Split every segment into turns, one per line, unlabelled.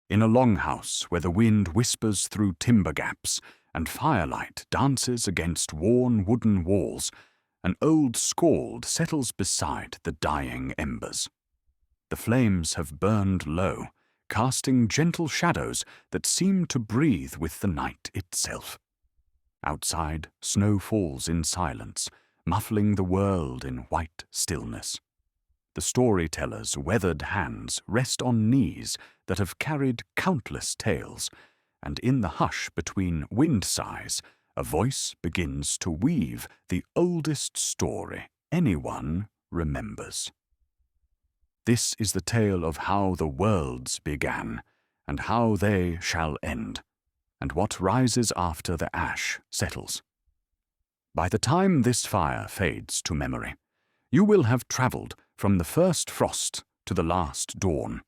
in a longhouse where the wind whispers through timber gaps and firelight dances against worn wooden walls, an old scald settles beside the dying embers. The flames have burned low, casting gentle shadows that seem to breathe with the night itself. Outside, snow falls in silence, muffling the world in white stillness. The storyteller's weathered hands rest on knees that have carried countless tales, and in the hush between wind sighs, a voice begins to weave the oldest story anyone remembers. This is the tale of how the worlds began, and how they shall end, and what rises after the ash settles. By the time this fire fades to memory, you will have travelled from the first frost to the last dawn,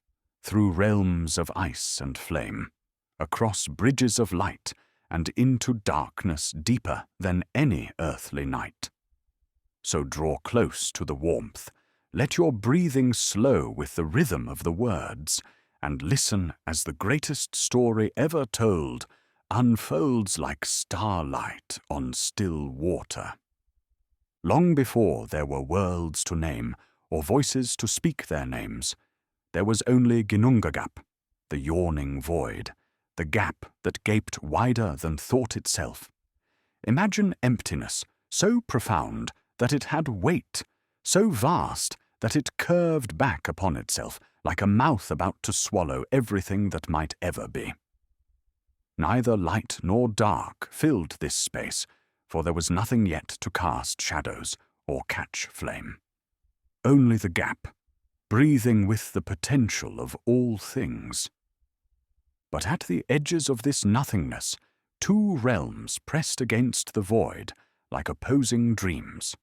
through realms of ice and flame, across bridges of light, and into darkness deeper than any earthly night. So draw close to the warmth, let your breathing slow with the rhythm of the words, and listen as the greatest story ever told unfolds like starlight on still water. Long before there were worlds to name, or voices to speak their names, there was only Ginnungagap, the yawning void, the gap that gaped wider than thought itself. Imagine emptiness so profound that it had weight, so vast that it curved back upon itself like a mouth about to swallow everything that might ever be. Neither light nor dark filled this space, for there was nothing yet to cast shadows or catch flame. Only the gap, breathing with the potential of all things. But at the edges of this nothingness, two realms pressed against the void like opposing dreams.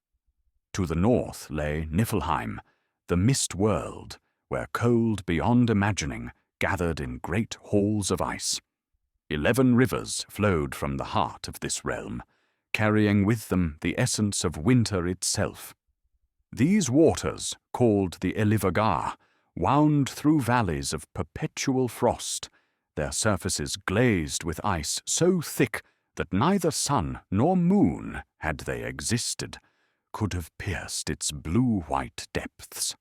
To the north lay Niflheim, the mist world, where cold beyond imagining gathered in great halls of ice. 11 rivers flowed from the heart of this realm, carrying with them the essence of winter itself. These waters, called the Elivagar, wound through valleys of perpetual frost, their surfaces glazed with ice so thick that neither sun nor moon, had they existed, could have pierced its blue-white depths.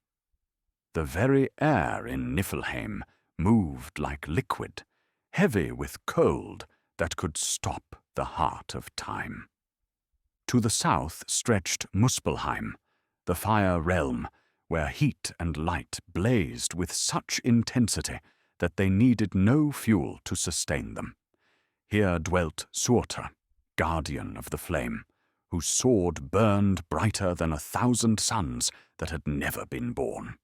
The very air in Niflheim moved like liquid, heavy with cold that could stop the heart of time. To the south stretched Muspelheim, the fire realm, where heat and light blazed with such intensity that they needed no fuel to sustain them. Here dwelt Surtr, guardian of the flame, whose sword burned brighter than 1,000 suns that had never been born.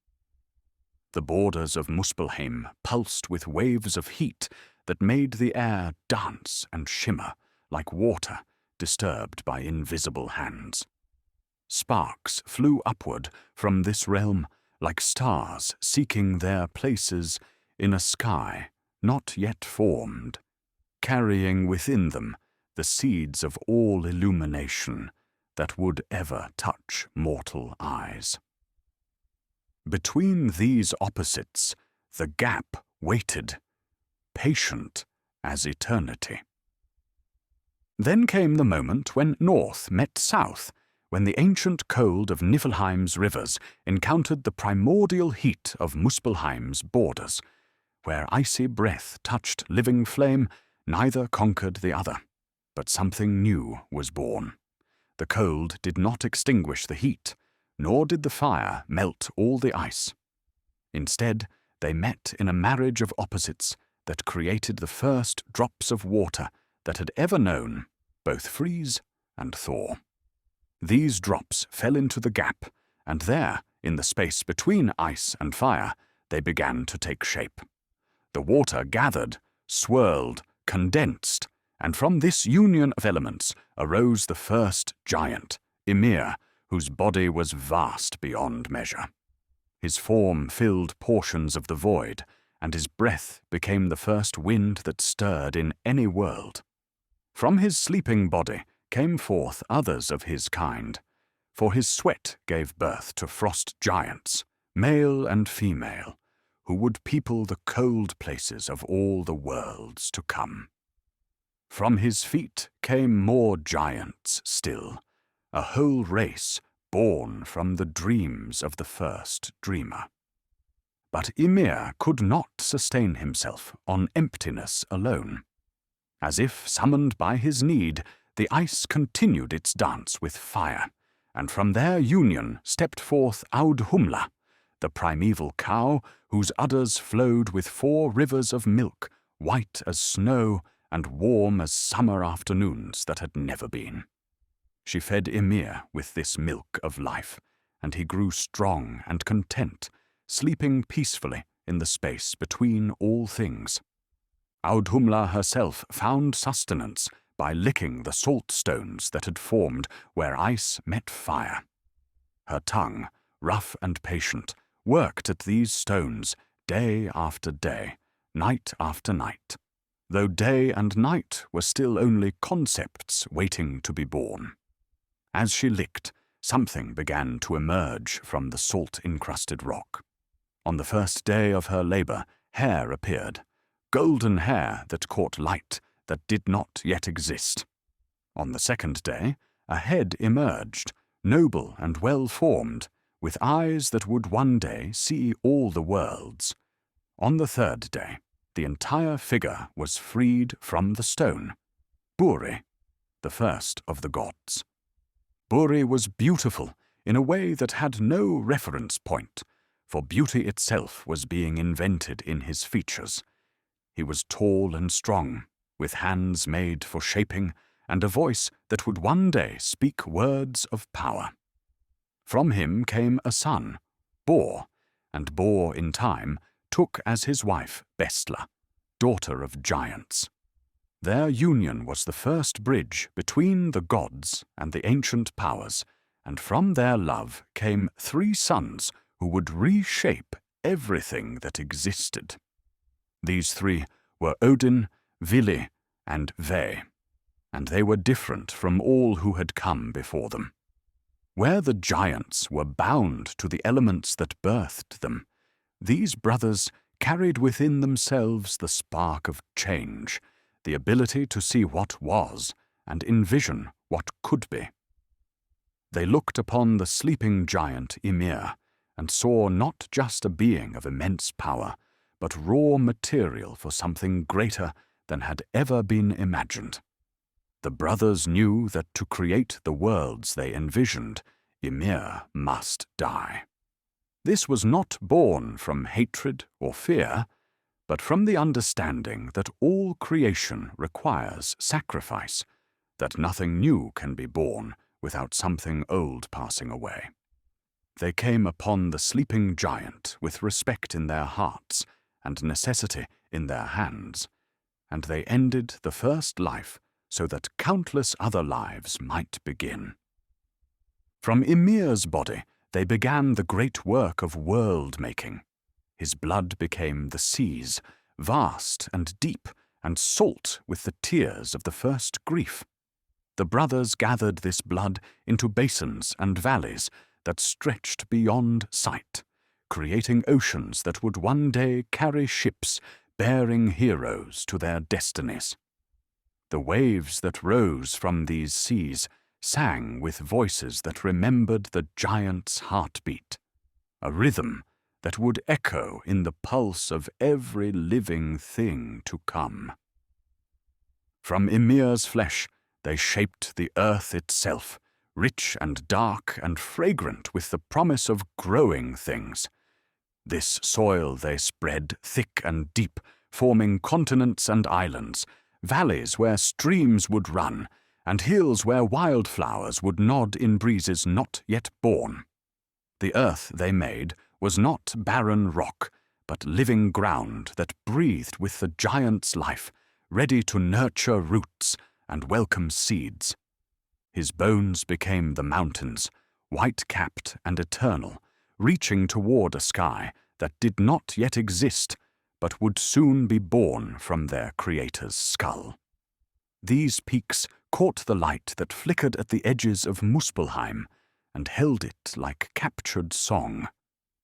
The borders of Muspelheim pulsed with waves of heat that made the air dance and shimmer like water disturbed by invisible hands. Sparks flew upward from this realm like stars seeking their places in a sky not yet formed, carrying within them the seeds of all illumination that would ever touch mortal eyes. Between these opposites, the gap waited, patient as eternity. Then came the moment when north met south, when the ancient cold of Niflheim's rivers encountered the primordial heat of Muspelheim's borders. Where icy breath touched living flame, neither conquered the other, but something new was born. The cold did not extinguish the heat, nor did the fire melt all the ice. Instead, they met in a marriage of opposites that created the first drops of water that had ever known both freeze and thaw. These drops fell into the gap, and there, in the space between ice and fire, they began to take shape. The water gathered, swirled, condensed, and from this union of elements arose the first giant, Ymir, whose body was vast beyond measure. His form filled portions of the void, and his breath became the first wind that stirred in any world. From his sleeping body came forth others of his kind, for his sweat gave birth to frost giants, male and female, who would people the cold places of all the worlds to come. From his feet came more giants still, a whole race born from the dreams of the first dreamer. But Ymir could not sustain himself on emptiness alone. As if summoned by his need, the ice continued its dance with fire, and from their union stepped forth Audhumla, the primeval cow whose udders flowed with 4 rivers of milk, white as snow and warm as summer afternoons that had never been. She fed Ymir with this milk of life, and he grew strong and content, sleeping peacefully in the space between all things. Audhumla herself found sustenance by licking the salt stones that had formed where ice met fire. Her tongue, rough and patient, worked at these stones day after day, night after night, though day and night were still only concepts waiting to be born. As she licked, something began to emerge from the salt-encrusted rock. On the first day of her labor, hair appeared, golden hair that caught light that did not yet exist. On the second day, a head emerged, noble and well-formed, with eyes that would one day see all the worlds. On the third day, the entire figure was freed from the stone. Buri, the first of the gods. Buri was beautiful in a way that had no reference point, for beauty itself was being invented in his features. He was tall and strong, with hands made for shaping, and a voice that would one day speak words of power. From him came a son, Bor, and Bor in time took as his wife Bestla, daughter of giants. Their union was the first bridge between the gods and the ancient powers, and from their love came 3 sons who would reshape everything that existed. These 3 were Odin, Vili, and Ve, and they were different from all who had come before them. Where the giants were bound to the elements that birthed them, these brothers carried within themselves the spark of change, the ability to see what was and envision what could be. They looked upon the sleeping giant Ymir and saw not just a being of immense power, but raw material for something greater than had ever been imagined. The brothers knew that to create the worlds they envisioned, Ymir must die. This was not born from hatred or fear, but from the understanding that all creation requires sacrifice, that nothing new can be born without something old passing away. They came upon the sleeping giant with respect in their hearts and necessity in their hands, and they ended the first life so that countless other lives might begin. From Ymir's body they began the great work of world-making. His blood became the seas, vast and deep and salt with the tears of the first grief. The brothers gathered this blood into basins and valleys that stretched beyond sight, creating oceans that would one day carry ships bearing heroes to their destinies. The waves that rose from these seas sang with voices that remembered the giant's heartbeat, a rhythm that would echo in the pulse of every living thing to come. From Ymir's flesh they shaped the earth itself, rich and dark and fragrant with the promise of growing things. This soil they spread thick and deep, forming continents and islands, valleys where streams would run, and hills where wildflowers would nod in breezes not yet born. The earth they made was not barren rock, but living ground that breathed with the giant's life, ready to nurture roots and welcome seeds. His bones became the mountains, white-capped and eternal, reaching toward a sky that did not yet exist, but would soon be born from their creator's skull. These peaks caught the light that flickered at the edges of Muspelheim and held it like captured song.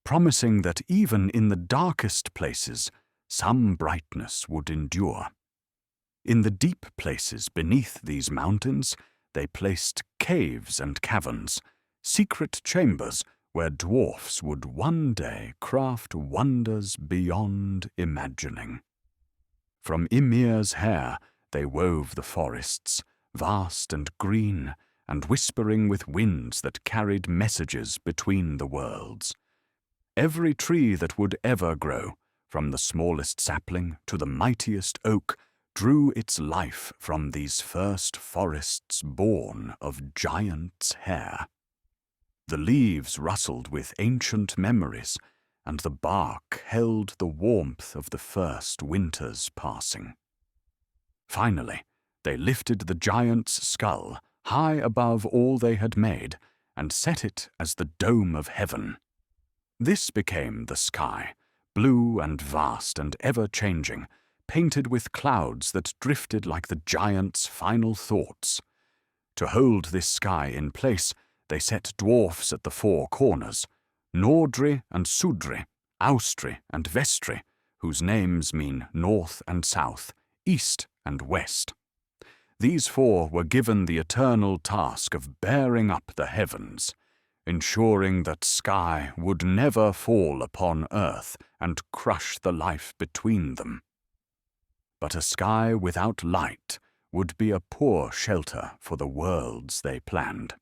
promising that even in the darkest places, some brightness would endure. In the deep places beneath these mountains, they placed caves and caverns, secret chambers where dwarfs would one day craft wonders beyond imagining. From Ymir's hair they wove the forests, vast and green, and whispering with winds that carried messages between the worlds. Every tree that would ever grow, from the smallest sapling to the mightiest oak, drew its life from these first forests born of giants' hair. The leaves rustled with ancient memories, and the bark held the warmth of the first winter's passing. Finally, they lifted the giant's skull high above all they had made, and set it as the dome of heaven. This became the sky, blue and vast and ever-changing, painted with clouds that drifted like the giant's final thoughts. To hold this sky in place, they set dwarfs at the four corners, Nordri and Sudri, Austri and Vestri, whose names mean north and south, east and west. These four were given the eternal task of bearing up the heavens, ensuring that sky would never fall upon earth and crush the life between them. But a sky without light would be a poor shelter for the worlds they planned.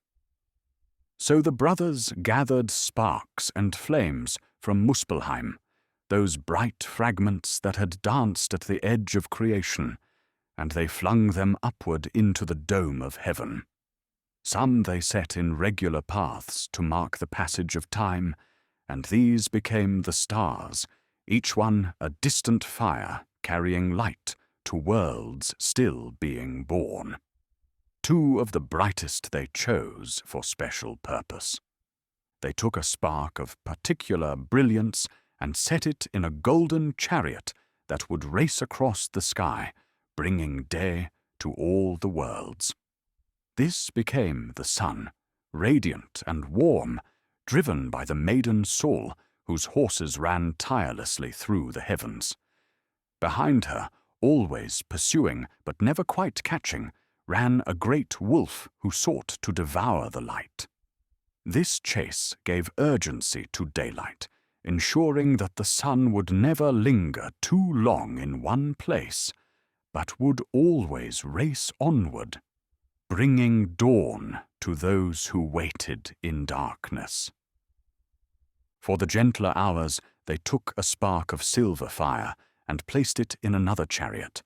So the brothers gathered sparks and flames from Muspelheim, those bright fragments that had danced at the edge of creation, and they flung them upward into the dome of heaven. Some they set in regular paths to mark the passage of time, and these became the stars, each one a distant fire carrying light to worlds still being born. Two of the brightest they chose for special purpose. They took a spark of particular brilliance and set it in a golden chariot that would race across the sky, bringing day to all the worlds. This became the sun, radiant and warm, driven by the maiden Sol, whose horses ran tirelessly through the heavens. Behind her, always pursuing but never quite catching, ran a great wolf who sought to devour the light. This chase gave urgency to daylight, ensuring that the sun would never linger too long in one place, but would always race onward, bringing dawn to those who waited in darkness. For the gentler hours they took a spark of silver fire and placed it in another chariot,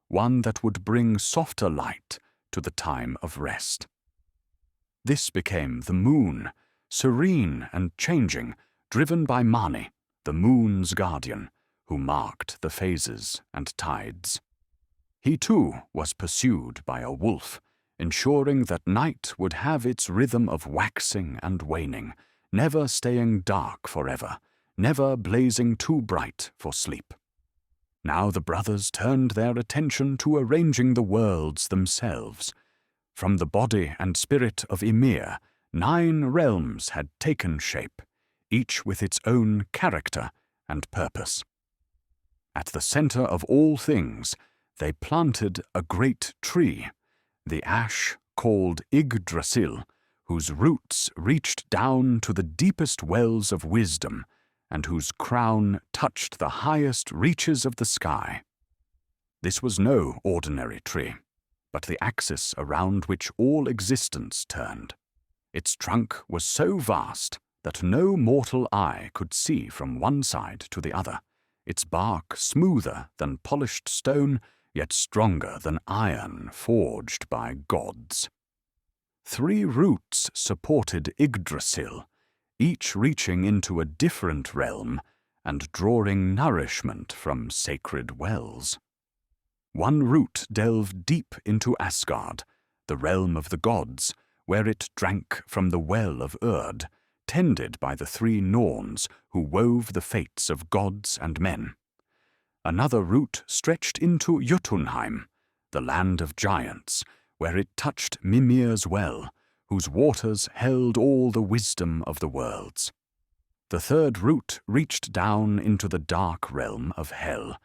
one that would bring softer light to the time of rest. This became the moon, serene and changing, driven by Mani, the moon's guardian, who marked the phases and tides. He too was pursued by a wolf, ensuring that night would have its rhythm of waxing and waning, never staying dark forever, never blazing too bright for sleep. Now the brothers turned their attention to arranging the worlds themselves. From the body and spirit of Ymir, 9 realms had taken shape, each with its own character and purpose. At the center of all things, they planted a great tree, the ash called Yggdrasil, whose roots reached down to the deepest wells of wisdom, and whose crown touched the highest reaches of the sky. This was no ordinary tree, but the axis around which all existence turned. Its trunk was so vast that no mortal eye could see from one side to the other, its bark smoother than polished stone, yet stronger than iron forged by gods. 3 roots supported Yggdrasil, each reaching into a different realm and drawing nourishment from sacred wells. One root delved deep into Asgard, the realm of the gods, where it drank from the well of Urd, tended by the 3 Norns who wove the fates of gods and men. Another root stretched into Jotunheim, the land of giants, where it touched Mimir's well, whose waters held all the wisdom of the worlds. The third root reached down into the dark realm of Hel,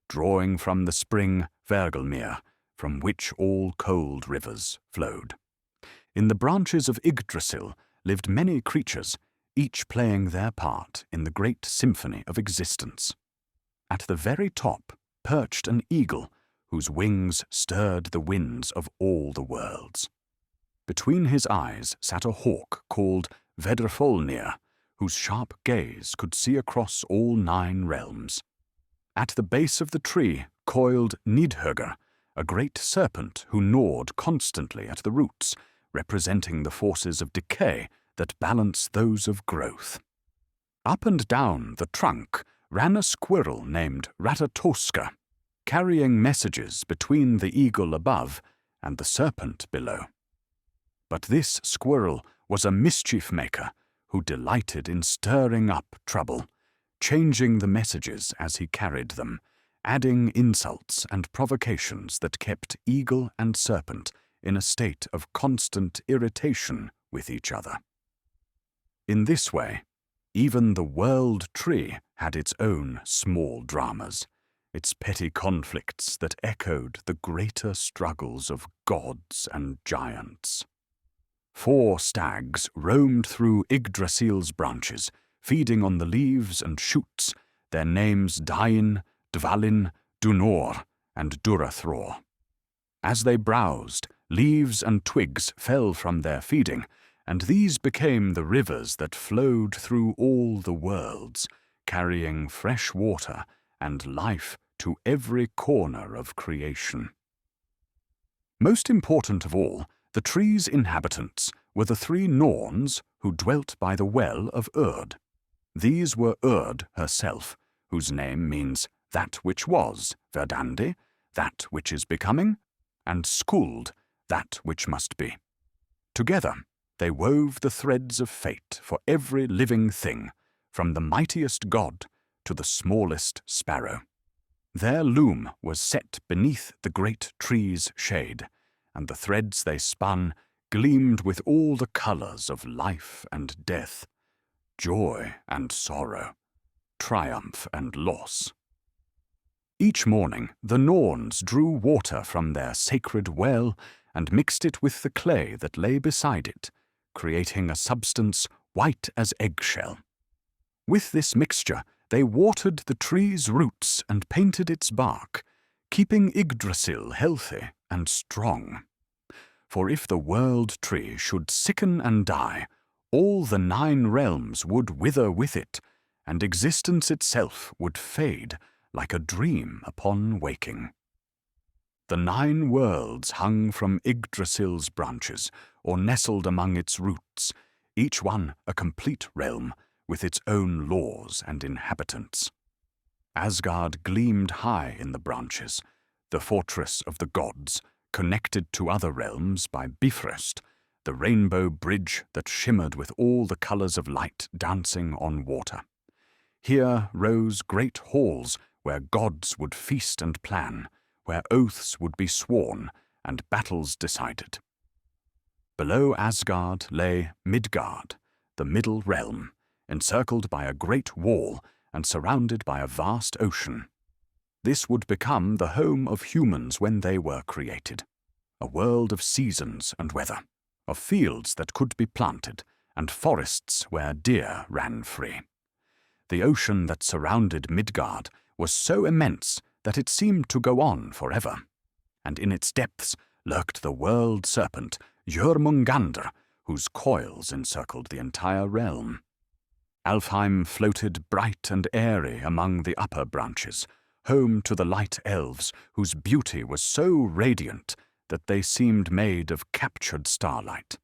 drawing from the spring Vergelmir, from which all cold rivers flowed. In the branches of Yggdrasil lived many creatures, each playing their part in the great symphony of existence. At the very top perched an eagle, whose wings stirred the winds of all the worlds. Between his eyes sat a hawk called Vedrfolnir, whose sharp gaze could see across all 9 realms. At the base of the tree coiled Nidhöggr, a great serpent who gnawed constantly at the roots, representing the forces of decay that balance those of growth. Up and down the trunk ran a squirrel named Ratatoska, carrying messages between the eagle above and the serpent below. But this squirrel was a mischief maker who delighted in stirring up trouble, changing the messages as he carried them, adding insults and provocations that kept eagle and serpent in a state of constant irritation with each other. In this way, even the world tree had its own small dramas, its petty conflicts that echoed the greater struggles of gods and giants. 4 stags roamed through Yggdrasil's branches, feeding on the leaves and shoots, their names Dain, Dvalin, Dunor, and Durathror. As they browsed, leaves and twigs fell from their feeding, and these became the rivers that flowed through all the worlds, carrying fresh water and life to every corner of creation. Most important of all, the tree's inhabitants were the 3 Norns who dwelt by the well of Urd. These were Urd herself, whose name means that which was, Verdandi, that which is becoming, and Skuld, that which must be. Together, they wove the threads of fate for every living thing, from the mightiest god to the smallest sparrow. Their loom was set beneath the great tree's shade, and the threads they spun gleamed with all the colors of life and death, joy and sorrow, triumph and loss. Each morning the Norns drew water from their sacred well and mixed it with the clay that lay beside it, creating a substance white as eggshell. With this mixture they watered the tree's roots and painted its bark, keeping Yggdrasil healthy and strong. For if the world tree should sicken and die, all the 9 realms would wither with it, and existence itself would fade like a dream upon waking. The 9 worlds hung from Yggdrasil's branches, or nestled among its roots, each one a complete realm with its own laws and inhabitants. Asgard gleamed high in the branches, the fortress of the gods, connected to other realms by Bifrost, the rainbow bridge that shimmered with all the colors of light dancing on water. Here rose great halls where gods would feast and plan, where oaths would be sworn and battles decided. Below Asgard lay Midgard, the middle realm, encircled by a great wall and surrounded by a vast ocean. This would become the home of humans when they were created, a world of seasons and weather, of fields that could be planted, and forests where deer ran free. The ocean that surrounded Midgard was so immense that it seemed to go on forever, and in its depths lurked the world serpent, Jörmungandr, whose coils encircled the entire realm. Alfheim floated bright and airy among the upper branches, home to the light elves whose beauty was so radiant that they seemed made of captured starlight.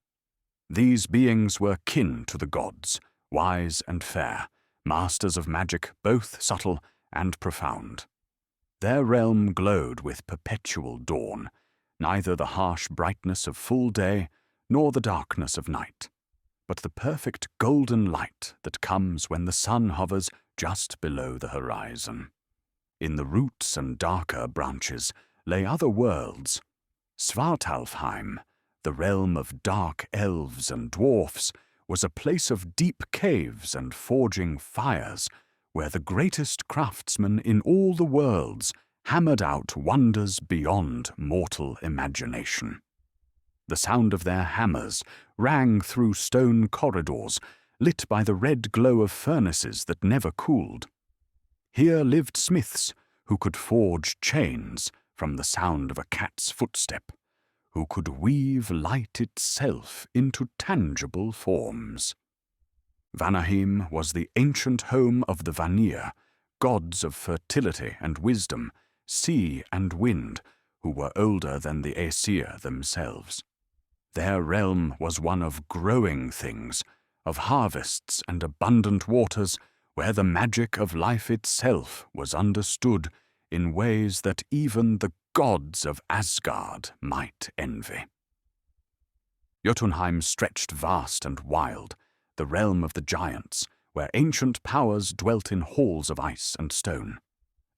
These beings were kin to the gods, wise and fair, masters of magic both subtle and profound. Their realm glowed with perpetual dawn, neither the harsh brightness of full day nor the darkness of night, but the perfect golden light that comes when the sun hovers just below the horizon. In the roots and darker branches lay other worlds. Svartalfheim, the realm of dark elves and dwarfs, was a place of deep caves and forging fires, where the greatest craftsmen in all the worlds hammered out wonders beyond mortal imagination. The sound of their hammers rang through stone corridors, lit by the red glow of furnaces that never cooled. Here lived smiths who could forge chains from the sound of a cat's footstep, who could weave light itself into tangible forms. Vanaheim was the ancient home of the Vanir, gods of fertility and wisdom, sea and wind, who were older than the Aesir themselves. Their realm was one of growing things, of harvests and abundant waters, where the magic of life itself was understood in ways that even the gods of Asgard might envy. Jotunheim stretched vast and wild, the realm of the giants, where ancient powers dwelt in halls of ice and stone.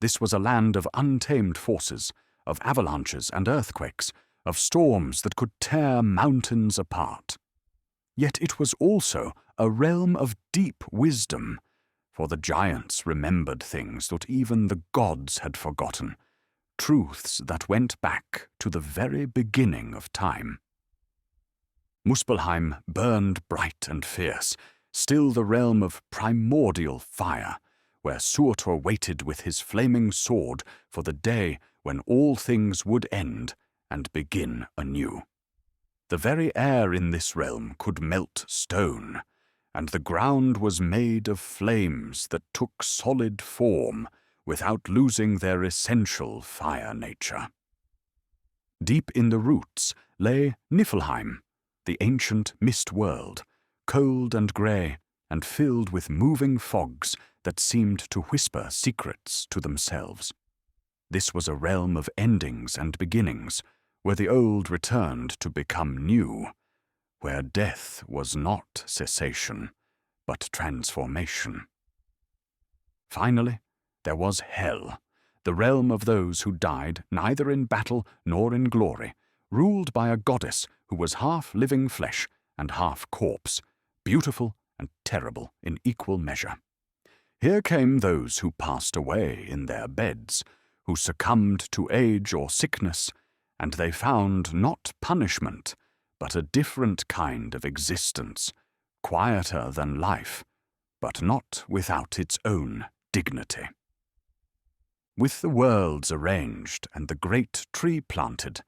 This was a land of untamed forces, of avalanches and earthquakes, of storms that could tear mountains apart. Yet it was also a realm of deep wisdom, for the giants remembered things that even the gods had forgotten, truths that went back to the very beginning of time. Muspelheim burned bright and fierce, still the realm of primordial fire, where Surtur waited with his flaming sword for the day when all things would end and begin anew. The very air in this realm could melt stone, and the ground was made of flames that took solid form without losing their essential fire nature. Deep in the roots lay Niflheim, the ancient mist world, cold and grey and filled with moving fogs that seemed to whisper secrets to themselves. This was a realm of endings and beginnings, where the old returned to become new, where death was not cessation, but transformation. Finally, there was Hell, the realm of those who died neither in battle nor in glory, ruled by a goddess who was half living flesh and half corpse, beautiful and terrible in equal measure. Here came those who passed away in their beds, who succumbed to age or sickness, and they found not punishment, but a different kind of existence, quieter than life, but not without its own dignity. With the worlds arranged and the great tree planted,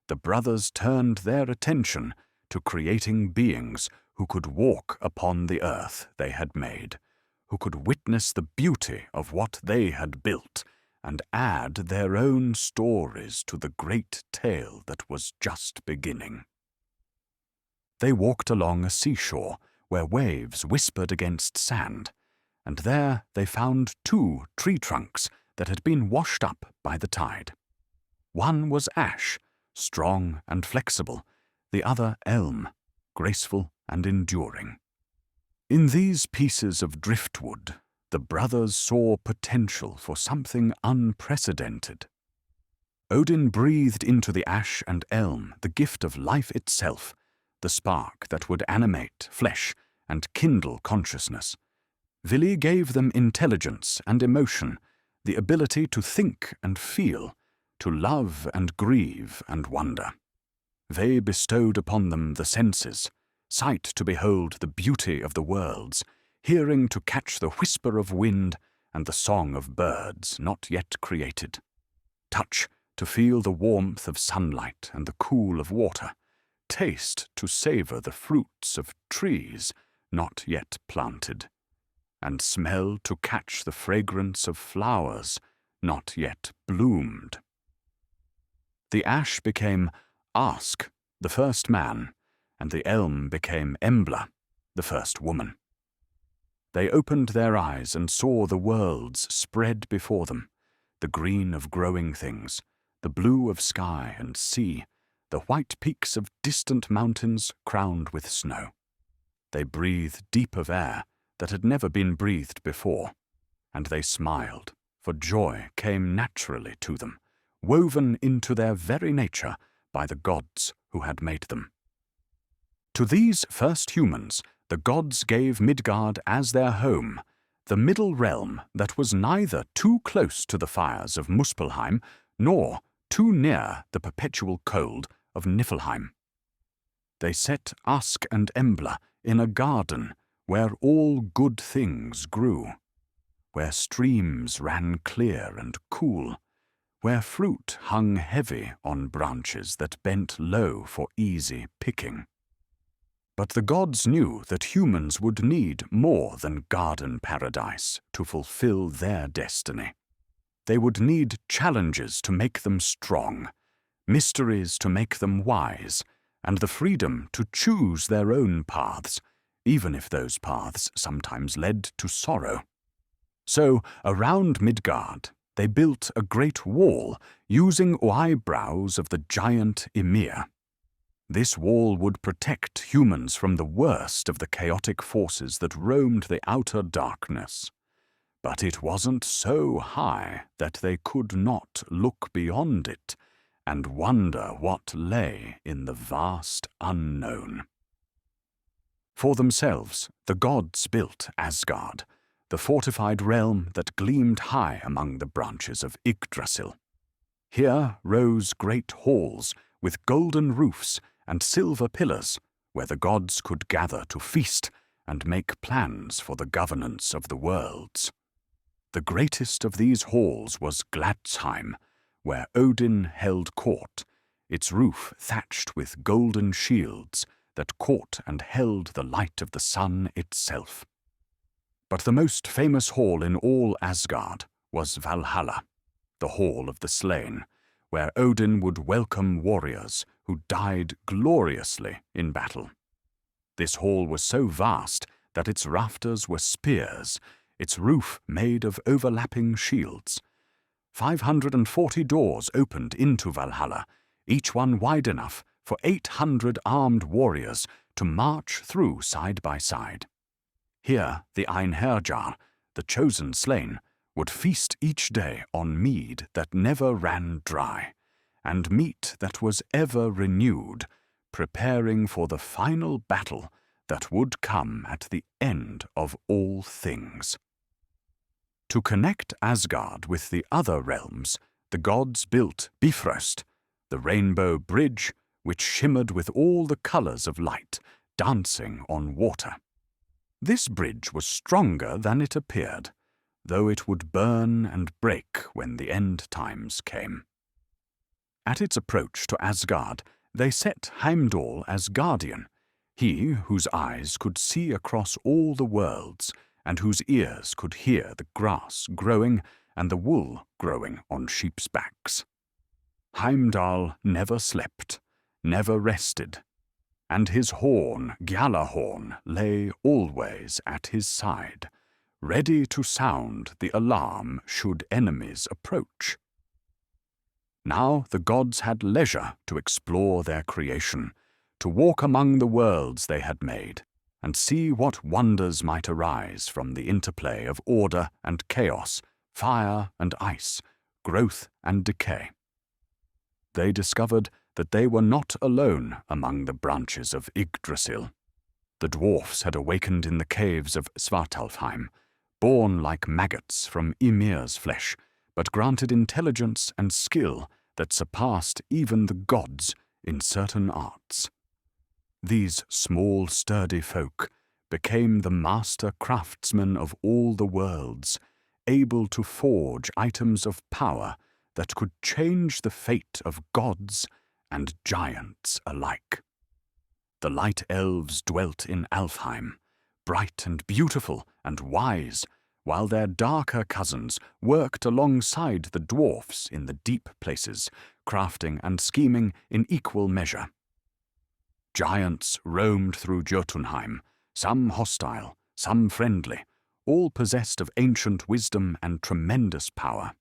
the brothers turned their attention to creating beings who could walk upon the earth they had made, who could witness the beauty of what they had built, and add their own stories to the great tale that was just beginning. They walked along a seashore where waves whispered against sand, and there they found 2 tree trunks that had been washed up by the tide. One was ash, strong and flexible, the other elm, graceful and enduring. In these pieces of driftwood, the brothers saw potential for something unprecedented. Odin breathed into the ash and elm the gift of life itself, the spark that would animate flesh and kindle consciousness. Vili gave them intelligence and emotion, the ability to think and feel, to love and grieve and wonder. They bestowed upon them the senses, sight to behold the beauty of the worlds, hearing to catch the whisper of wind and the song of birds not yet created, touch to feel the warmth of sunlight and the cool of water, taste to savour the fruits of trees not yet planted, and smell to catch the fragrance of flowers not yet bloomed. The ash became Ask, the first man, and the elm became Embla, the first woman. They opened their eyes and saw the worlds spread before them, the green of growing things, the blue of sky and sea, the white peaks of distant mountains crowned with snow. They breathed deep of air that had never been breathed before, and they smiled, for joy came naturally to them, woven into their very nature by the gods who had made them. To these first humans, the gods gave Midgard as their home, the middle realm that was neither too close to the fires of Muspelheim nor too near the perpetual cold of Niflheim. They set Ask and Embla in a garden where all good things grew, where streams ran clear and cool, where fruit hung heavy on branches that bent low for easy picking. But the gods knew that humans would need more than garden paradise to fulfill their destiny. They would need challenges to make them strong, mysteries to make them wise, and the freedom to choose their own paths, even if those paths sometimes led to sorrow. So, around Midgard, they built a great wall using eyebrows of the giant Ymir. This wall would protect humans from the worst of the chaotic forces that roamed the outer darkness. But it wasn't so high that they could not look beyond it and wonder what lay in the vast unknown. For themselves, the gods built Asgard, the fortified realm that gleamed high among the branches of Yggdrasil. Here rose great halls with golden roofs and silver pillars where the gods could gather to feast and make plans for the governance of the worlds. The greatest of these halls was Gladsheim, where Odin held court, its roof thatched with golden shields that caught and held the light of the sun itself. But the most famous hall in all Asgard was Valhalla, the Hall of the Slain, where Odin would welcome warriors who died gloriously in battle. This hall was so vast that its rafters were spears, its roof made of overlapping shields. 540 doors opened into Valhalla, each one wide enough for 800 armed warriors to march through side by side. Here the Einherjar, the chosen slain, would feast each day on mead that never ran dry, and meat that was ever renewed, preparing for the final battle that would come at the end of all things. To connect Asgard with the other realms, the gods built Bifrost, the rainbow bridge which shimmered with all the colors of light, dancing on water. This bridge was stronger than it appeared, though it would burn and break when the end times came. At its approach to Asgard, they set Heimdall as guardian, he whose eyes could see across all the worlds, and whose ears could hear the grass growing and the wool growing on sheep's backs. Heimdall never slept, never rested, and his horn, Gjallarhorn, lay always at his side, ready to sound the alarm should enemies approach. Now the gods had leisure to explore their creation, to walk among the worlds they had made, and see what wonders might arise from the interplay of order and chaos, fire and ice, growth and decay. They discovered that they were not alone among the branches of Yggdrasil. The dwarfs had awakened in the caves of Svartalfheim, born like maggots from Ymir's flesh, but granted intelligence and skill that surpassed even the gods in certain arts. These small, sturdy folk became the master craftsmen of all the worlds, able to forge items of power that could change the fate of gods and giants alike. The light elves dwelt in Alfheim, bright and beautiful and wise, while their darker cousins worked alongside the dwarfs in the deep places, crafting and scheming in equal measure. Giants roamed through Jotunheim, some hostile, some friendly, all possessed of ancient wisdom and tremendous power.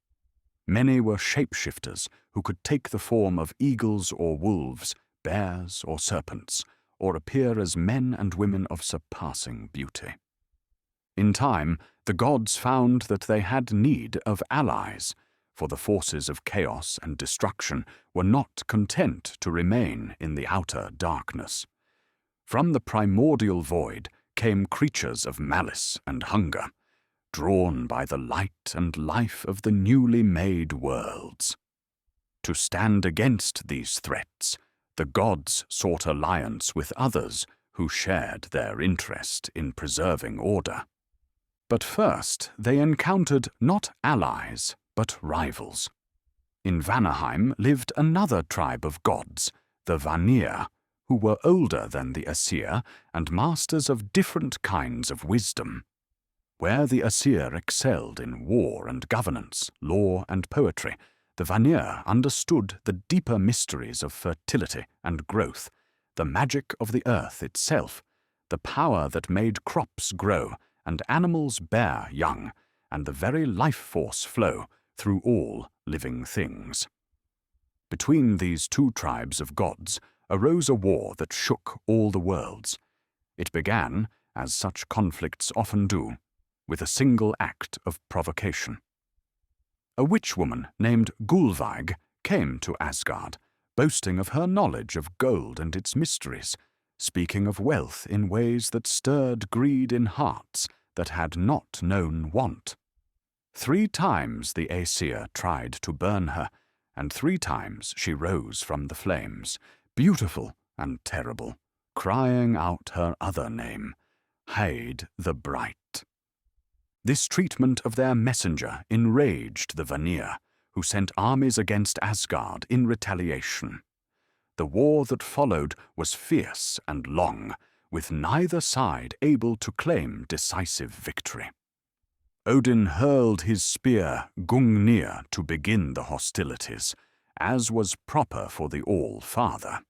Many were shapeshifters who could take the form of eagles or wolves, bears or serpents, or appear as men and women of surpassing beauty. In time, the gods found that they had need of allies, for the forces of chaos and destruction were not content to remain in the outer darkness. From the primordial void became creatures of malice and hunger, drawn by the light and life of the newly made worlds. To stand against these threats, the gods sought alliance with others who shared their interest in preserving order. But first they encountered not allies, but rivals. In Vanaheim lived another tribe of gods, the Vanir, who were older than the Aesir and masters of different kinds of wisdom. Where the Aesir excelled in war and governance, law and poetry, the Vanir understood the deeper mysteries of fertility and growth, the magic of the earth itself, the power that made crops grow and animals bear young, and the very life force flow through all living things. Between these two tribes of gods arose a war that shook all the worlds. It began, as such conflicts often do, with a single act of provocation. A witch woman named Gulveig came to Asgard, boasting of her knowledge of gold and its mysteries, speaking of wealth in ways that stirred greed in hearts that had not known want. 3 times the Aesir tried to burn her, and 3 times she rose from the flames, beautiful and terrible, crying out her other name, Heid the Bright. This treatment of their messenger enraged the Vanir, who sent armies against Asgard in retaliation. The war that followed was fierce and long, with neither side able to claim decisive victory. Odin hurled his spear Gungnir to begin the hostilities, as was proper for the All-Father.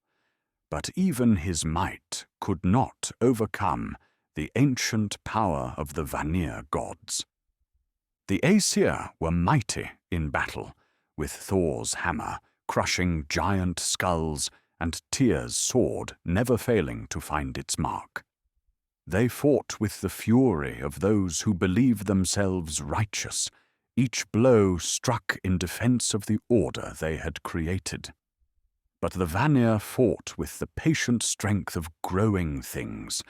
But even his might could not overcome the ancient power of the Vanir gods. The Aesir were mighty in battle, with Thor's hammer crushing giant skulls and Tyr's sword never failing to find its mark. They fought with the fury of those who believe themselves righteous, each blow struck in defense of the order they had created. But the Vanir fought with the patient strength of growing things,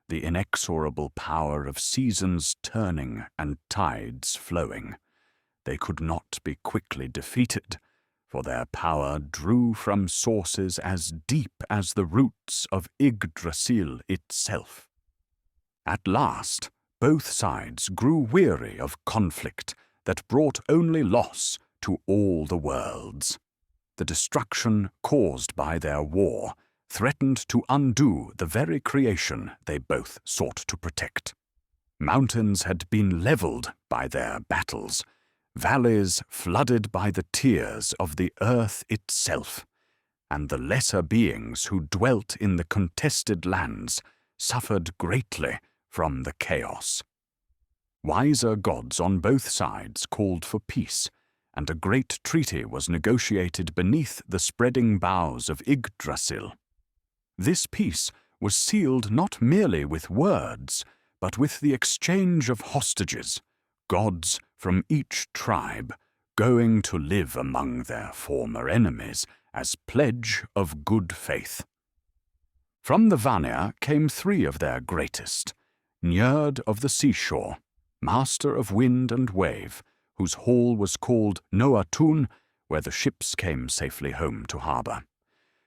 the inexorable power of seasons turning and tides flowing. They could not be quickly defeated, for their power drew from sources as deep as the roots of Yggdrasil itself. At last, both sides grew weary of conflict that brought only loss to all the worlds. The destruction caused by their war threatened to undo the very creation they both sought to protect. Mountains had been leveled by their battles, valleys flooded by the tears of the earth itself, and the lesser beings who dwelt in the contested lands suffered greatly from the chaos. Wiser gods on both sides called for peace, and a great treaty was negotiated beneath the spreading boughs of Yggdrasil. This peace was sealed not merely with words, but with the exchange of hostages, gods from each tribe going to live among their former enemies as pledge of good faith. From the Vanir came 3 of their greatest, Njord of the seashore, master of wind and wave, whose hall was called Noatun, where the ships came safely home to harbour.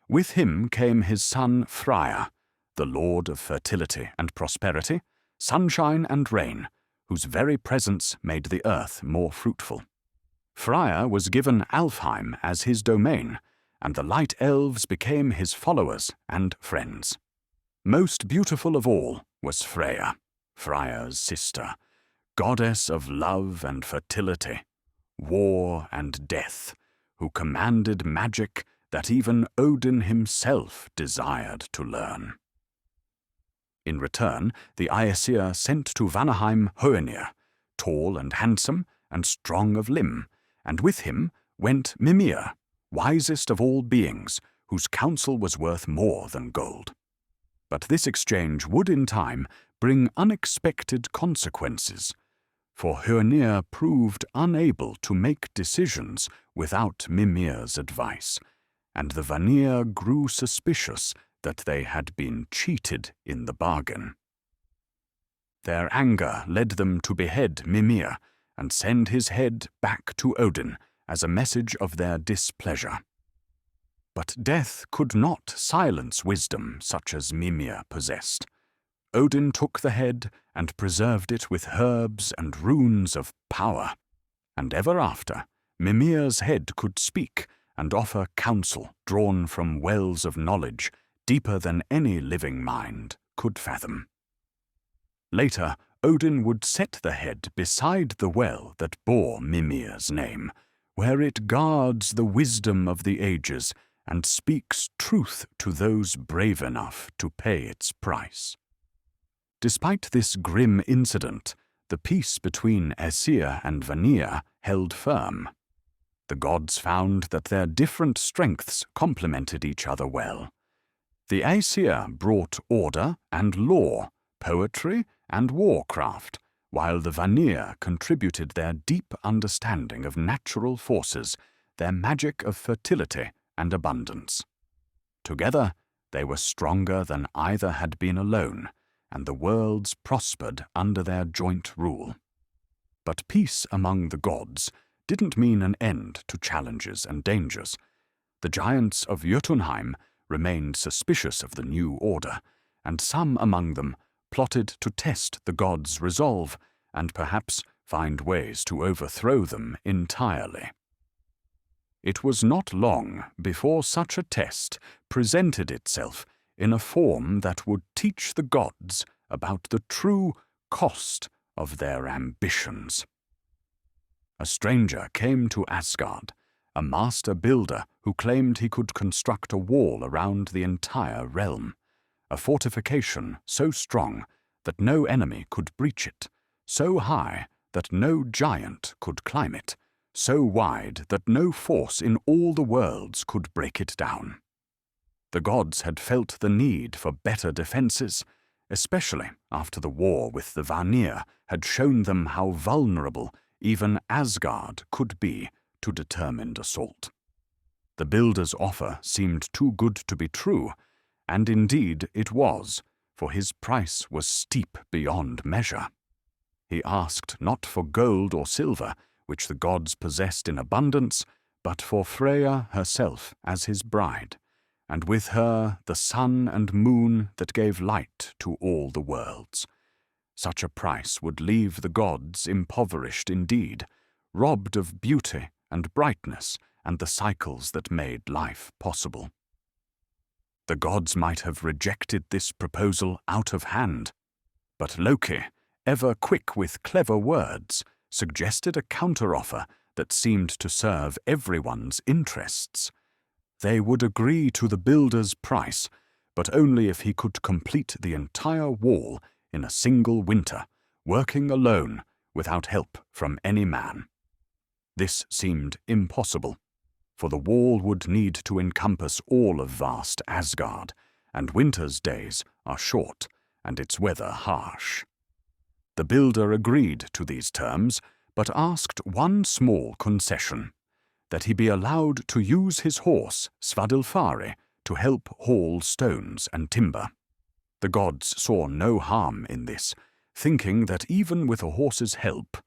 With him came his son Freyja, the lord of fertility and prosperity, sunshine and rain, whose very presence made the earth more fruitful. Freyja was given Alfheim as his domain, and the light elves became his followers and friends. Most beautiful of all was Freyja, Freyja's sister, goddess of love and fertility, war and death, who commanded magic that even Odin himself desired to learn. In return, the Aesir sent to Vanaheim Hoenir, tall and handsome and strong of limb, and with him went Mimir, wisest of all beings, whose counsel was worth more than gold. But this exchange would in time bring unexpected consequences, for Hoenir proved unable to make decisions without Mimir's advice, and the Vanir grew suspicious that they had been cheated in the bargain. their anger led them to behead Mimir and send his head back to Odin as a message of their displeasure. But death could not silence wisdom such as Mimir possessed. Odin took the head and preserved it with herbs and runes of power, and ever after, Mimir's head could speak and offer counsel drawn from wells of knowledge deeper than any living mind could fathom. Later, Odin would set the head beside the well that bore Mimir's name, where it guards the wisdom of the ages and speaks truth to those brave enough to pay its price. Despite this grim incident, the peace between Aesir and Vanir held firm. The gods found that their different strengths complemented each other well. The Aesir brought order and law, poetry and warcraft, while the Vanir contributed their deep understanding of natural forces, their magic of fertility and abundance. Together, they were stronger than either had been alone, and the worlds prospered under their joint rule. But peace among the gods didn't mean an end to challenges and dangers. The giants of Jotunheim remained suspicious of the new order, and some among them plotted to test the gods' resolve and perhaps find ways to overthrow them entirely. It was not long before such a test presented itself in a form that would teach the gods about the true cost of their ambitions. A stranger came to Asgard, a master builder who claimed he could construct a wall around the entire realm, a fortification so strong that no enemy could breach it, so high that no giant could climb it, so wide that no force in all the worlds could break it down. The gods had felt the need for better defenses, especially after the war with the Vanir had shown them how vulnerable even Asgard could be to determined assault. The builder's offer seemed too good to be true, and indeed it was, for his price was steep beyond measure. He asked not for gold or silver, which the gods possessed in abundance, but for Freyja herself as his bride, and with her the sun and moon that gave light to all the worlds. Such a price would leave the gods impoverished indeed, robbed of beauty and brightness and the cycles that made life possible. The gods might have rejected this proposal out of hand, but Loki, ever quick with clever words, suggested a counteroffer that seemed to serve everyone's interests. They would agree to the builder's price, but only if he could complete the entire wall in a single winter, working alone without help from any man. This seemed impossible, for the wall would need to encompass all of vast Asgard, and winter's days are short and its weather harsh. The builder agreed to these terms, but asked one small concession, that he be allowed to use his horse, Svadilfari, to help haul stones and timber. The gods saw no harm in this, thinking that even with a horse's help,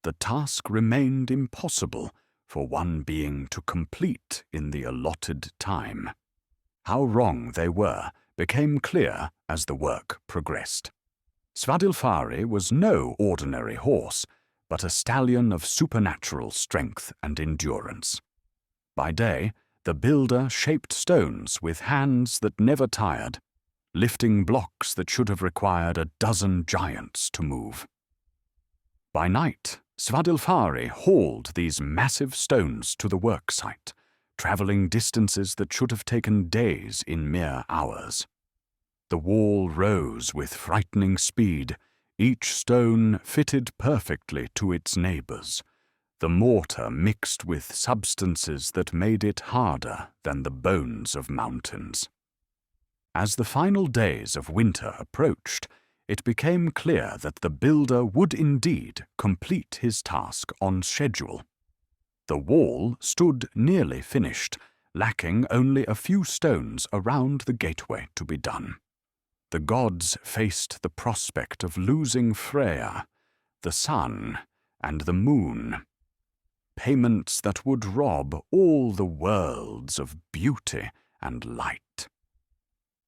the task remained impossible for one being to complete in the allotted time. How wrong they were became clear as the work progressed. Svadilfari was no ordinary horse, but a stallion of supernatural strength and endurance. By day, the builder shaped stones with hands that never tired, lifting blocks that should have required a dozen giants to move. By night, Svadilfari hauled these massive stones to the work site, traveling distances that should have taken days in mere hours. The wall rose with frightening speed, each stone fitted perfectly to its neighbors, the mortar mixed with substances that made it harder than the bones of mountains. As the final days of winter approached, it became clear that the builder would indeed complete his task on schedule. The wall stood nearly finished, lacking only a few stones around the gateway to be done. The gods faced the prospect of losing Freyja, the sun, and the moon, payments that would rob all the worlds of beauty and light.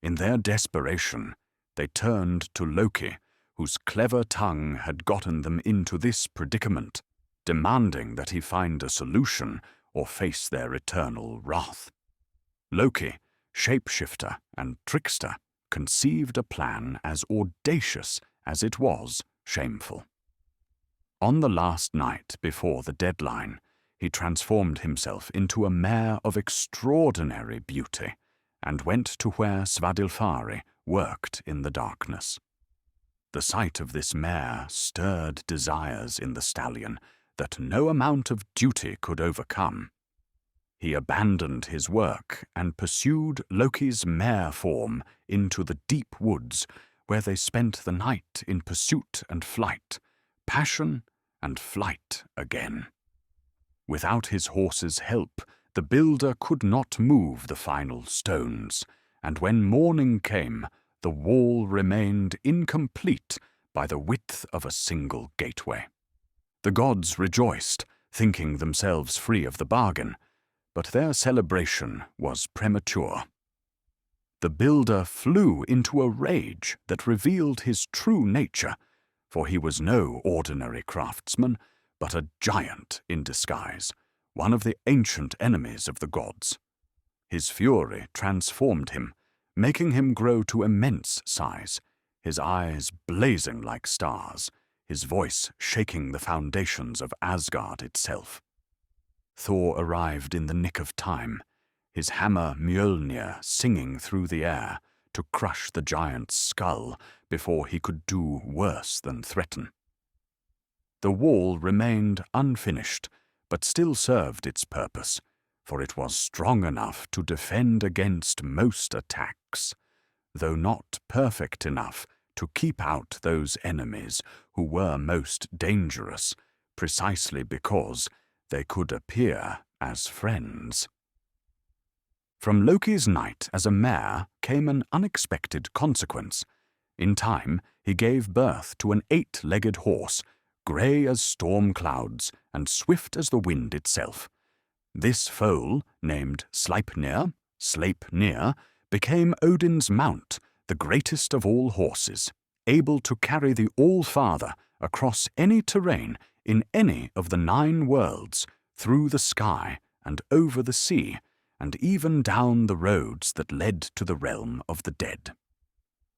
In their desperation, they turned to Loki, whose clever tongue had gotten them into this predicament, demanding that he find a solution or face their eternal wrath. Loki, shapeshifter and trickster, conceived a plan as audacious as it was shameful. On the last night before the deadline, he transformed himself into a mare of extraordinary beauty and went to where Svadilfari worked in the darkness. The sight of this mare stirred desires in the stallion that no amount of duty could overcome. He abandoned his work and pursued Loki's mare form into the deep woods, where they spent the night in pursuit and flight, passion and flight again. Without his horse's help, the builder could not move the final stones, and when morning came, the wall remained incomplete by the width of a single gateway. The gods rejoiced, thinking themselves free of the bargain, but their celebration was premature. The builder flew into a rage that revealed his true nature, for he was no ordinary craftsman, but a giant in disguise, one of the ancient enemies of the gods. His fury transformed him, making him grow to immense size, his eyes blazing like stars, his voice shaking the foundations of Asgard itself. Thor arrived in the nick of time, his hammer Mjolnir singing through the air to crush the giant's skull before he could do worse than threaten. The wall remained unfinished, but still served its purpose, for it was strong enough to defend against most attacks, though not perfect enough to keep out those enemies who were most dangerous, precisely because they could appear as friends. From Loki's night as a mare came an unexpected consequence. In time, he gave birth to an 8-legged horse, grey as storm clouds and swift as the wind itself. This foal, named Sleipnir, became Odin's mount, the greatest of all horses, able to carry the All-Father across any terrain in any of the 9 worlds, through the sky and over the sea, and even down the roads that led to the realm of the dead.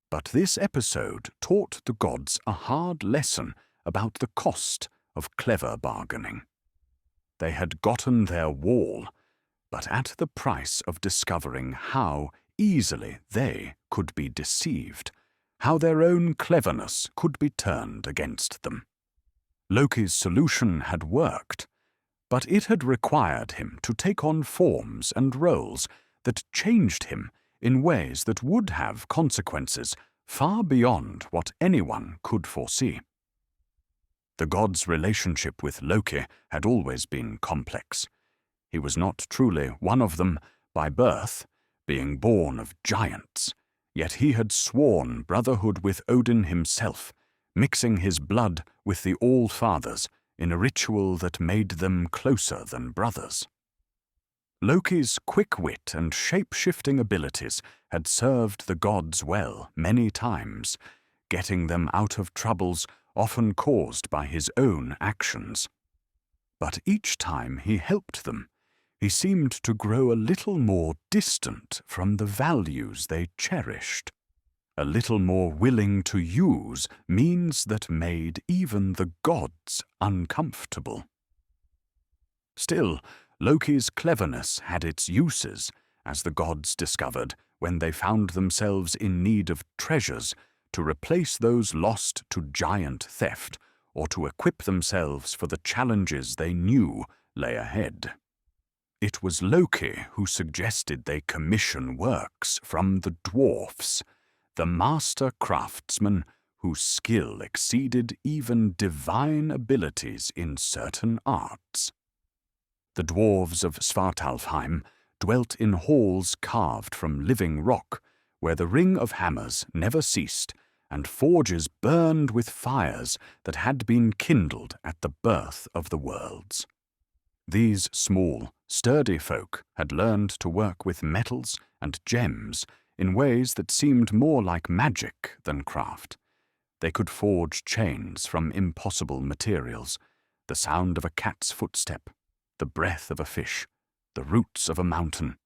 But this episode taught the gods a hard lesson about the cost of clever bargaining. They had gotten their wall, but at the price of discovering how easily they could be deceived, how their own cleverness could be turned against them. Loki's solution had worked, but it had required him to take on forms and roles that changed him in ways that would have consequences far beyond what anyone could foresee. The god's relationship with Loki had always been complex. He was not truly one of them by birth, being born of giants, yet he had sworn brotherhood with Odin himself, mixing his blood with the All-Fathers in a ritual that made them closer than brothers. Loki's quick wit and shape-shifting abilities had served the gods well many times, getting them out of troubles often caused by his own actions. But each time he helped them, he seemed to grow a little more distant from the values they cherished, a little more willing to use means that made even the gods uncomfortable. Still, Loki's cleverness had its uses, as the gods discovered when they found themselves in need of treasures to replace those lost to giant theft or to equip themselves for the challenges they knew lay ahead. It was Loki who suggested they commission works from the dwarfs, the master craftsmen whose skill exceeded even divine abilities in certain arts. The dwarves of Svartalfheim dwelt in halls carved from living rock, where the ring of hammers never ceased, and forges burned with fires that had been kindled at the birth of the worlds. These small, sturdy folk had learned to work with metals and gems in ways that seemed more like magic than craft. They could forge chains from impossible materials, the sound of a cat's footstep, the breath of a fish, the roots of a mountain,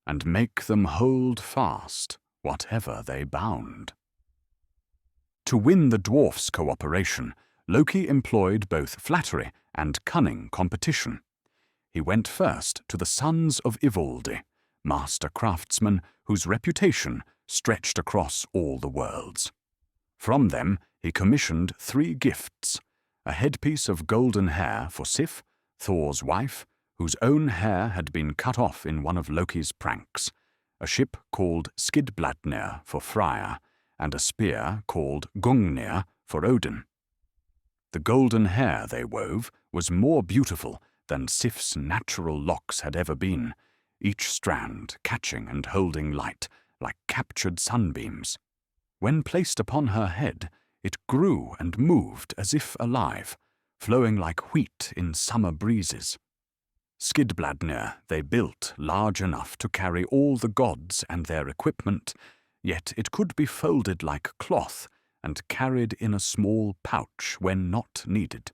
and make them hold fast whatever they bound. To win the dwarfs' cooperation, Loki employed both flattery and cunning competition. He went first to the sons of Ivaldi, master craftsmen whose reputation stretched across all the worlds. From them he commissioned 3 gifts: a headpiece of golden hair for Sif, Thor's wife, whose own hair had been cut off in one of Loki's pranks, a ship called Skidbladnir for Freyja, and a spear called Gungnir for Odin. The golden hair they wove was more beautiful than Sif's natural locks had ever been, each strand catching and holding light like captured sunbeams. When placed upon her head, it grew and moved as if alive, flowing like wheat in summer breezes. Skidbladnir they built large enough to carry all the gods and their equipment, yet it could be folded like cloth and carried in a small pouch when not needed.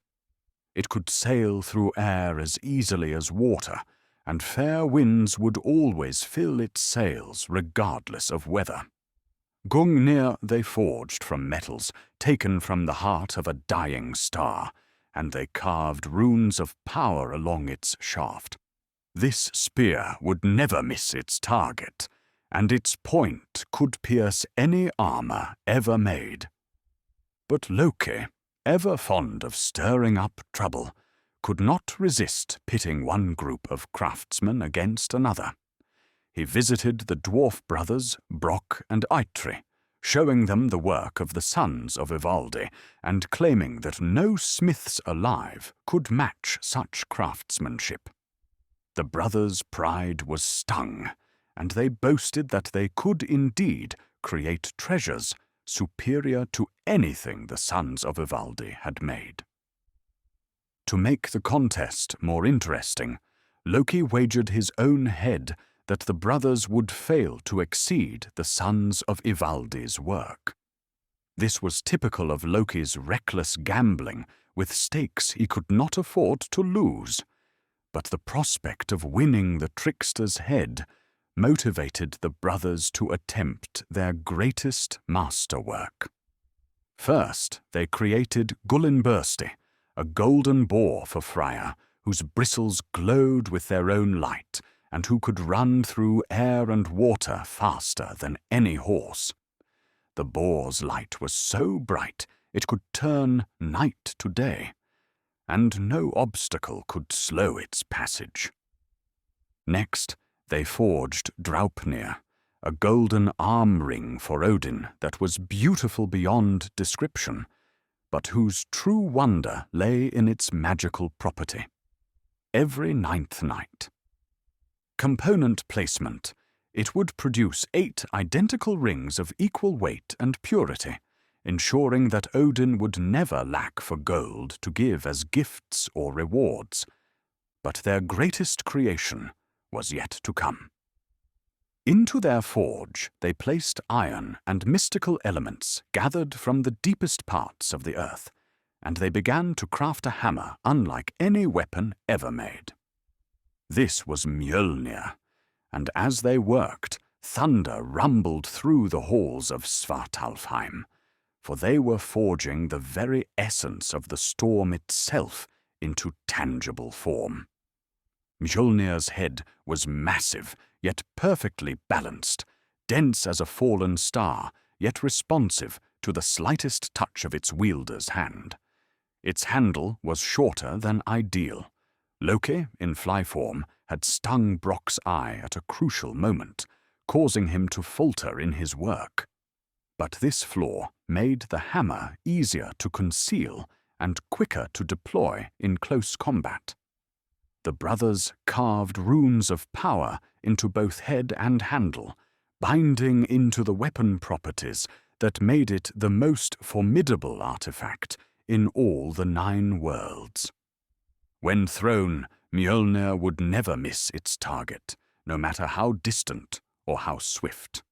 It could sail through air as easily as water, and fair winds would always fill its sails regardless of weather. Gungnir they forged from metals taken from the heart of a dying star, and they carved runes of power along its shaft. This spear would never miss its target, and its point could pierce any armor ever made. But Loki, ever fond of stirring up trouble, could not resist pitting one group of craftsmen against another. He visited the dwarf brothers Brock and Eitri, showing them the work of the sons of Ivaldi, and claiming that no smiths alive could match such craftsmanship. The brothers' pride was stung, and they boasted that they could indeed create treasures superior to anything the sons of Ivaldi had made. To make the contest more interesting, Loki wagered his own head that the brothers would fail to exceed the sons of Ivaldi's work. This was typical of Loki's reckless gambling with stakes he could not afford to lose, but the prospect of winning the trickster's head motivated the brothers to attempt their greatest masterwork. First, they created Gullinbursti, a golden boar for Freyja, whose bristles glowed with their own light, and who could run through air and water faster than any horse. The boar's light was so bright it could turn night to day, and no obstacle could slow its passage. Next, they forged Draupnir, a golden arm ring for Odin that was beautiful beyond description, but whose true wonder lay in its magical property. Every 9th night. Component placement. It would produce 8 identical rings of equal weight and purity, ensuring that Odin would never lack for gold to give as gifts or rewards. But their greatest creation was yet to come. Into their forge they placed iron and mystical elements gathered from the deepest parts of the earth, and they began to craft a hammer unlike any weapon ever made. This was Mjolnir, and as they worked, thunder rumbled through the halls of Svartalfheim, for they were forging the very essence of the storm itself into tangible form. Mjolnir's head was massive, yet perfectly balanced, dense as a fallen star, yet responsive to the slightest touch of its wielder's hand. Its handle was shorter than ideal. Loki, in fly form, had stung Brock's eye at a crucial moment, causing him to falter in his work. But this flaw made the hammer easier to conceal and quicker to deploy in close combat. The brothers carved runes of power into both head and handle, binding into the weapon properties that made it the most formidable artifact in all the 9 worlds. When thrown, Mjolnir would never miss its target, no matter how distant or how swift.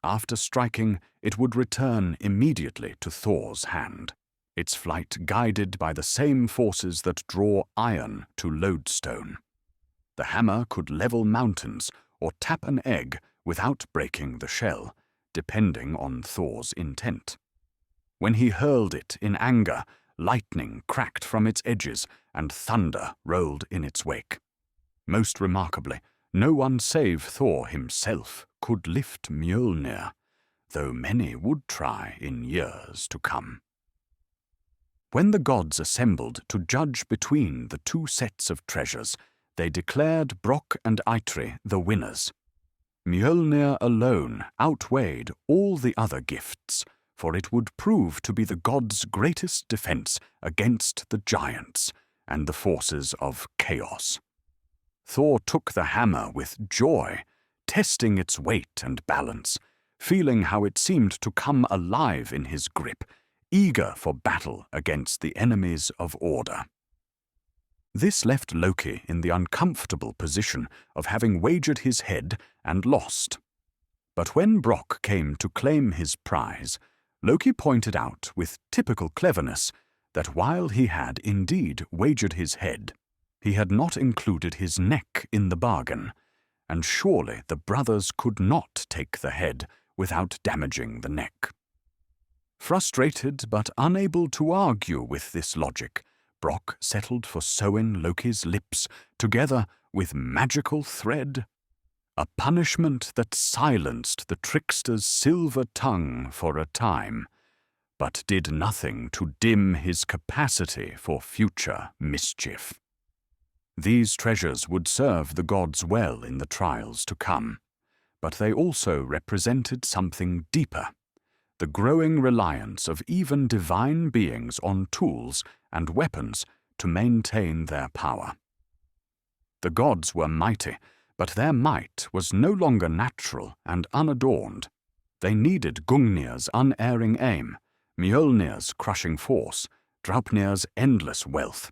After striking, it would return immediately to Thor's hand, its flight guided by the same forces that draw iron to lodestone. The hammer could level mountains or tap an egg without breaking the shell, depending on Thor's intent. When he hurled it in anger, lightning cracked from its edges and thunder rolled in its wake. Most remarkably, no one save Thor himself could lift Mjolnir, though many would try in years to come. When the gods assembled to judge between the 2 sets of treasures, they declared Brok and Eitri the winners. Mjolnir alone outweighed all the other gifts, for it would prove to be the gods' greatest defense against the giants and the forces of chaos. Thor took the hammer with joy, testing its weight and balance, feeling how it seemed to come alive in his grip, eager for battle against the enemies of order. This left Loki in the uncomfortable position of having wagered his head and lost. But when Brok came to claim his prize, Loki pointed out with typical cleverness that while he had indeed wagered his head, he had not included his neck in the bargain, and surely the brothers could not take the head without damaging the neck. Frustrated but unable to argue with this logic, Brok settled for sewing Loki's lips together with magical thread, a punishment that silenced the trickster's silver tongue for a time, but did nothing to dim his capacity for future mischief. These treasures would serve the gods well in the trials to come, but they also represented something deeper, the growing reliance of even divine beings on tools and weapons to maintain their power. The gods were mighty, but their might was no longer natural and unadorned. They needed Gungnir's unerring aim, Mjolnir's crushing force, Draupnir's endless wealth.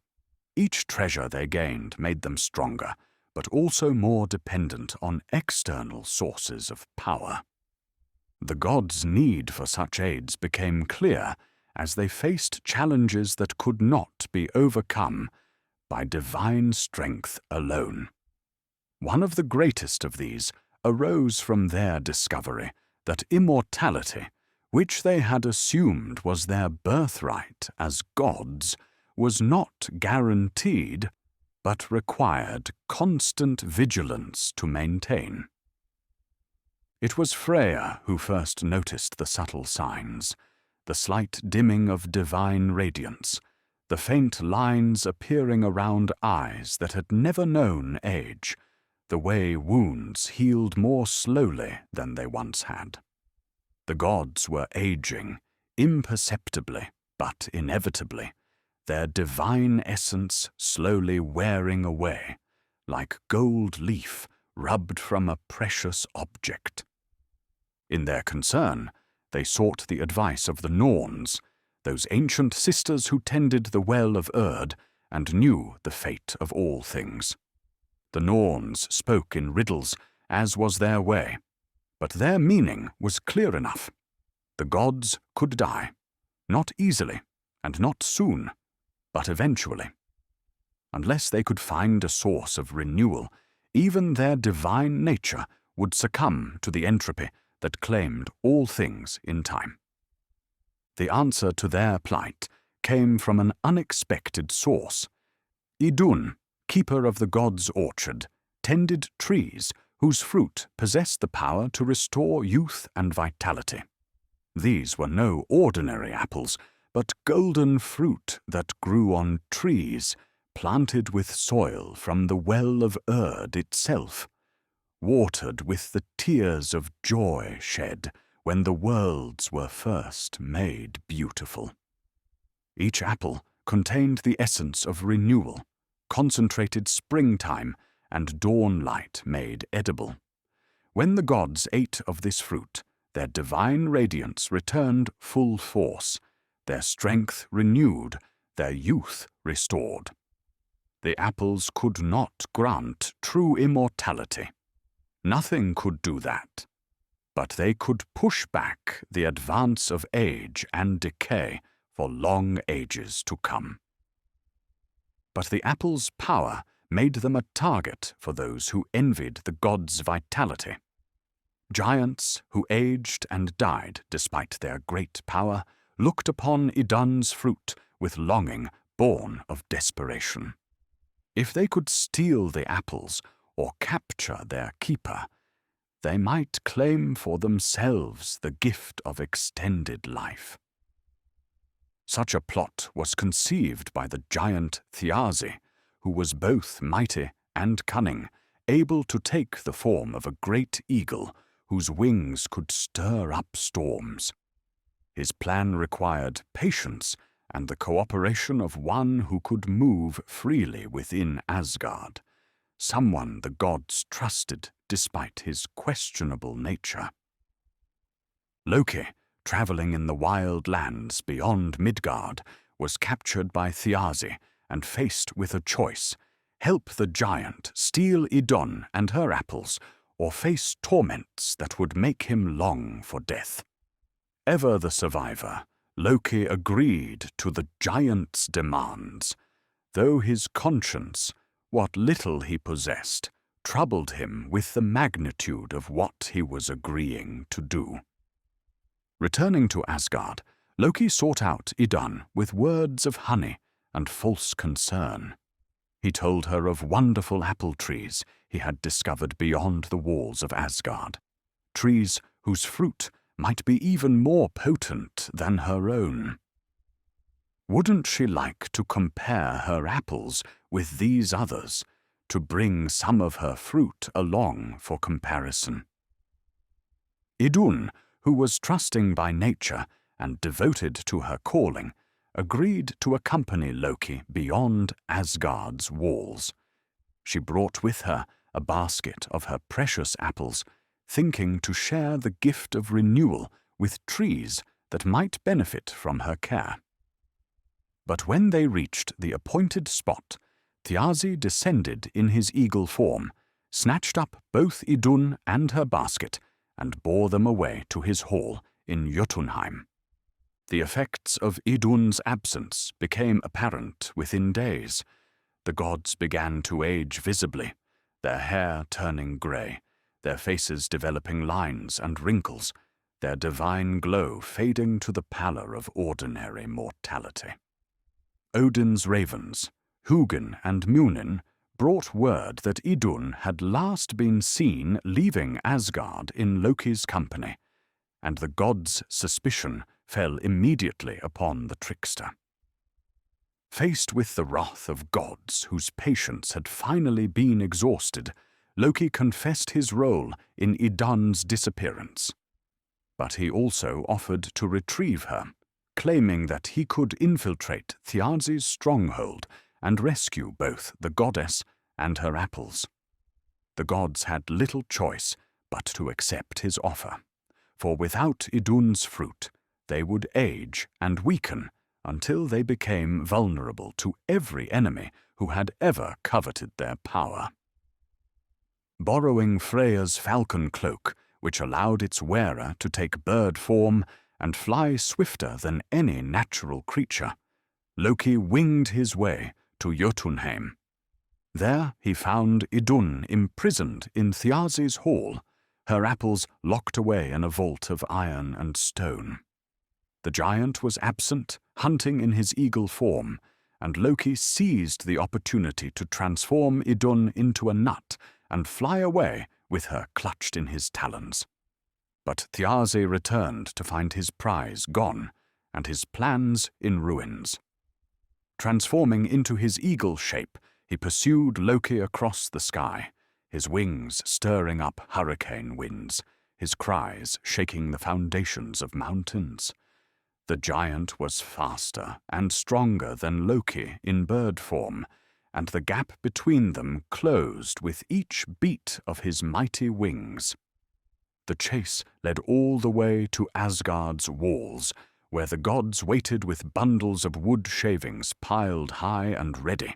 Each treasure they gained made them stronger, but also more dependent on external sources of power. The gods' need for such aids became clear as they faced challenges that could not be overcome by divine strength alone. One of the greatest of these arose from their discovery that immortality, which they had assumed was their birthright as gods, was not guaranteed, but required constant vigilance to maintain. It was Freyja who first noticed the subtle signs, the slight dimming of divine radiance, the faint lines appearing around eyes that had never known age, the way wounds healed more slowly than they once had. The gods were aging, imperceptibly but inevitably, their divine essence slowly wearing away, like gold leaf rubbed from a precious object. In their concern, they sought the advice of the Norns, those ancient sisters who tended the well of Urd and knew the fate of all things. The Norns spoke in riddles, as was their way, but their meaning was clear enough. The gods could die, not easily and not soon, but eventually. Unless they could find a source of renewal, even their divine nature would succumb to the entropy that claimed all things in time. The answer to their plight came from an unexpected source. Idun, keeper of the gods' orchard, tended trees whose fruit possessed the power to restore youth and vitality. These were no ordinary apples, but golden fruit that grew on trees, planted with soil from the well of Urd itself, watered with the tears of joy shed when the worlds were first made beautiful. Each apple contained the essence of renewal, concentrated springtime and dawn light made edible. When the gods ate of this fruit, their divine radiance returned full force, their strength renewed, their youth restored. The apples could not grant true immortality. Nothing could do that. But they could push back the advance of age and decay for long ages to come. But the apple's power made them a target for those who envied the gods' vitality. Giants who aged and died despite their great power looked upon Idun's fruit with longing born of desperation. If they could steal the apples or capture their keeper, they might claim for themselves the gift of extended life. Such a plot was conceived by the giant Thiazi, who was both mighty and cunning, able to take the form of a great eagle whose wings could stir up storms. His plan required patience and the cooperation of one who could move freely within Asgard, someone the gods trusted despite his questionable nature. Loki, traveling in the wild lands beyond Midgard, was captured by Thiazi and faced with a choice: help the giant steal Idun and her apples, or face torments that would make him long for death. Ever the survivor, Loki agreed to the giant's demands, though his conscience, what little he possessed, troubled him with the magnitude of what he was agreeing to do. Returning to Asgard, Loki sought out Idun with words of honey and false concern. He told her of wonderful apple trees he had discovered beyond the walls of Asgard, trees whose fruit might be even more potent than her own. Wouldn't she like to compare her apples with these others, to bring some of her fruit along for comparison? Idun, who was trusting by nature and devoted to her calling, agreed to accompany Loki beyond Asgard's walls. She brought with her a basket of her precious apples, thinking to share the gift of renewal with trees that might benefit from her care. But when they reached the appointed spot, Thiazi descended in his eagle form, snatched up both Idun and her basket, and bore them away to his hall in Jotunheim. The effects of Idun's absence became apparent within days. The gods began to age visibly, their hair turning grey, their faces developing lines and wrinkles, their divine glow fading to the pallor of ordinary mortality. Odin's ravens, Hugin and Munin, brought word that Idun had last been seen leaving Asgard in Loki's company, and the gods' suspicion fell immediately upon the trickster. Faced with the wrath of gods whose patience had finally been exhausted, Loki confessed his role in Idun's disappearance. But he also offered to retrieve her, claiming that he could infiltrate Thiazi's stronghold and rescue both the goddess and her apples. The gods had little choice but to accept his offer, for without Idun's fruit, they would age and weaken until they became vulnerable to every enemy who had ever coveted their power. Borrowing Freyja's falcon cloak, which allowed its wearer to take bird form and fly swifter than any natural creature, Loki winged his way to Jotunheim. There he found Idun imprisoned in Thiazi's hall, her apples locked away in a vault of iron and stone. The giant was absent, hunting in his eagle form, and Loki seized the opportunity to transform Idun into a nut and fly away with her clutched in his talons. But Thiazi returned to find his prize gone and his plans in ruins. Transforming into his eagle shape, he pursued Loki across the sky, his wings stirring up hurricane winds, his cries shaking the foundations of mountains. The giant was faster and stronger than Loki in bird form, and the gap between them closed with each beat of his mighty wings. The chase led all the way to Asgard's walls, where the gods waited with bundles of wood shavings piled high and ready.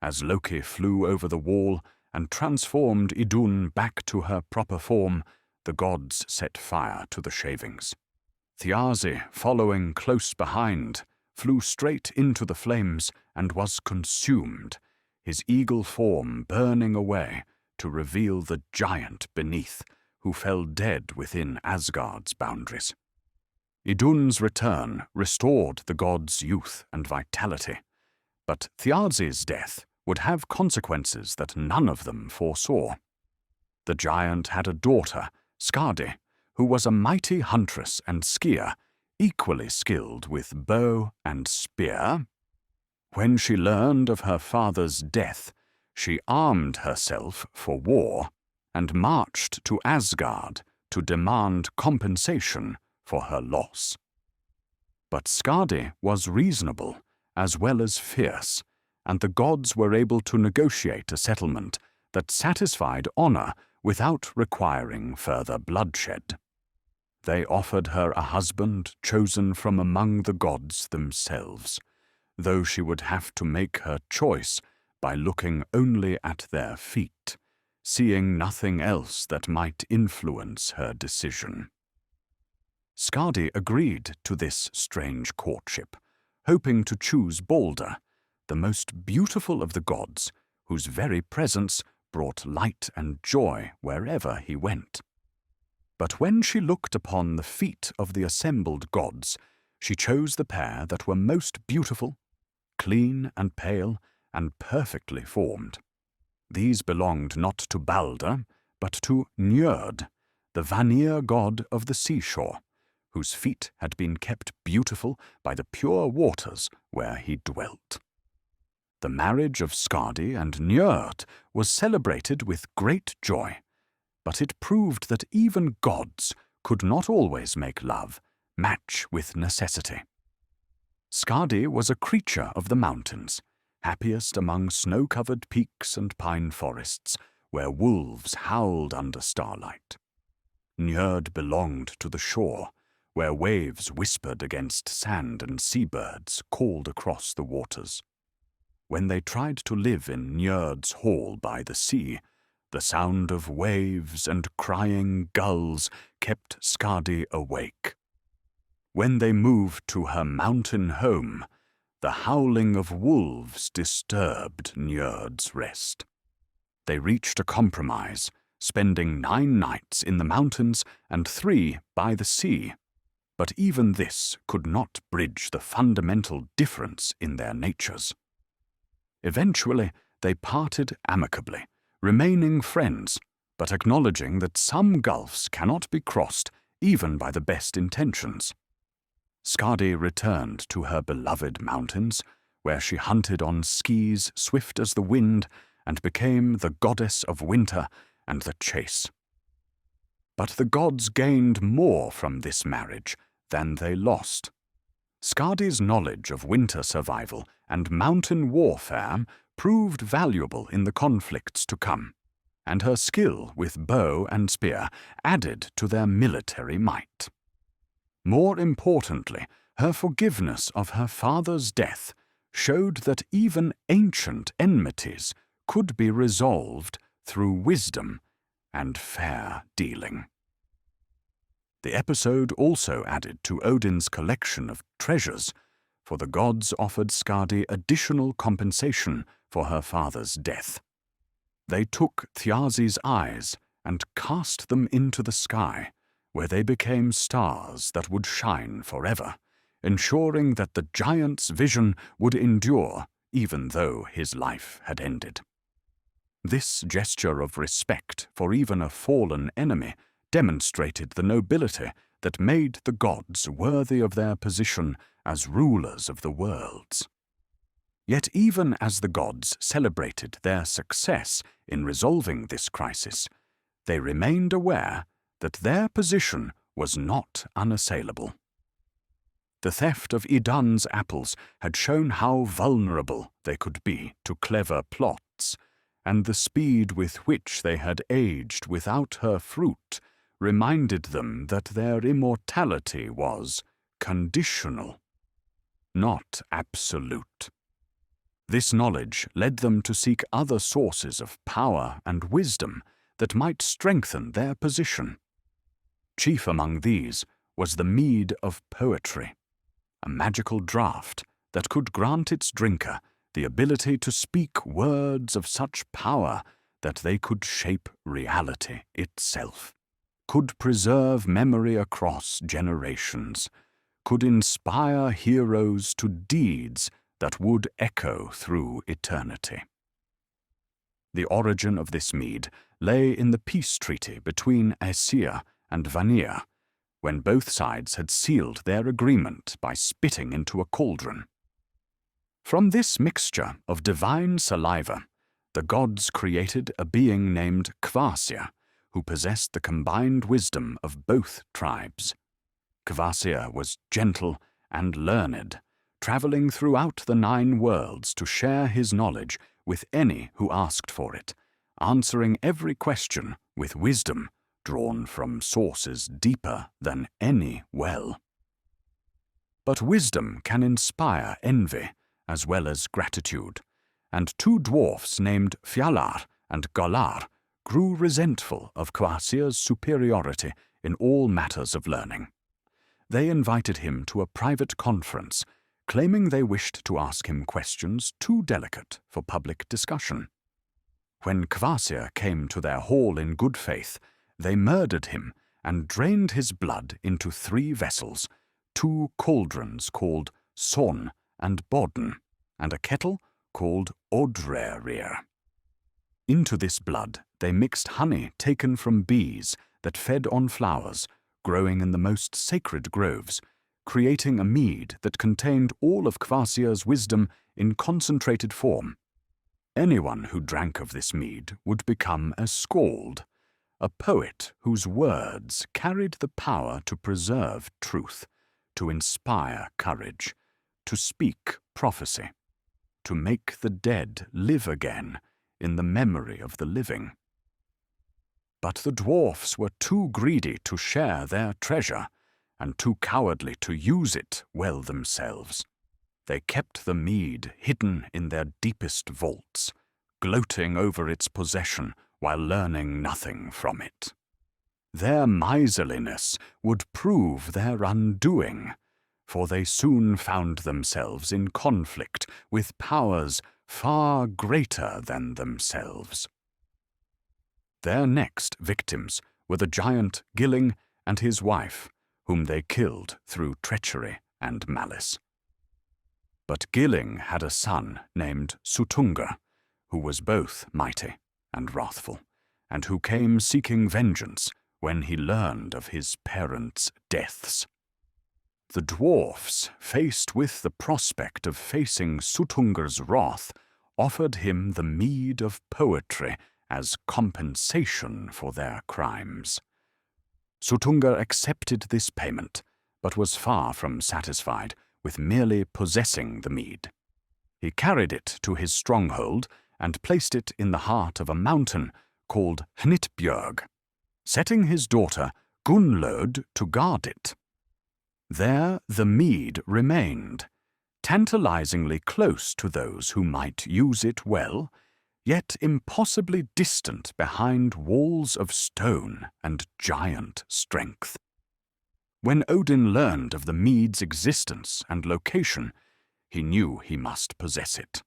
As Loki flew over the wall and transformed Idun back to her proper form, the gods set fire to the shavings. Thiazi, following close behind, flew straight into the flames and was consumed, his eagle form burning away to reveal the giant beneath, who fell dead within Asgard's boundaries. Idun's return restored the gods' youth and vitality, but Thiazi's death would have consequences that none of them foresaw. The giant had a daughter, Skadi, who was a mighty huntress and skier, equally skilled with bow and spear. When she learned of her father's death, she armed herself for war and marched to Asgard to demand compensation for her loss. But Skadi was reasonable as well as fierce, and the gods were able to negotiate a settlement that satisfied honor without requiring further bloodshed. They offered her a husband chosen from among the gods themselves, though she would have to make her choice by looking only at their feet, seeing nothing else that might influence her decision. Skadi agreed to this strange courtship, hoping to choose Balder, the most beautiful of the gods, whose very presence brought light and joy wherever he went. But when she looked upon the feet of the assembled gods, she chose the pair that were most beautiful, clean and pale, and perfectly formed. These belonged not to Balder, but to Njord, the Vanir god of the seashore, whose feet had been kept beautiful by the pure waters where he dwelt. The marriage of Skadi and Njord was celebrated with great joy, but it proved that even gods could not always make love match with necessity. Skadi was a creature of the mountains, happiest among snow-covered peaks and pine forests, where wolves howled under starlight. Njord belonged to the shore, where waves whispered against sand and seabirds called across the waters. When they tried to live in Njord's hall by the sea, the sound of waves and crying gulls kept Skadi awake. When they moved to her mountain home, the howling of wolves disturbed Njord's rest. They reached a compromise, spending 9 nights in the mountains and 3 by the sea. But even this could not bridge the fundamental difference in their natures. Eventually, they parted amicably, remaining friends, but acknowledging that some gulfs cannot be crossed even by the best intentions. Skadi returned to her beloved mountains, where she hunted on skis swift as the wind and became the goddess of winter and the chase. But the gods gained more from this marriage than they lost. Skadi's knowledge of winter survival and mountain warfare proved valuable in the conflicts to come, and her skill with bow and spear added to their military might. More importantly, her forgiveness of her father's death showed that even ancient enmities could be resolved through wisdom and fair dealing. The episode also added to Odin's collection of treasures, for the gods offered Skadi additional compensation for her father's death. They took Thiazi's eyes and cast them into the sky, where they became stars that would shine forever, ensuring that the giant's vision would endure even though his life had ended. This gesture of respect for even a fallen enemy demonstrated the nobility that made the gods worthy of their position as rulers of the worlds. Yet even as the gods celebrated their success in resolving this crisis, they remained aware that their position was not unassailable. The theft of Idun's apples had shown how vulnerable they could be to clever plots, and the speed with which they had aged without her fruit reminded them that their immortality was conditional, not absolute. This knowledge led them to seek other sources of power and wisdom that might strengthen their position. Chief among these was the mead of poetry, a magical draught that could grant its drinker the ability to speak words of such power that they could shape reality itself, could preserve memory across generations, could inspire heroes to deeds that would echo through eternity. The origin of this mead lay in the peace treaty between Aesir and Vanir, when both sides had sealed their agreement by spitting into a cauldron. From this mixture of divine saliva, the gods created a being named Kvasir, who possessed the combined wisdom of both tribes. Kvasir was gentle and learned, traveling throughout the 9 worlds to share his knowledge with any who asked for it, answering every question with wisdom drawn from sources deeper than any well. But wisdom can inspire envy as well as gratitude, and 2 dwarfs named Fjalar and Galar grew resentful of Kvasir's superiority in all matters of learning. They invited him to a private conference, claiming they wished to ask him questions too delicate for public discussion. When Kvasir came to their hall in good faith, they murdered him and drained his blood into 3 vessels, 2 cauldrons called Son and Bodn, and a kettle called Odrerir. Into this blood they mixed honey taken from bees that fed on flowers growing in the most sacred groves, creating a mead that contained all of Kvasir's wisdom in concentrated form. Anyone who drank of this mead would become a skald, a poet whose words carried the power to preserve truth, to inspire courage, to speak prophecy, to make the dead live again in the memory of the living. But the dwarfs were too greedy to share their treasure, and too cowardly to use it well themselves. They kept the mead hidden in their deepest vaults, gloating over its possession while learning nothing from it. Their miserliness would prove their undoing, for they soon found themselves in conflict with powers far greater than themselves. Their next victims were the giant Gilling and his wife, whom they killed through treachery and malice. But Gilling had a son named Suttungr, who was both mighty and wrathful, and who came seeking vengeance when he learned of his parents' deaths. The dwarfs, faced with the prospect of facing Suttungr's wrath, offered him the mead of poetry as compensation for their crimes. Suttungr accepted this payment, but was far from satisfied with merely possessing the mead. He carried it to his stronghold and placed it in the heart of a mountain called Hnitbjörg, setting his daughter Gunnlod to guard it. There the mead remained, tantalizingly close to those who might use it well, yet impossibly distant behind walls of stone and giant strength. When Odin learned of the mead's existence and location, he knew he must possess it.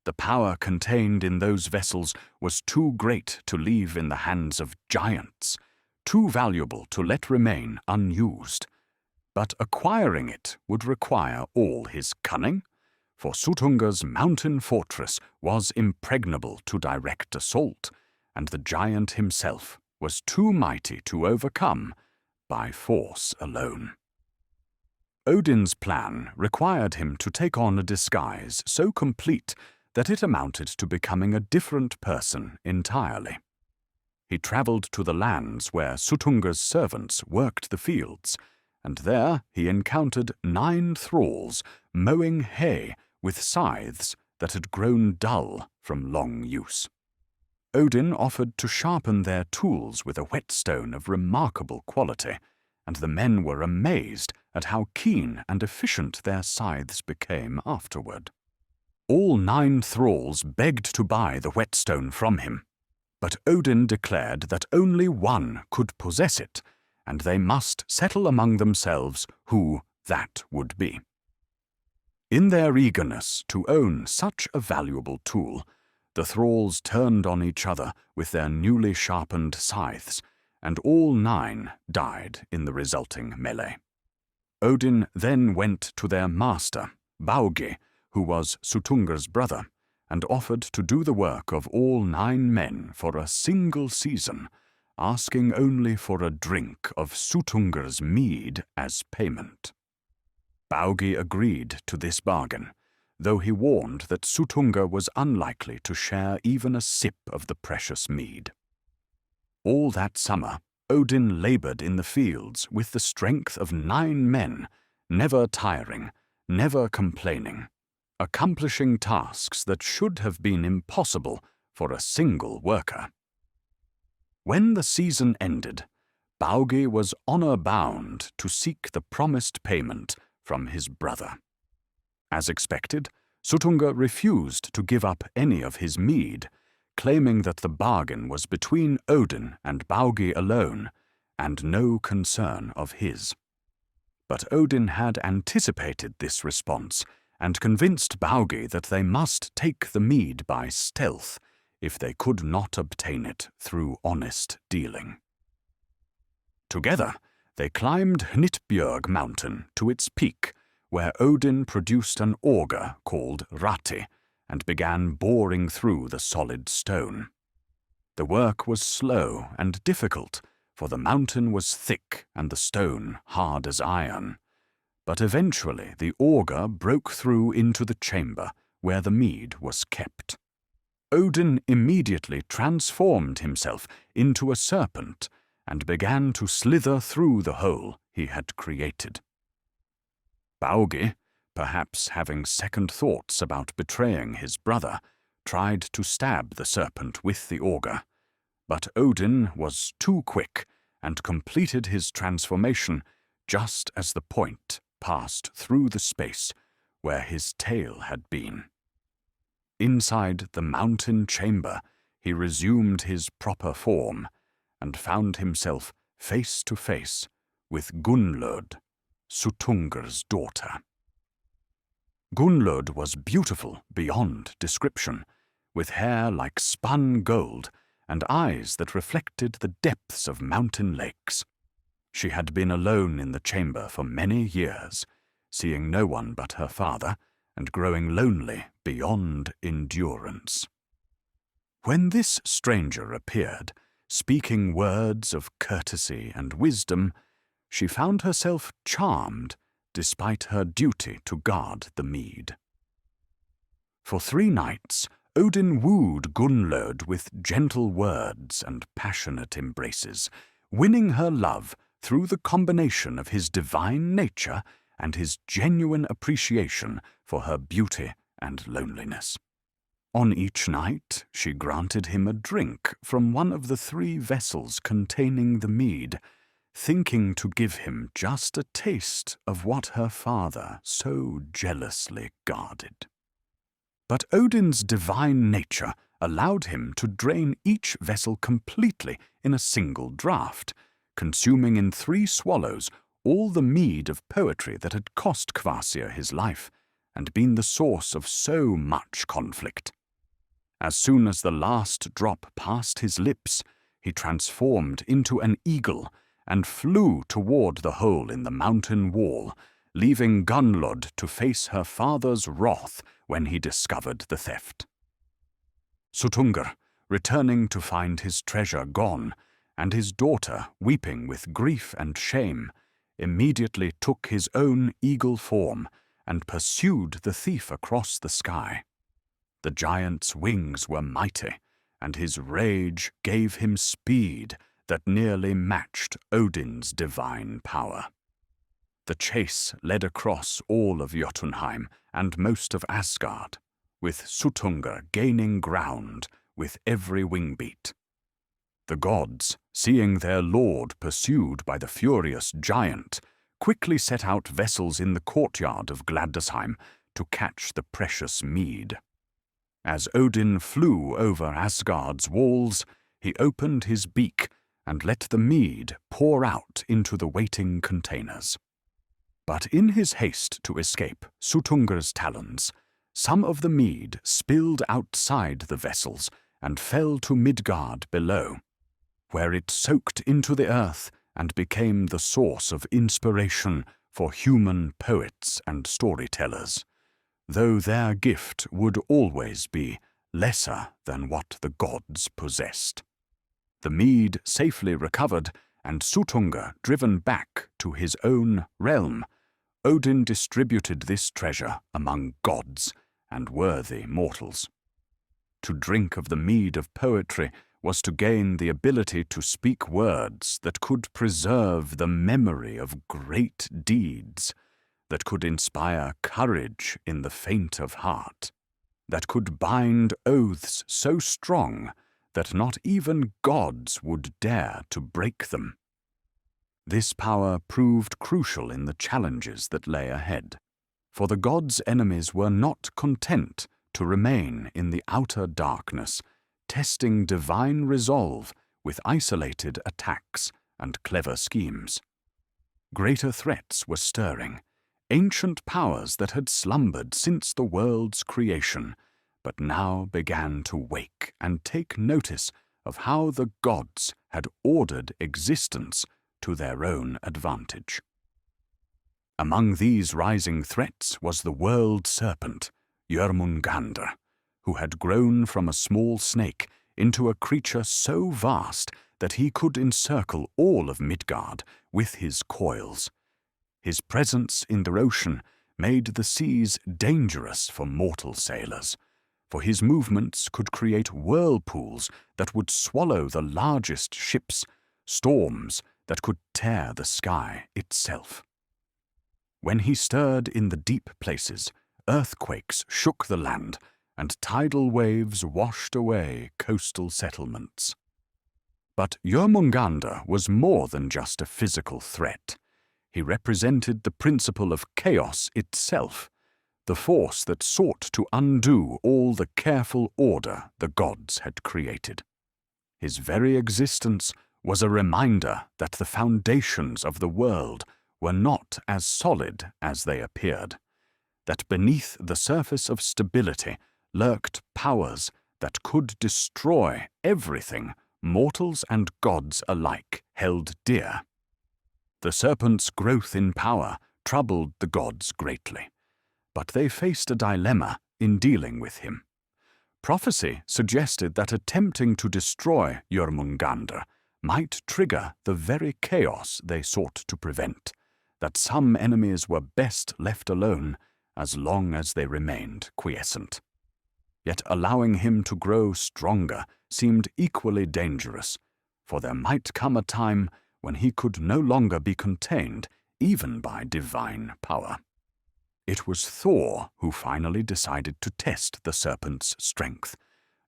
The power contained in those vessels was too great to leave in the hands of giants, too valuable to let remain unused. But acquiring it would require all his cunning, for Suttungr's mountain fortress was impregnable to direct assault, and the giant himself was too mighty to overcome by force alone. Odin's plan required him to take on a disguise so complete that it amounted to becoming a different person entirely. He traveled to the lands where Suttungr's servants worked the fields, and there he encountered 9 thralls mowing hay with scythes that had grown dull from long use. Odin offered to sharpen their tools with a whetstone of remarkable quality, and the men were amazed at how keen and efficient their scythes became afterward. All 9 thralls begged to buy the whetstone from him, but Odin declared that only one could possess it, and they must settle among themselves who that would be. In their eagerness to own such a valuable tool, the thralls turned on each other with their newly sharpened scythes, and all 9 died in the resulting melee. Odin then went to their master, Baugi, who was Suttungr's brother, and offered to do the work of all 9 men for a single season, asking only for a drink of Suttungr's mead as payment. Baugi agreed to this bargain, though he warned that Suttungr was unlikely to share even a sip of the precious mead. All that summer, Odin labored in the fields with the strength of 9 men, never tiring, never complaining, accomplishing tasks that should have been impossible for a single worker. When the season ended, Baugi was honor-bound to seek the promised payment from his brother. As expected, Suttungr refused to give up any of his mead, claiming that the bargain was between Odin and Baugi alone, and no concern of his. But Odin had anticipated this response, and convinced Baugi that they must take the mead by stealth if they could not obtain it through honest dealing. Together, they climbed Hnitbjörg mountain to its peak, where Odin produced an auger called Rati and began boring through the solid stone. The work was slow and difficult, for the mountain was thick and the stone hard as iron. But eventually the auger broke through into the chamber where the mead was kept. Odin immediately transformed himself into a serpent and began to slither through the hole he had created. Baugi, perhaps having second thoughts about betraying his brother, tried to stab the serpent with the auger, but Odin was too quick and completed his transformation just as the point passed through the space where his tail had been. Inside the mountain chamber, he resumed his proper form and found himself face to face with Gunnlod, Suttungr's daughter. Gunnlod was beautiful beyond description, with hair like spun gold and eyes that reflected the depths of mountain lakes. She had been alone in the chamber for many years, seeing no one but her father, and growing lonely beyond endurance. When this stranger appeared, speaking words of courtesy and wisdom, she found herself charmed despite her duty to guard the mead. For 3 nights, Odin wooed Gunnlod with gentle words and passionate embraces, winning her love through the combination of his divine nature and his genuine appreciation for her beauty and loneliness. On each night, she granted him a drink from one of the 3 vessels containing the mead, thinking to give him just a taste of what her father so jealously guarded. But Odin's divine nature allowed him to drain each vessel completely in a single draught, consuming in 3 swallows all the mead of poetry that had cost Kvasir his life and been the source of so much conflict. As soon as the last drop passed his lips, he transformed into an eagle and flew toward the hole in the mountain wall, leaving Gunnlod to face her father's wrath when he discovered the theft. Suttungr, returning to find his treasure gone, and his daughter weeping with grief and shame, immediately took his own eagle form and pursued the thief across the sky. The giant's wings were mighty, and his rage gave him speed that nearly matched Odin's divine power. The chase led across all of Jotunheim and most of Asgard, with Suttungr gaining ground with every wing beat. The gods, seeing their lord pursued by the furious giant, quickly set out vessels in the courtyard of Gladysheim to catch the precious mead. As Odin flew over Asgard's walls, he opened his beak and let the mead pour out into the waiting containers. But in his haste to escape Suttungr's talons, some of the mead spilled outside the vessels and fell to Midgard below, where it soaked into the earth and became the source of inspiration for human poets and storytellers, though their gift would always be lesser than what the gods possessed. The mead safely recovered, and Suttungr driven back to his own realm, Odin distributed this treasure among gods and worthy mortals. To drink of the mead of poetry was to gain the ability to speak words that could preserve the memory of great deeds, that could inspire courage in the faint of heart, that could bind oaths so strong that not even gods would dare to break them. This power proved crucial in the challenges that lay ahead, for the gods' enemies were not content to remain in the outer darkness, testing divine resolve with isolated attacks and clever schemes. Greater threats were stirring, ancient powers that had slumbered since the world's creation, but now began to wake and take notice of how the gods had ordered existence to their own advantage. Among these rising threats was the world serpent, Jörmungandr, who had grown from a small snake into a creature so vast that he could encircle all of Midgard with his coils. His presence in the ocean made the seas dangerous for mortal sailors, for his movements could create whirlpools that would swallow the largest ships, storms that could tear the sky itself. When he stirred in the deep places, earthquakes shook the land, and tidal waves washed away coastal settlements. But Jörmungandr was more than just a physical threat. He represented the principle of chaos itself, the force that sought to undo all the careful order the gods had created. His very existence was a reminder that the foundations of the world were not as solid as they appeared, that beneath the surface of stability lurked powers that could destroy everything mortals and gods alike held dear. The serpent's growth in power troubled the gods greatly, but they faced a dilemma in dealing with him. Prophecy suggested that attempting to destroy Jörmungandr might trigger the very chaos they sought to prevent, that some enemies were best left alone as long as they remained quiescent. Yet allowing him to grow stronger seemed equally dangerous, for there might come a time when he could no longer be contained even by divine power. It was Thor who finally decided to test the serpent's strength,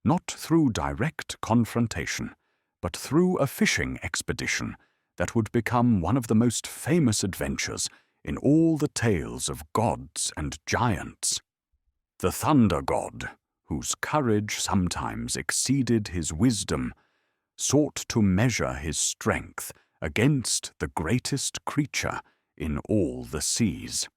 not through direct confrontation, but through a fishing expedition that would become one of the most famous adventures in all the tales of gods and giants. The thunder god, whose courage sometimes exceeded his wisdom, sought to measure his strength against the greatest creature in all the seas.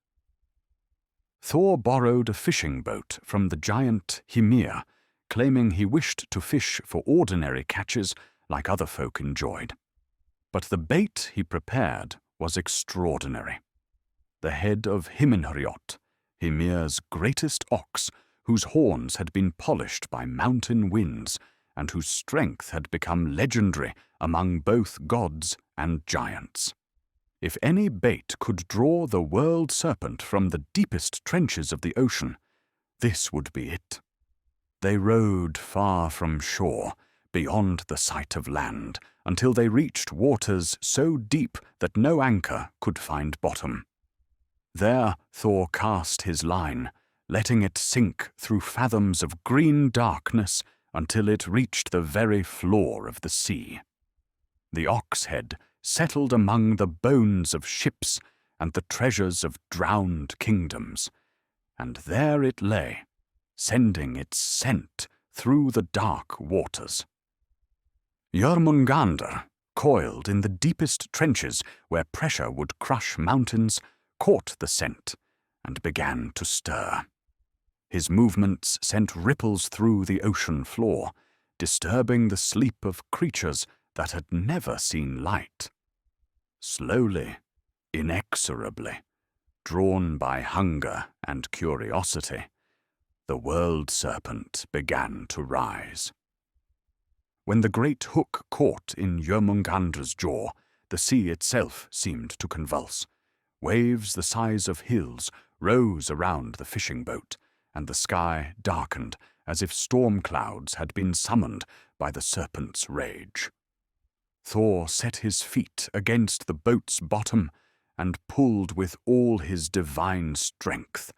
Thor borrowed a fishing boat from the giant Hymir, claiming he wished to fish for ordinary catches like other folk enjoyed. But the bait he prepared was extraordinary. The head of Himinhriot, Hymir's greatest ox, whose horns had been polished by mountain winds, and whose strength had become legendary among both gods and giants. If any bait could draw the world serpent from the deepest trenches of the ocean, this would be it. They rowed far from shore, beyond the sight of land, until they reached waters so deep that no anchor could find bottom. There Thor cast his line, letting it sink through fathoms of green darkness until it reached the very floor of the sea. The ox head settled among the bones of ships and the treasures of drowned kingdoms, and there it lay, sending its scent through the dark waters. Jörmungandr, coiled in the deepest trenches where pressure would crush mountains, caught the scent and began to stir. His movements sent ripples through the ocean floor, disturbing the sleep of creatures that had never seen light. Slowly, inexorably, drawn by hunger and curiosity, the world serpent began to rise. When the great hook caught in Jörmungandr's jaw, the sea itself seemed to convulse. Waves the size of hills rose around the fishing boat, and the sky darkened as if storm clouds had been summoned by the serpent's rage. Thor set his feet against the boat's bottom and pulled with all his divine strength,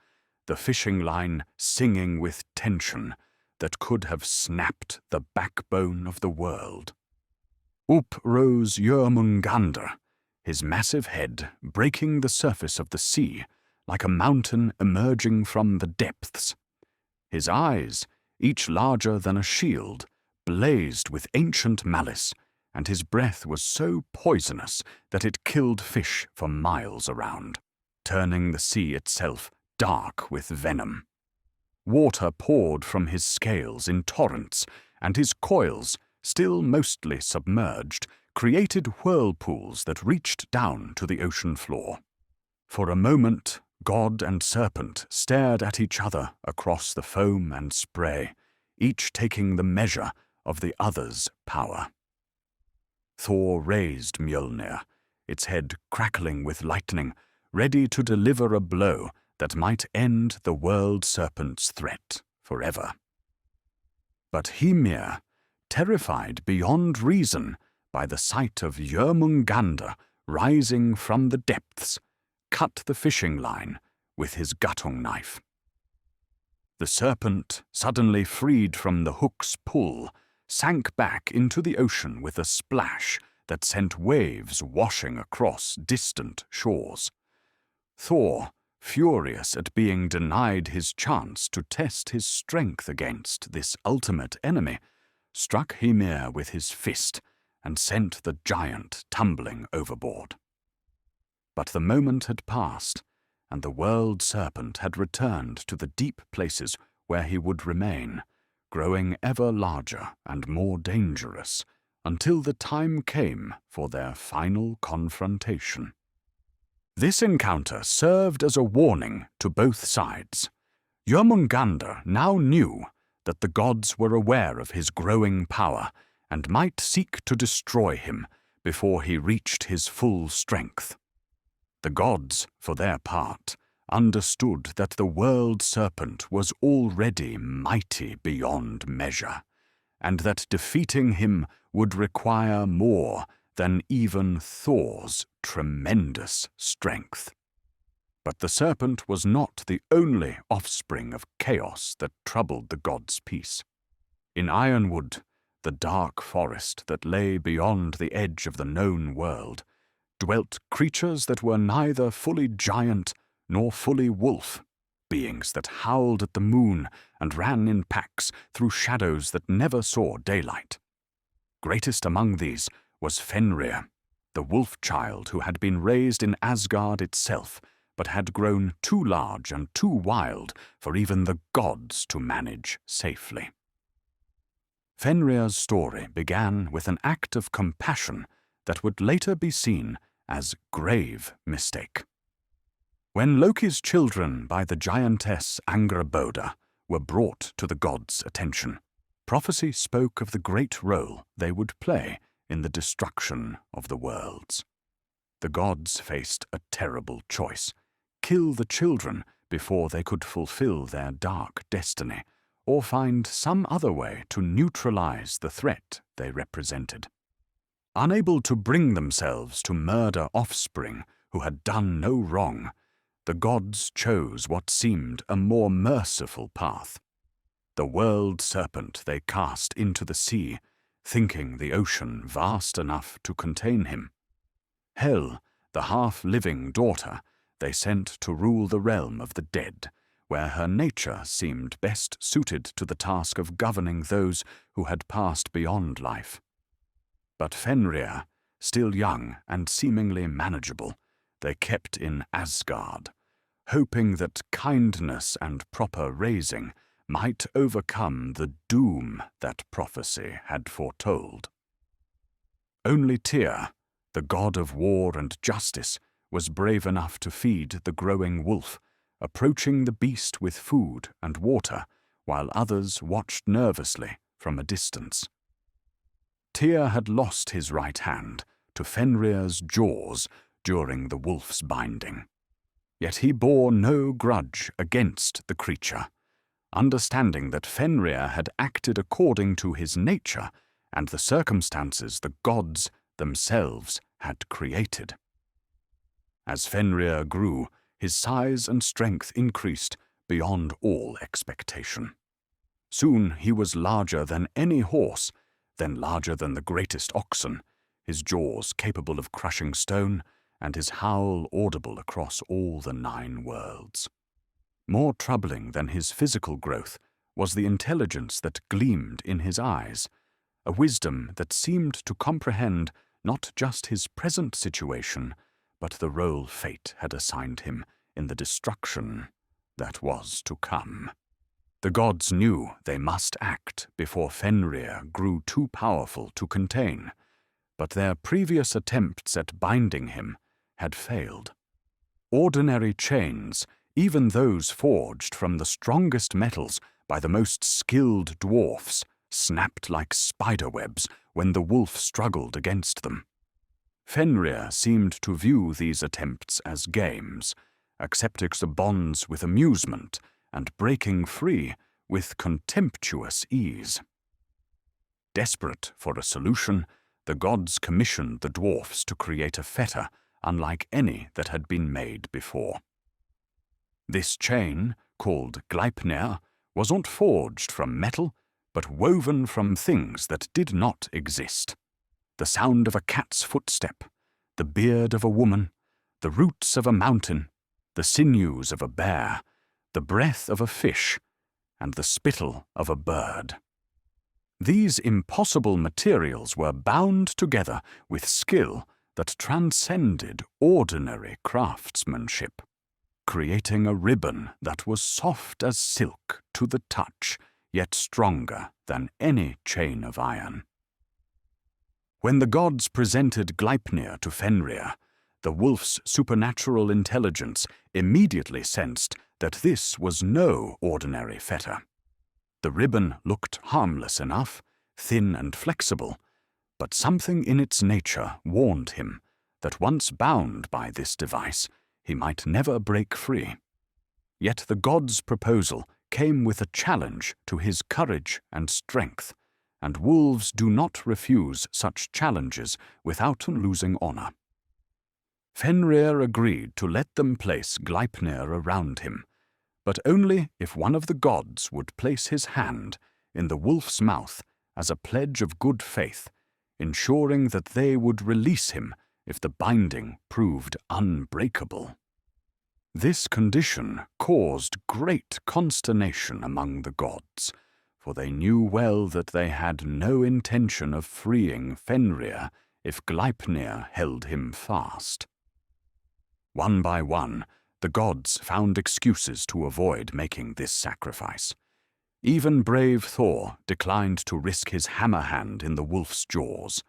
the fishing line singing with tension that could have snapped the backbone of the world. Up rose Jörmungandr, his massive head breaking the surface of the sea like a mountain emerging from the depths. His eyes, each larger than a shield, blazed with ancient malice, and his breath was so poisonous that it killed fish for miles around, turning the sea itself dark with venom. Water poured from his scales in torrents, and his coils, still mostly submerged, created whirlpools that reached down to the ocean floor. For a moment, god and serpent stared at each other across the foam and spray, each taking the measure of the other's power. Thor raised Mjolnir, its head crackling with lightning, ready to deliver a blow that might end the world serpent's threat forever. But Hymir, terrified beyond reason by the sight of Jörmungandr rising from the depths, cut the fishing line with his guttung knife. The serpent, suddenly freed from the hook's pull, sank back into the ocean with a splash that sent waves washing across distant shores. Thor, furious at being denied his chance to test his strength against this ultimate enemy, struck Hymir with his fist and sent the giant tumbling overboard. But the moment had passed, and the world serpent had returned to the deep places where he would remain, growing ever larger and more dangerous, until the time came for their final confrontation. This encounter served as a warning to both sides. Jörmungandr now knew that the gods were aware of his growing power and might seek to destroy him before he reached his full strength. The gods, for their part, understood that the world serpent was already mighty beyond measure, and that defeating him would require more than even Thor's tremendous strength. But the serpent was not the only offspring of chaos that troubled the gods' peace. In Ironwood, the dark forest that lay beyond the edge of the known world, dwelt creatures that were neither fully giant nor fully wolf, beings that howled at the moon and ran in packs through shadows that never saw daylight. Greatest among these was Fenrir, the wolf child who had been raised in Asgard itself, but had grown too large and too wild for even the gods to manage safely. Fenrir's story began with an act of compassion that would later be seen as grave mistake. When Loki's children by the giantess Angrboda were brought to the gods' attention, prophecy spoke of the great role they would play in the destruction of the worlds. The gods faced a terrible choice: kill the children before they could fulfill their dark destiny, or find some other way to neutralize the threat they represented. Unable to bring themselves to murder offspring who had done no wrong, the gods chose what seemed a more merciful path. The world serpent they cast into the sea, thinking the ocean vast enough to contain him. Hel, the half-living daughter, they sent to rule the realm of the dead, where her nature seemed best suited to the task of governing those who had passed beyond life. But Fenrir, still young and seemingly manageable, they kept in Asgard, hoping that kindness and proper raising might overcome the doom that prophecy had foretold. Only Tyr, the god of war and justice, was brave enough to feed the growing wolf, approaching the beast with food and water, while others watched nervously from a distance. Tyr had lost his right hand to Fenrir's jaws during the wolf's binding. Yet he bore no grudge against the creature, understanding that Fenrir had acted according to his nature and the circumstances the gods themselves had created. As Fenrir grew, his size and strength increased beyond all expectation. Soon he was larger than any horse, then larger than the greatest oxen, his jaws capable of crushing stone, and his howl audible across all the 9 worlds. More troubling than his physical growth was the intelligence that gleamed in his eyes, a wisdom that seemed to comprehend not just his present situation, but the role fate had assigned him in the destruction that was to come. The gods knew they must act before Fenrir grew too powerful to contain, but their previous attempts at binding him had failed. Ordinary chains, even those forged from the strongest metals by the most skilled dwarfs, snapped like spiderwebs when the wolf struggled against them. Fenrir seemed to view these attempts as games, accepting the bonds with amusement and breaking free with contemptuous ease. Desperate for a solution, the gods commissioned the dwarfs to create a fetter unlike any that had been made before. This chain, called Gleipnir, wasn't forged from metal, but woven from things that did not exist. The sound of a cat's footstep, the beard of a woman, the roots of a mountain, the sinews of a bear, the breath of a fish, and the spittle of a bird. These impossible materials were bound together with skill that transcended ordinary craftsmanship, creating a ribbon that was soft as silk to the touch, yet stronger than any chain of iron. When the gods presented Gleipnir to Fenrir, the wolf's supernatural intelligence immediately sensed that this was no ordinary fetter. The ribbon looked harmless enough, thin and flexible, but something in its nature warned him that once bound by this device, he might never break free. Yet the gods' proposal came with a challenge to his courage and strength, and wolves do not refuse such challenges without losing honor. Fenrir agreed to let them place Gleipnir around him, but only if one of the gods would place his hand in the wolf's mouth as a pledge of good faith, ensuring that they would release him if the binding proved unbreakable. This condition caused great consternation among the gods, for they knew well that they had no intention of freeing Fenrir if Gleipnir held him fast. One by one, the gods found excuses to avoid making this sacrifice. Even brave Thor declined to risk his hammer hand in the wolf's jaws.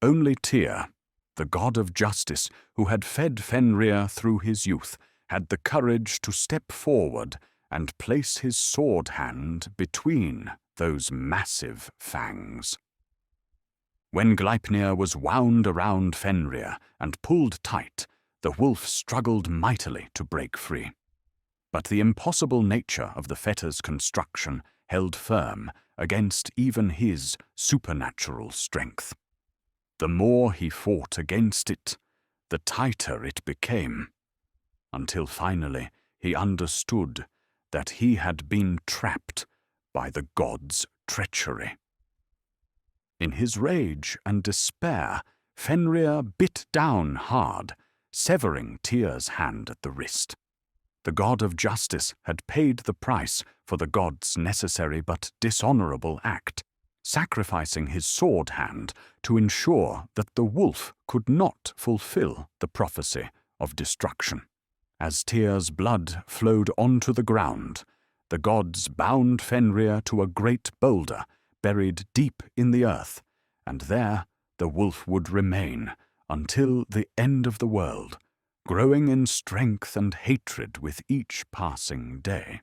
Only Tyr, the god of justice who had fed Fenrir through his youth, had the courage to step forward and place his sword hand between those massive fangs. When Gleipnir was wound around Fenrir and pulled tight, the wolf struggled mightily to break free. But the impossible nature of the fetter's construction held firm against even his supernatural strength. The more he fought against it, the tighter it became, until finally he understood that he had been trapped by the gods' treachery. In his rage and despair, Fenrir bit down hard, severing Tyr's hand at the wrist. The god of justice had paid the price for the god's necessary but dishonorable act, sacrificing his sword hand to ensure that the wolf could not fulfill the prophecy of destruction. As Tyr's blood flowed onto the ground, the gods bound Fenrir to a great boulder buried deep in the earth, and there the wolf would remain until the end of the world, growing in strength and hatred with each passing day.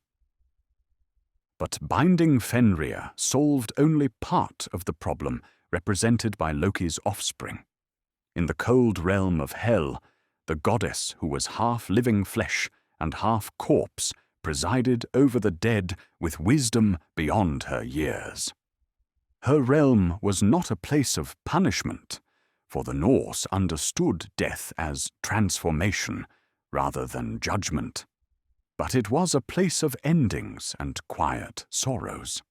But binding Fenrir solved only part of the problem represented by Loki's offspring. In the cold realm of Hel, the goddess who was half living flesh and half corpse presided over the dead with wisdom beyond her years. Her realm was not a place of punishment, for the Norse understood death as transformation rather than judgment. But it was a place of endings and quiet sorrows.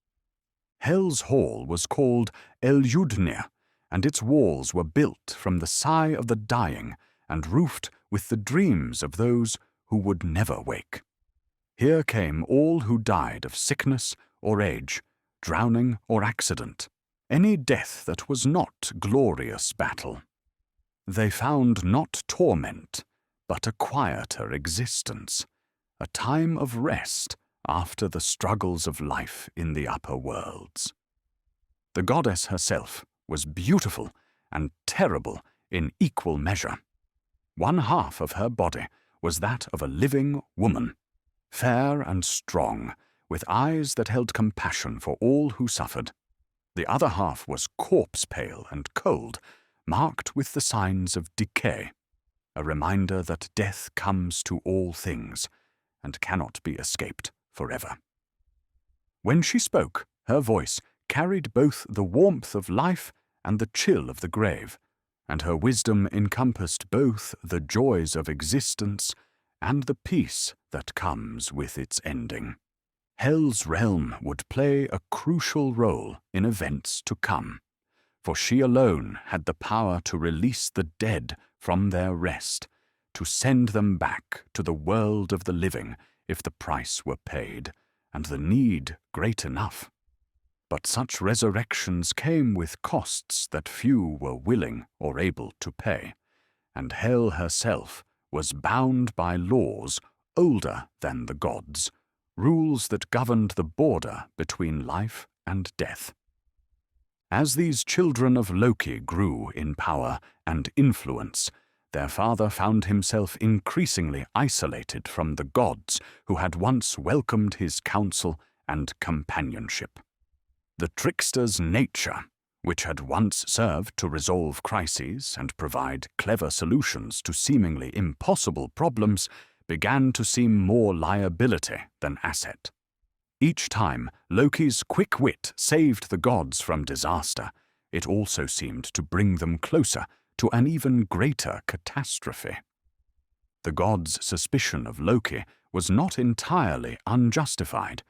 Hel's hall was called Eljudnir, and its walls were built from the sigh of the dying and roofed with the dreams of those who would never wake. Here came all who died of sickness or age, drowning or accident, any death that was not glorious battle. They found not torment, but a quieter existence, a time of rest after the struggles of life in the upper worlds. The goddess herself was beautiful and terrible in equal measure. One half of her body was that of a living woman, fair and strong, with eyes that held compassion for all who suffered. The other half was corpse-pale and cold, marked with the signs of decay, a reminder that death comes to all things and cannot be escaped forever. When she spoke, her voice carried both the warmth of life and the chill of the grave, and her wisdom encompassed both the joys of existence and the peace that comes with its ending. Hel's realm would play a crucial role in events to come, for she alone had the power to release the dead from their rest, to send them back to the world of the living if the price were paid, and the need great enough. But such resurrections came with costs that few were willing or able to pay, and Hel herself was bound by laws older than the gods, rules that governed the border between life and death. As these children of Loki grew in power and influence, their father found himself increasingly isolated from the gods who had once welcomed his counsel and companionship. The trickster's nature, which had once served to resolve crises and provide clever solutions to seemingly impossible problems, began to seem more liability than asset. Each time Loki's quick wit saved the gods from disaster, it also seemed to bring them closer to an even greater catastrophe. The gods' suspicion of Loki was not entirely unjustified,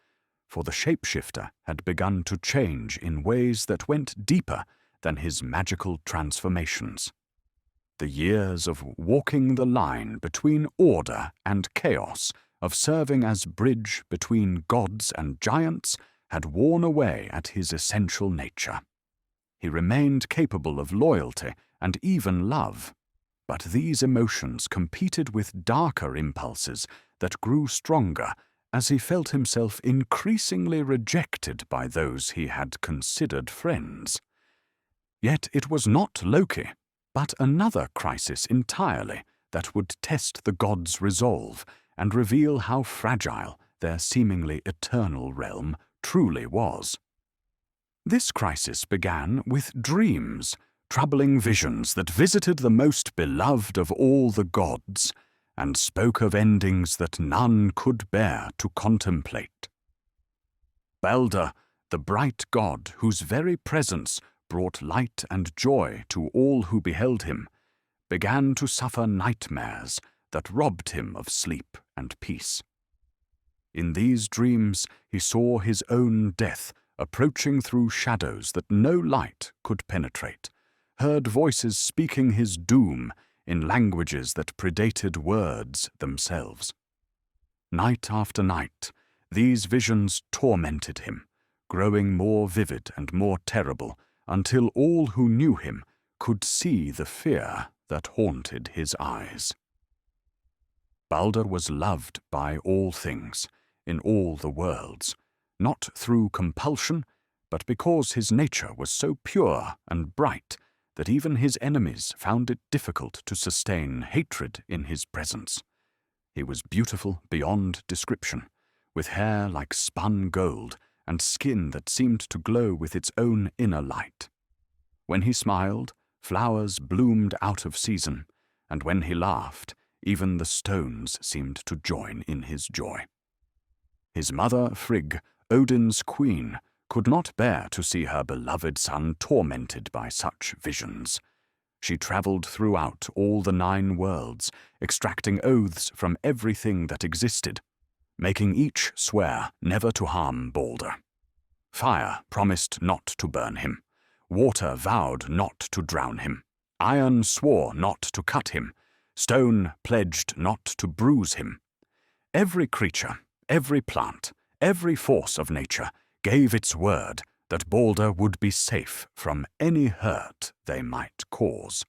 for the shapeshifter had begun to change in ways that went deeper than his magical transformations. The years of walking the line between order and chaos, of serving as bridge between gods and giants, had worn away at his essential nature. He remained capable of loyalty and even love, but these emotions competed with darker impulses that grew stronger as he felt himself increasingly rejected by those he had considered friends. Yet it was not Loki, but another crisis entirely that would test the gods' resolve and reveal how fragile their seemingly eternal realm truly was. This crisis began with dreams, troubling visions that visited the most beloved of all the gods, and spoke of endings that none could bear to contemplate. Balder, the bright god whose very presence brought light and joy to all who beheld him, began to suffer nightmares that robbed him of sleep and peace. In these dreams he saw his own death approaching through shadows that no light could penetrate, heard voices speaking his doom in languages that predated words themselves. Night after night, these visions tormented him, growing more vivid and more terrible until all who knew him could see the fear that haunted his eyes. Balder was loved by all things, in all the worlds, not through compulsion, but because his nature was so pure and bright that even his enemies found it difficult to sustain hatred in his presence. He was beautiful beyond description, with hair like spun gold and skin that seemed to glow with its own inner light. When he smiled, flowers bloomed out of season, and when he laughed, even the stones seemed to join in his joy. His mother, Frigg, Odin's queen, could not bear to see her beloved son tormented by such visions. She travelled throughout all the 9 worlds, extracting oaths from everything that existed, making each swear never to harm Balder. Fire promised not to burn him. Water vowed not to drown him. Iron swore not to cut him. Stone pledged not to bruise him. Every creature, every plant, every force of nature gave its word that Balder would be safe from any hurt they might cause.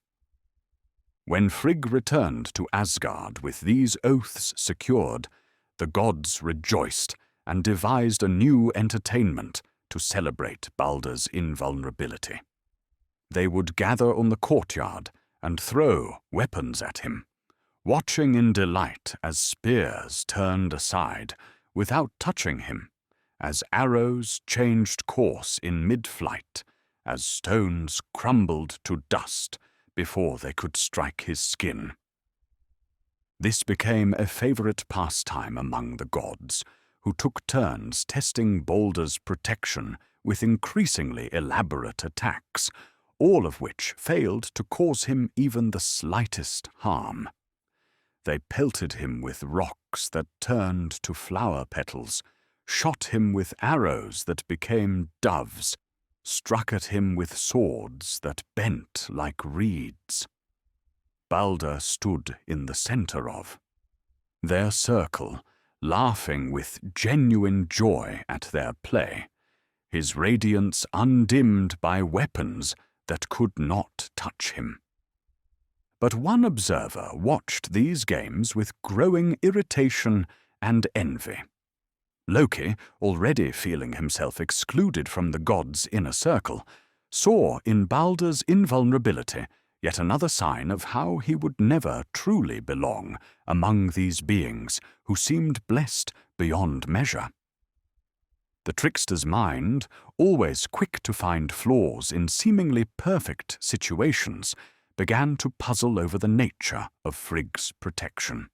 When Frigg returned to Asgard with these oaths secured, the gods rejoiced and devised a new entertainment to celebrate Balder's invulnerability. They would gather on the courtyard and throw weapons at him, watching in delight as spears turned aside without touching him, as arrows changed course in mid-flight, as stones crumbled to dust before they could strike his skin. This became a favorite pastime among the gods, who took turns testing Balder's protection with increasingly elaborate attacks, all of which failed to cause him even the slightest harm. They pelted him with rocks that turned to flower petals, shot him with arrows that became doves, struck at him with swords that bent like reeds. Balder stood in the center of their circle, laughing with genuine joy at their play, his radiance undimmed by weapons that could not touch him. But one observer watched these games with growing irritation and envy. Loki, already feeling himself excluded from the gods' inner circle, saw in Balder's invulnerability yet another sign of how he would never truly belong among these beings who seemed blessed beyond measure. The trickster's mind, always quick to find flaws in seemingly perfect situations, began to puzzle over the nature of Frigg's protection.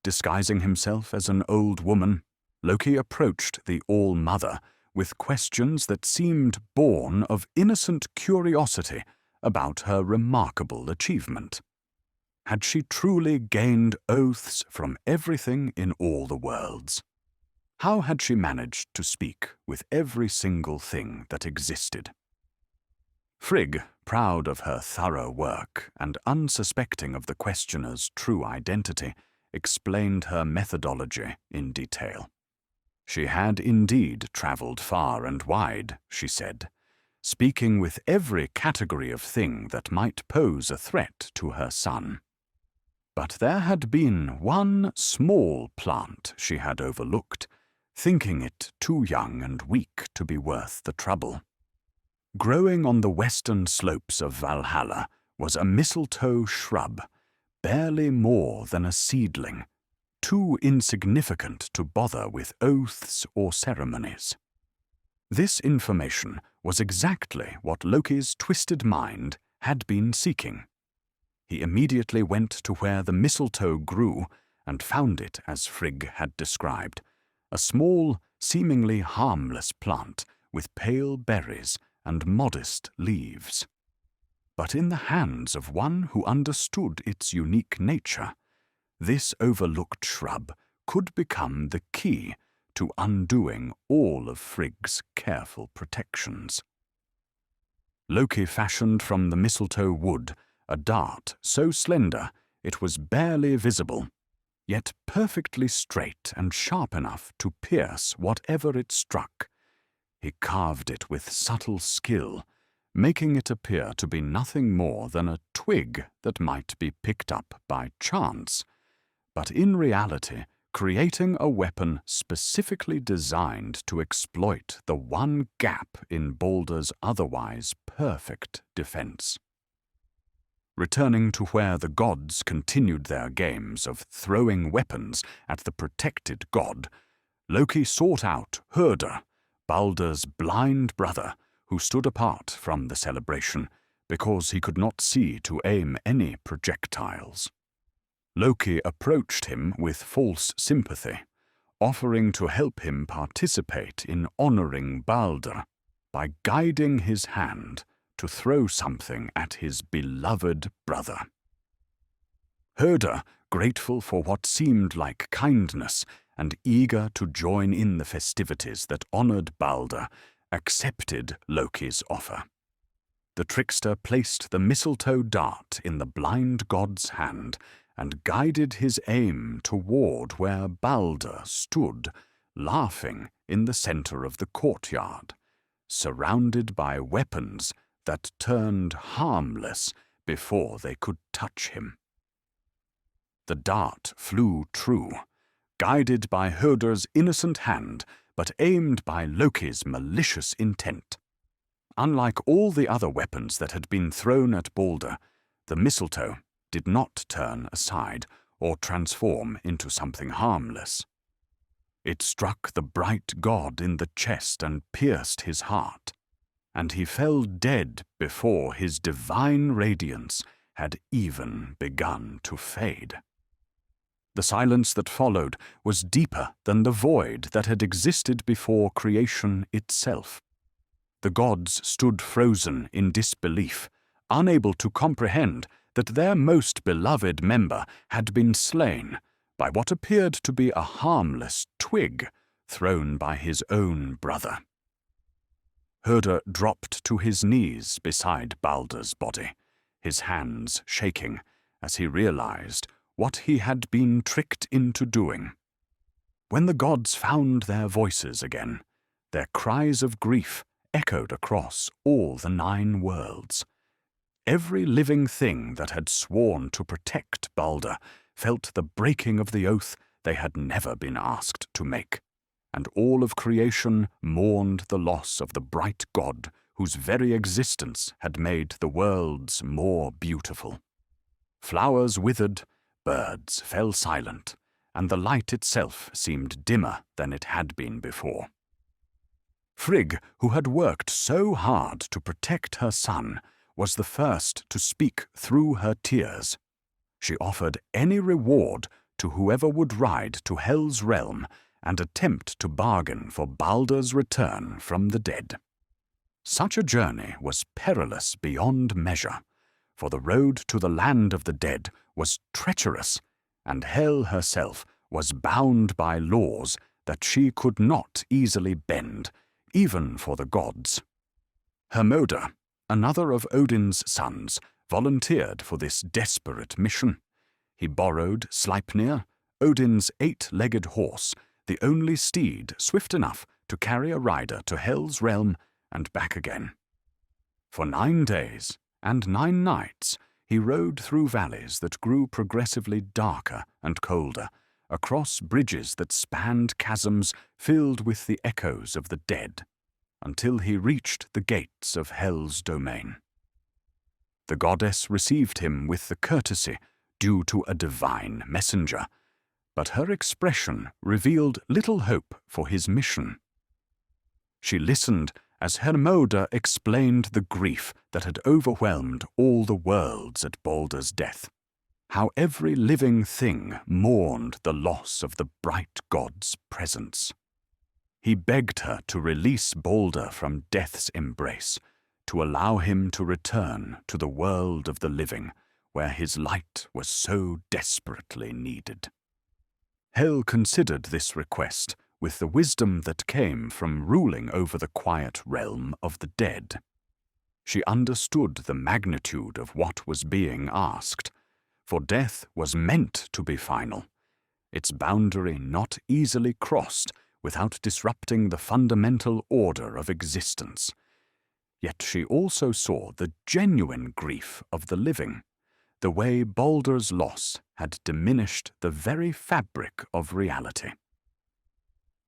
Disguising himself as an old woman, Loki approached the All-Mother with questions that seemed born of innocent curiosity about her remarkable achievement. Had she truly gained oaths from everything in all the worlds? How had she managed to speak with every single thing that existed? Frigg, proud of her thorough work and unsuspecting of the questioner's true identity, explained her methodology in detail. She had indeed travelled far and wide, she said, speaking with every category of thing that might pose a threat to her son. But there had been one small plant she had overlooked, thinking it too young and weak to be worth the trouble. Growing on the western slopes of Valhalla was a mistletoe shrub, barely more than a seedling, too insignificant to bother with oaths or ceremonies. This information was exactly what Loki's twisted mind had been seeking. He immediately went to where the mistletoe grew and found it as Frigg had described, a small, seemingly harmless plant with pale berries and modest leaves. But in the hands of one who understood its unique nature, this overlooked shrub could become the key to undoing all of Frigg's careful protections. Loki fashioned from the mistletoe wood a dart so slender it was barely visible, yet perfectly straight and sharp enough to pierce whatever it struck. He carved it with subtle skill, making it appear to be nothing more than a twig that might be picked up by chance, but in reality creating a weapon specifically designed to exploit the one gap in Baldur's otherwise perfect defense. Returning to where the gods continued their games of throwing weapons at the protected god, Loki sought out Hörder, Baldur's blind brother, who stood apart from the celebration because he could not see to aim any projectiles. Loki approached him with false sympathy, offering to help him participate in honoring Baldur by guiding his hand to throw something at his beloved brother. Hörder, grateful for what seemed like kindness and eager to join in the festivities that honored Baldur, accepted Loki's offer. The trickster placed the mistletoe dart in the blind god's hand and guided his aim toward where Baldur stood, laughing in the center of the courtyard, surrounded by weapons that turned harmless before they could touch him. The dart flew true, guided by Hörder's innocent hand, but aimed by Loki's malicious intent. Unlike all the other weapons that had been thrown at Baldur, the mistletoe did not turn aside or transform into something harmless. It struck the bright god in the chest and pierced his heart, and he fell dead before his divine radiance had even begun to fade. The silence that followed was deeper than the void that had existed before creation itself. The gods stood frozen in disbelief, unable to comprehend that their most beloved member had been slain by what appeared to be a harmless twig thrown by his own brother. Hörder dropped to his knees beside Baldur's body, his hands shaking as he realized what he had been tricked into doing. When the gods found their voices again, their cries of grief echoed across all the 9 worlds. Every living thing that had sworn to protect Baldur felt the breaking of the oath they had never been asked to make, and all of creation mourned the loss of the bright god whose very existence had made the worlds more beautiful. Flowers withered, birds fell silent, and the light itself seemed dimmer than it had been before. Frigg, who had worked so hard to protect her son, was the first to speak through her tears. She offered any reward to whoever would ride to Hel's realm and attempt to bargain for Baldur's return from the dead. Such a journey was perilous beyond measure, for the road to the land of the dead was treacherous, and Hel herself was bound by laws that she could not easily bend, even for the gods. Hermodr, another of Odin's sons, volunteered for this desperate mission. He borrowed Sleipnir, Odin's 8-legged horse, the only steed swift enough to carry a rider to Hel's realm and back again. For 9 days and 9 nights he rode through valleys that grew progressively darker and colder, across bridges that spanned chasms filled with the echoes of the dead, until he reached the gates of Hel's domain. The goddess received him with the courtesy due to a divine messenger, but her expression revealed little hope for his mission. She listened as Hermodr explained the grief that had overwhelmed all the worlds at Baldur's death, how every living thing mourned the loss of the bright god's presence. He begged her to release Baldur from death's embrace, to allow him to return to the world of the living, where his light was so desperately needed. Hel considered this request with the wisdom that came from ruling over the quiet realm of the dead. She understood the magnitude of what was being asked, for death was meant to be final, its boundary not easily crossed without disrupting the fundamental order of existence. Yet she also saw the genuine grief of the living, the way Baldur's loss had diminished the very fabric of reality.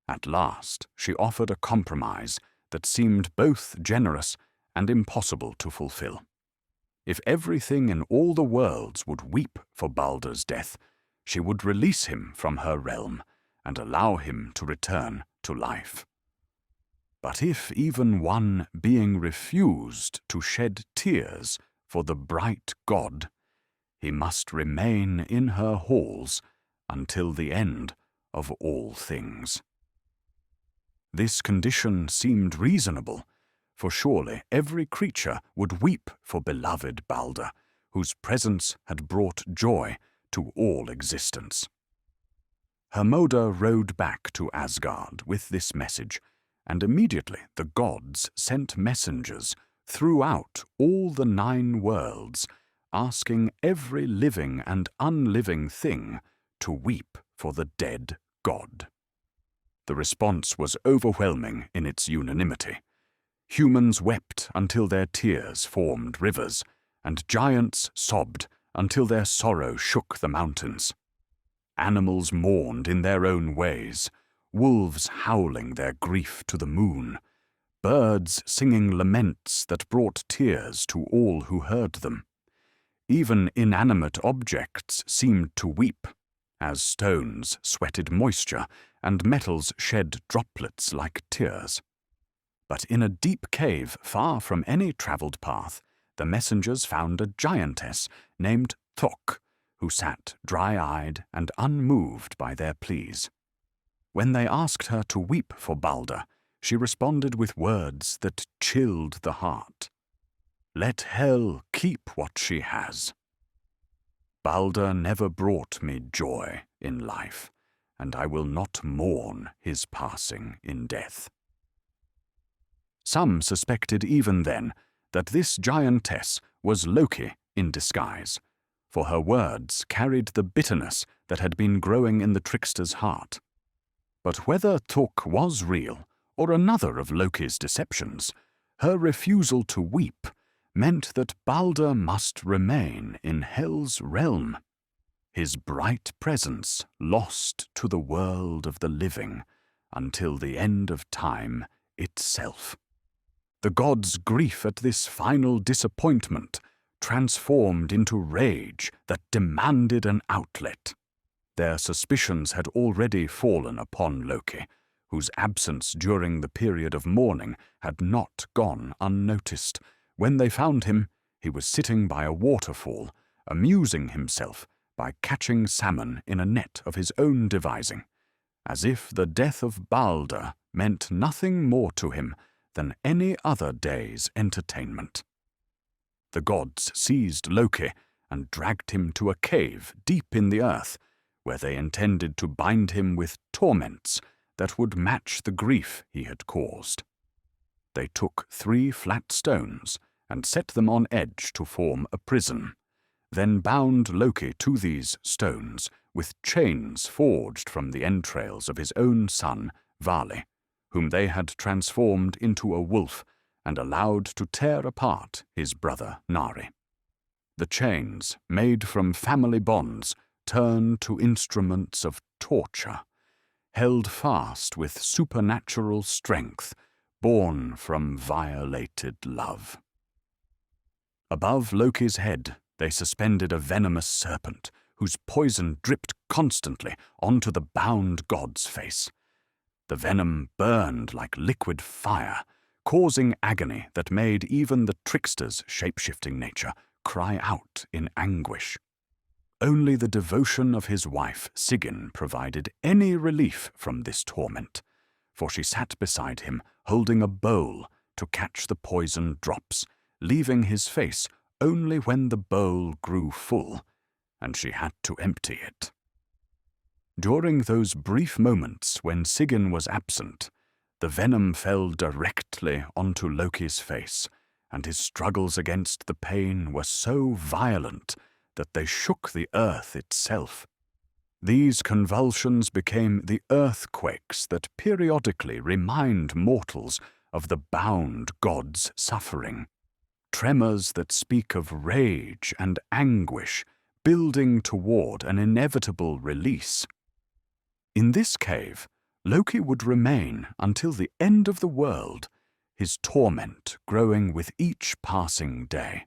At last, she offered a compromise that seemed both generous and impossible to fulfill. If everything in all the worlds would weep for Baldur's death, she would release him from her realm and allow him to return to life. But if even one being refused to shed tears for the bright god, he must remain in her halls until the end of all things. This condition seemed reasonable, for surely every creature would weep for beloved Baldur, whose presence had brought joy to all existence. Hermoda rode back to Asgard with this message, and immediately the gods sent messengers throughout all the 9 worlds, asking every living and unliving thing to weep for the dead god. The response was overwhelming in its unanimity. Humans wept until their tears formed rivers, and giants sobbed until their sorrow shook the mountains. Animals mourned in their own ways, wolves howling their grief to the moon, birds singing laments that brought tears to all who heard them. Even inanimate objects seemed to weep, as stones sweated moisture and metals shed droplets like tears. But in a deep cave far from any travelled path, the messengers found a giantess named Thok, who sat dry-eyed and unmoved by their pleas. When they asked her to weep for Baldur, she responded with words that chilled the heart. "Let Hel keep what she has. Baldur never brought me joy in life, and I will not mourn his passing in death." Some suspected even then that this giantess was Loki in disguise, for her words carried the bitterness that had been growing in the trickster's heart. But whether Thok was real or another of Loki's deceptions, her refusal to weep meant that Baldur must remain in Hel's realm, his bright presence lost to the world of the living until the end of time itself. The gods' grief at this final disappointment transformed into rage that demanded an outlet. Their suspicions had already fallen upon Loki, whose absence during the period of mourning had not gone unnoticed. When they found him, he was sitting by a waterfall, amusing himself by catching salmon in a net of his own devising, as if the death of Baldur meant nothing more to him than any other day's entertainment. The gods seized Loki and dragged him to a cave deep in the earth, where they intended to bind him with torments that would match the grief he had caused. They took 3 flat stones and set them on edge to form a prison, then bound Loki to these stones with chains forged from the entrails of his own son, Vali, whom they had transformed into a wolf and allowed to tear apart his brother Nari. The chains, made from family bonds, turned to instruments of torture, held fast with supernatural strength born from violated love. Above Loki's head they suspended a venomous serpent, whose poison dripped constantly onto the bound god's face. The venom burned like liquid fire, causing agony that made even the trickster's shape-shifting nature cry out in anguish. Only the devotion of his wife, Sigyn, provided any relief from this torment, for she sat beside him holding a bowl to catch the poison drops, leaving his face only when the bowl grew full, and she had to empty it. During those brief moments when Sigyn was absent, the venom fell directly onto Loki's face, and his struggles against the pain were so violent that they shook the earth itself. These convulsions became the earthquakes that periodically remind mortals of the bound god's suffering, tremors that speak of rage and anguish building toward an inevitable release. In this cave, Loki would remain until the end of the world, his torment growing with each passing day,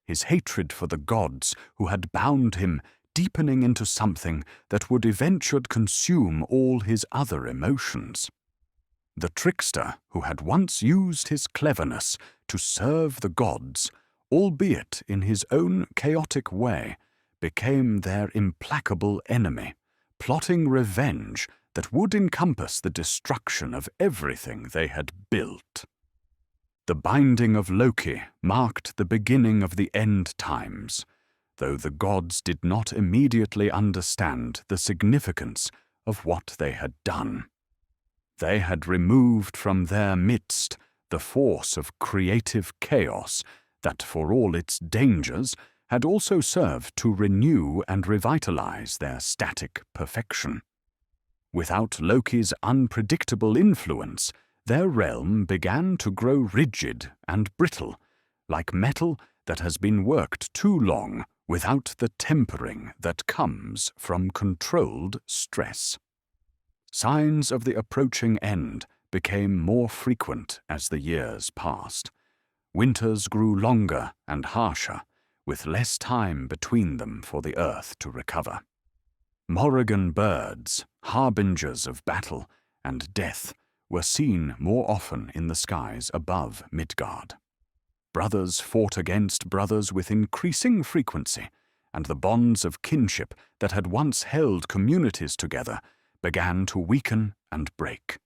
his hatred for the gods who had bound him deepening into something that would eventually consume all his other emotions. The trickster who had once used his cleverness to serve the gods, albeit in his own chaotic way, became their implacable enemy, plotting revenge that would encompass the destruction of everything they had built. The binding of Loki marked the beginning of the end times, though the gods did not immediately understand the significance of what they had done. They had removed from their midst the force of creative chaos that, for all its dangers, had also served to renew and revitalize their static perfection. Without Loki's unpredictable influence, their realm began to grow rigid and brittle, like metal that has been worked too long without the tempering that comes from controlled stress. Signs of the approaching end became more frequent as the years passed. Winters grew longer and harsher, with less time between them for the earth to recover. Morrigan birds, harbingers of battle and death, were seen more often in the skies above Midgard. Brothers fought against brothers with increasing frequency, and the bonds of kinship that had once held communities together began to weaken and break.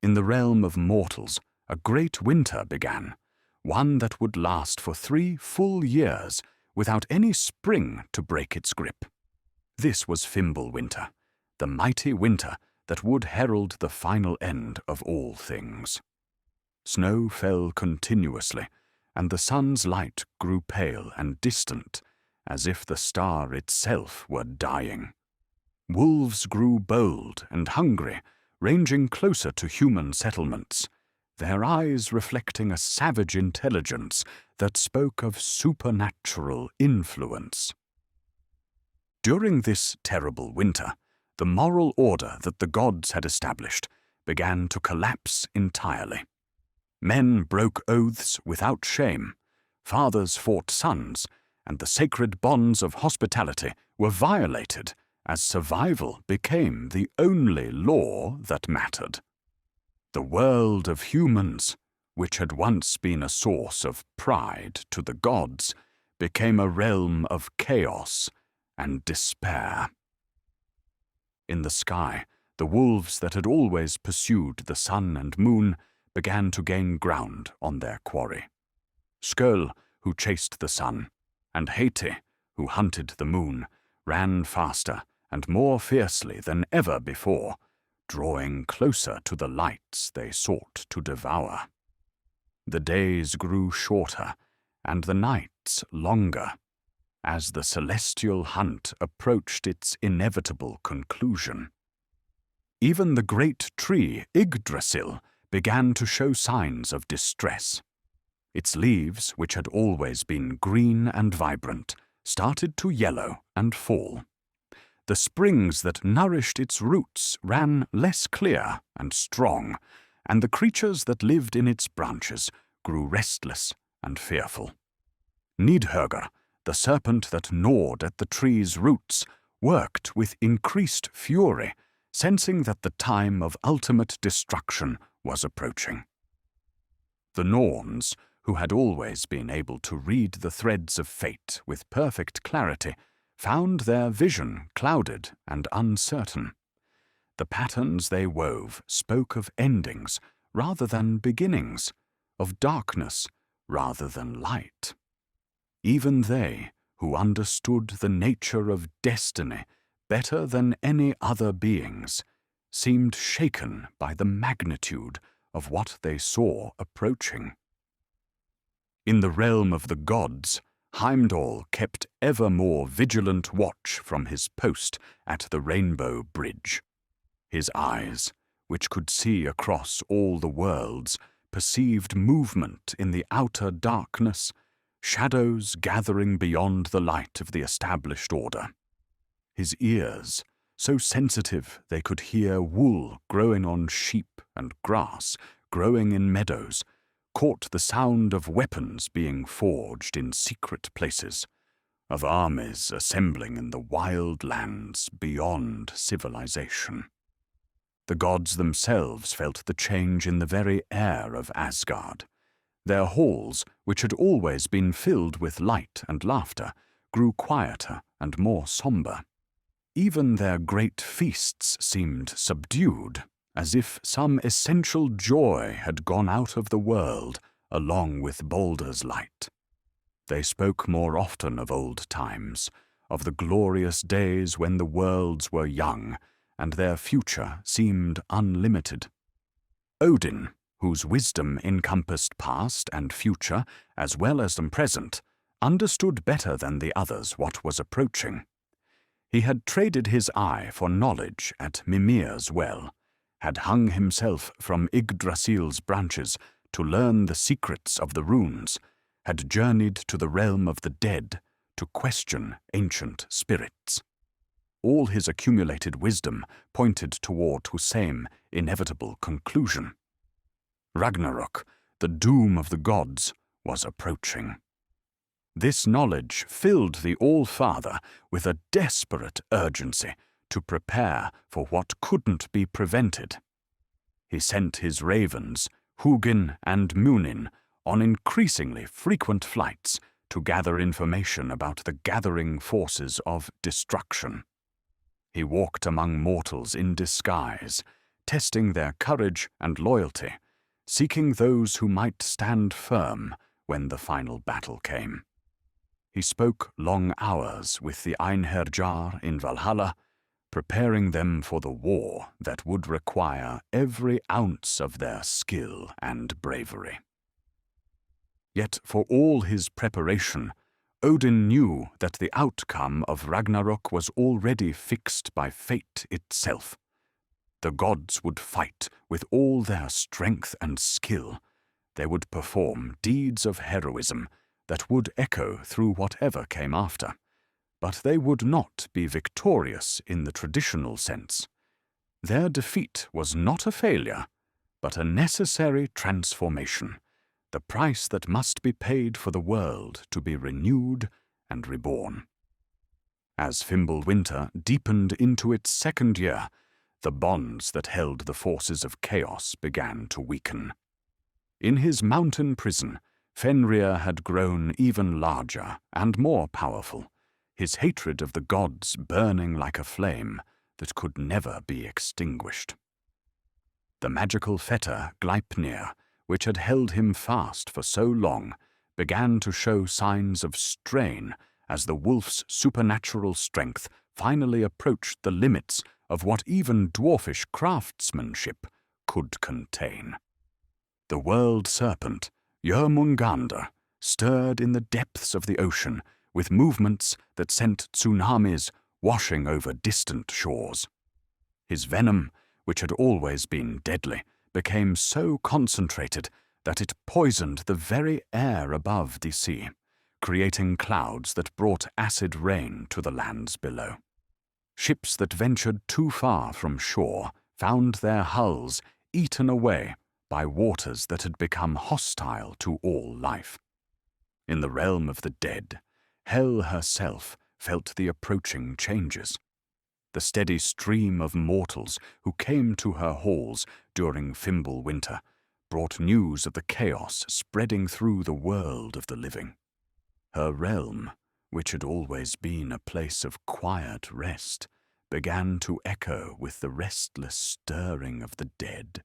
In the realm of mortals, a great winter began, one that would last for 3 full years without any spring to break its grip. This was Fimbulwinter, the mighty winter that would herald the final end of all things. Snow fell continuously, and the sun's light grew pale and distant, as if the star itself were dying. Wolves grew bold and hungry, ranging closer to human settlements, their eyes reflecting a savage intelligence that spoke of supernatural influence. During this terrible winter, the moral order that the gods had established began to collapse entirely. Men broke oaths without shame, fathers fought sons, and the sacred bonds of hospitality were violated as survival became the only law that mattered. The world of humans, which had once been a source of pride to the gods, became a realm of chaos and despair. In the sky, the wolves that had always pursued the sun and moon began to gain ground on their quarry. Skjöll, who chased the sun, and Hati, who hunted the moon, ran faster and more fiercely than ever before, drawing closer to the lights they sought to devour. The days grew shorter and the nights longer, as the celestial hunt approached its inevitable conclusion. Even the great tree Yggdrasil began to show signs of distress. Its leaves, which had always been green and vibrant, started to yellow and fall. The springs that nourished its roots ran less clear and strong, and the creatures that lived in its branches grew restless and fearful. Nidhöggr, the serpent that gnawed at the tree's roots, worked with increased fury, sensing that the time of ultimate destruction was approaching. The Norns, who had always been able to read the threads of fate with perfect clarity, found their vision clouded and uncertain. The patterns they wove spoke of endings rather than beginnings, of darkness rather than light. Even they, who understood the nature of destiny, better than any other beings, seemed shaken by the magnitude of what they saw approaching. In the realm of the gods, Heimdall kept ever more vigilant watch from his post at the Rainbow Bridge. His eyes, which could see across all the worlds, perceived movement in the outer darkness, shadows gathering beyond the light of the established order. His ears, so sensitive they could hear wool growing on sheep and grass growing in meadows, caught the sound of weapons being forged in secret places, of armies assembling in the wild lands beyond civilization. The gods themselves felt the change in the very air of Asgard. Their halls, which had always been filled with light and laughter, grew quieter and more somber. Even their great feasts seemed subdued, as if some essential joy had gone out of the world along with Baldur's light. They spoke more often of old times, of the glorious days when the worlds were young, and their future seemed unlimited. Odin, whose wisdom encompassed past and future as well as the present, understood better than the others what was approaching. He had traded his eye for knowledge at Mimir's well, had hung himself from Yggdrasil's branches to learn the secrets of the runes, had journeyed to the realm of the dead to question ancient spirits. All his accumulated wisdom pointed toward the same inevitable conclusion. Ragnarök, the doom of the gods, was approaching. This knowledge filled the All-Father with a desperate urgency to prepare for what couldn't be prevented. He sent his ravens, Hugin and Munin, on increasingly frequent flights to gather information about the gathering forces of destruction. He walked among mortals in disguise, testing their courage and loyalty, seeking those who might stand firm when the final battle came. He spoke long hours with the Einherjar in Valhalla, preparing them for the war that would require every ounce of their skill and bravery. Yet for all his preparation, Odin knew that the outcome of Ragnarök was already fixed by fate itself. The gods would fight with all their strength and skill. They would perform deeds of heroism that would echo through whatever came after. But they would not be victorious in the traditional sense. Their defeat was not a failure, but a necessary transformation, the price that must be paid for the world to be renewed and reborn. As Fimbulwinter deepened into its second year, the bonds that held the forces of chaos began to weaken. In his mountain prison, Fenrir had grown even larger and more powerful, his hatred of the gods burning like a flame that could never be extinguished. The magical fetter Gleipnir, which had held him fast for so long, began to show signs of strain as the wolf's supernatural strength finally approached the limits of what even dwarfish craftsmanship could contain. The world serpent, Jörmungandr, stirred in the depths of the ocean with movements that sent tsunamis washing over distant shores. His venom, which had always been deadly, became so concentrated that it poisoned the very air above the sea, creating clouds that brought acid rain to the lands below. Ships that ventured too far from shore found their hulls eaten away by waters that had become hostile to all life. In the realm of the dead, Hel herself felt the approaching changes. The steady stream of mortals who came to her halls during Fimbulwinter brought news of the chaos spreading through the world of the living. Her realm, which had always been a place of quiet rest, began to echo with the restless stirring of the dead,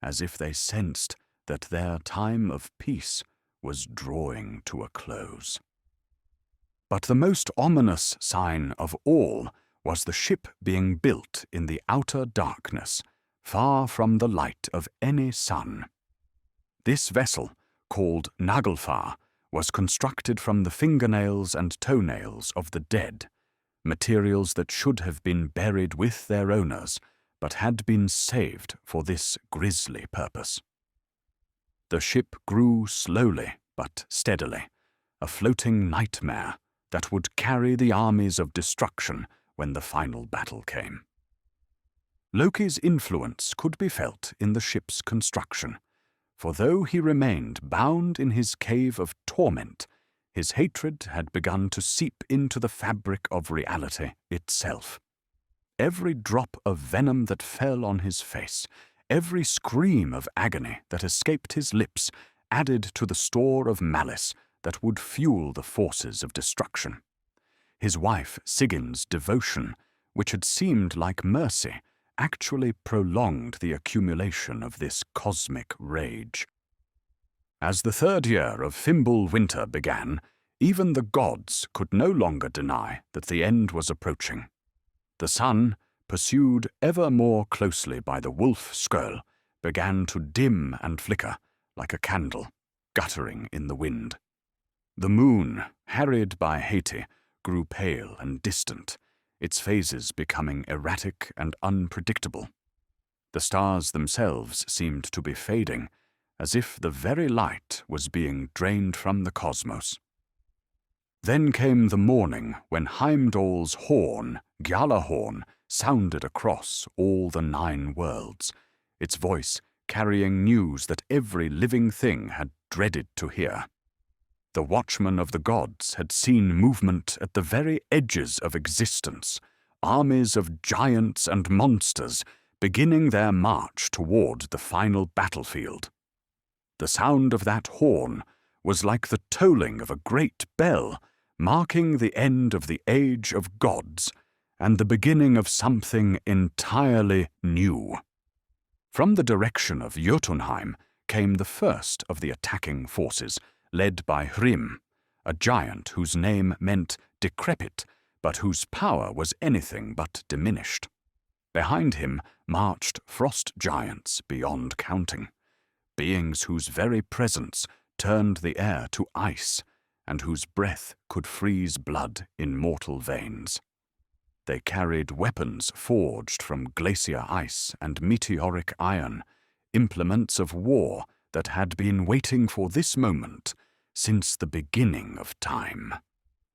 as if they sensed that their time of peace was drawing to a close. But the most ominous sign of all was the ship being built in the outer darkness, far from the light of any sun. This vessel, called Naglfar, was constructed from the fingernails and toenails of the dead, materials that should have been buried with their owners, but had been saved for this grisly purpose. The ship grew slowly but steadily, a floating nightmare that would carry the armies of destruction when the final battle came. Loki's influence could be felt in the ship's construction, for though he remained bound in his cave of torment, his hatred had begun to seep into the fabric of reality itself. Every drop of venom that fell on his face, every scream of agony that escaped his lips, added to the store of malice that would fuel the forces of destruction. His wife Sigin's devotion, which had seemed like mercy, actually prolonged the accumulation of this cosmic rage. As the third year of Fimbul winter began, even the gods could no longer deny that the end was approaching. The sun, pursued ever more closely by the wolf Skirl, began to dim and flicker like a candle, guttering in the wind. The moon, harried by Hati, grew pale and distant, its phases becoming erratic and unpredictable. The stars themselves seemed to be fading, as if the very light was being drained from the cosmos. Then came the morning when Heimdall's horn, Gjallarhorn, sounded across all the 9 worlds, its voice carrying news that every living thing had dreaded to hear. The watchmen of the gods had seen movement at the very edges of existence, armies of giants and monsters beginning their march toward the final battlefield. The sound of that horn was like the tolling of a great bell, marking the end of the age of gods and the beginning of something entirely new. From the direction of Jotunheim came the first of the attacking forces, led by Hrym, a giant whose name meant decrepit, but whose power was anything but diminished. Behind him marched frost giants beyond counting, beings whose very presence turned the air to ice and whose breath could freeze blood in mortal veins. They carried weapons forged from glacier ice and meteoric iron, implements of war that had been waiting for this moment since the beginning of time.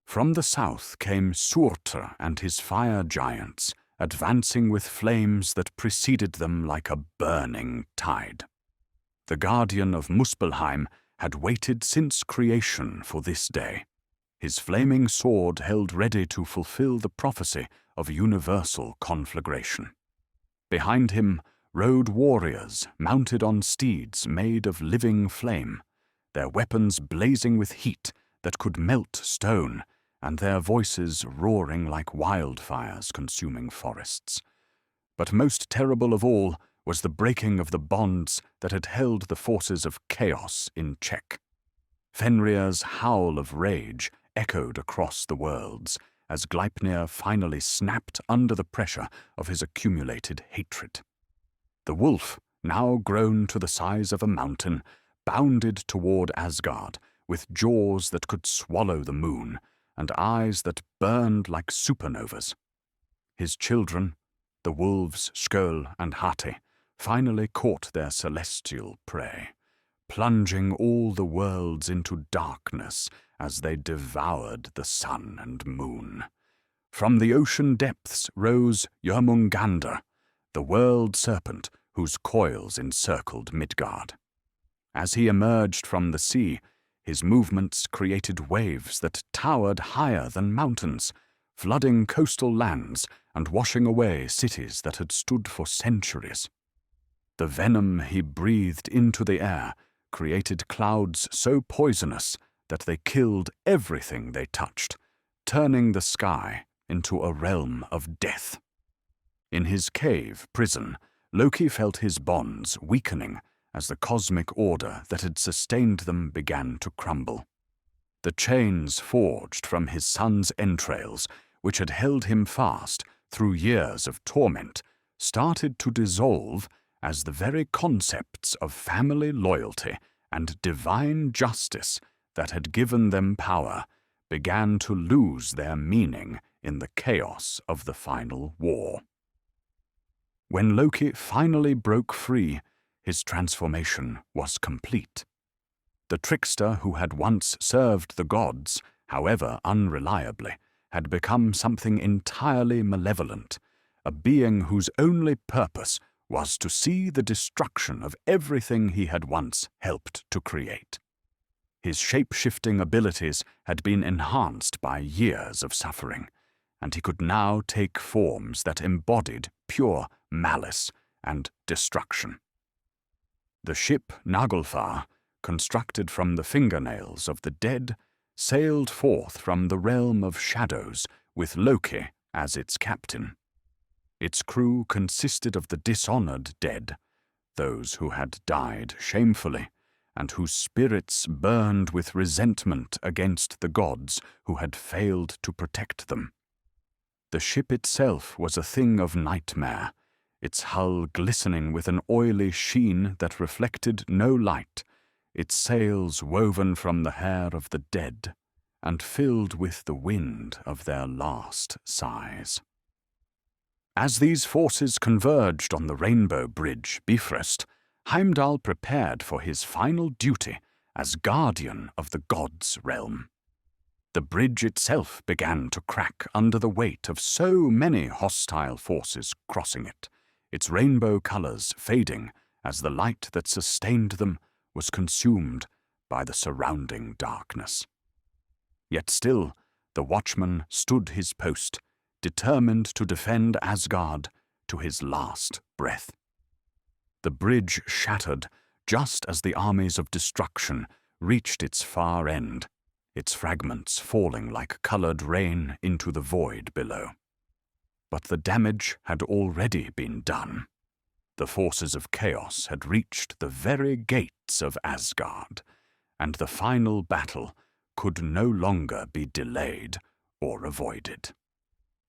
From the south came Surtr and his fire giants, advancing with flames that preceded them like a burning tide. The guardian of Muspelheim had waited since creation for this day, his flaming sword held ready to fulfill the prophecy of universal conflagration. Behind him rode warriors mounted on steeds made of living flame, their weapons blazing with heat that could melt stone, and their voices roaring like wildfires consuming forests. But most terrible of all was the breaking of the bonds that had held the forces of chaos in check. Fenrir's howl of rage echoed across the worlds as Gleipnir finally snapped under the pressure of his accumulated hatred. The wolf, now grown to the size of a mountain, bounded toward Asgard with jaws that could swallow the moon and eyes that burned like supernovas. His children, the wolves Skirl and Hati, finally caught their celestial prey, plunging all the worlds into darkness as they devoured the sun and moon. From the ocean depths rose Jörmungandr, the world serpent whose coils encircled Midgard. As he emerged from the sea, his movements created waves that towered higher than mountains, flooding coastal lands and washing away cities that had stood for centuries. The venom he breathed into the air created clouds so poisonous that they killed everything they touched, turning the sky into a realm of death. In his cave prison, Loki felt his bonds weakening as the cosmic order that had sustained them began to crumble. The chains forged from his son's entrails, which had held him fast through years of torment, started to dissolve as the very concepts of family loyalty and divine justice that had given them power began to lose their meaning in the chaos of the final war. When Loki finally broke free, his transformation was complete. The trickster who had once served the gods, however unreliably, had become something entirely malevolent, a being whose only purpose was to see the destruction of everything he had once helped to create. His shape-shifting abilities had been enhanced by years of suffering, and he could now take forms that embodied pure malice and destruction. The ship Naglfar, constructed from the fingernails of the dead, sailed forth from the realm of shadows with Loki as its captain. Its crew consisted of the dishonored dead, those who had died shamefully, and whose spirits burned with resentment against the gods who had failed to protect them. The ship itself was a thing of nightmare, its hull glistening with an oily sheen that reflected no light, its sails woven from the hair of the dead, and filled with the wind of their last sighs. As these forces converged on the rainbow bridge Bifrost, Heimdall prepared for his final duty as guardian of the gods' realm. The bridge itself began to crack under the weight of so many hostile forces crossing it, its rainbow colors fading as the light that sustained them was consumed by the surrounding darkness. Yet still, the watchman stood his post, determined to defend Asgard to his last breath. The bridge shattered just as the armies of destruction reached its far end, its fragments falling like colored rain into the void below. But the damage had already been done. The forces of chaos had reached the very gates of Asgard, and the final battle could no longer be delayed or avoided.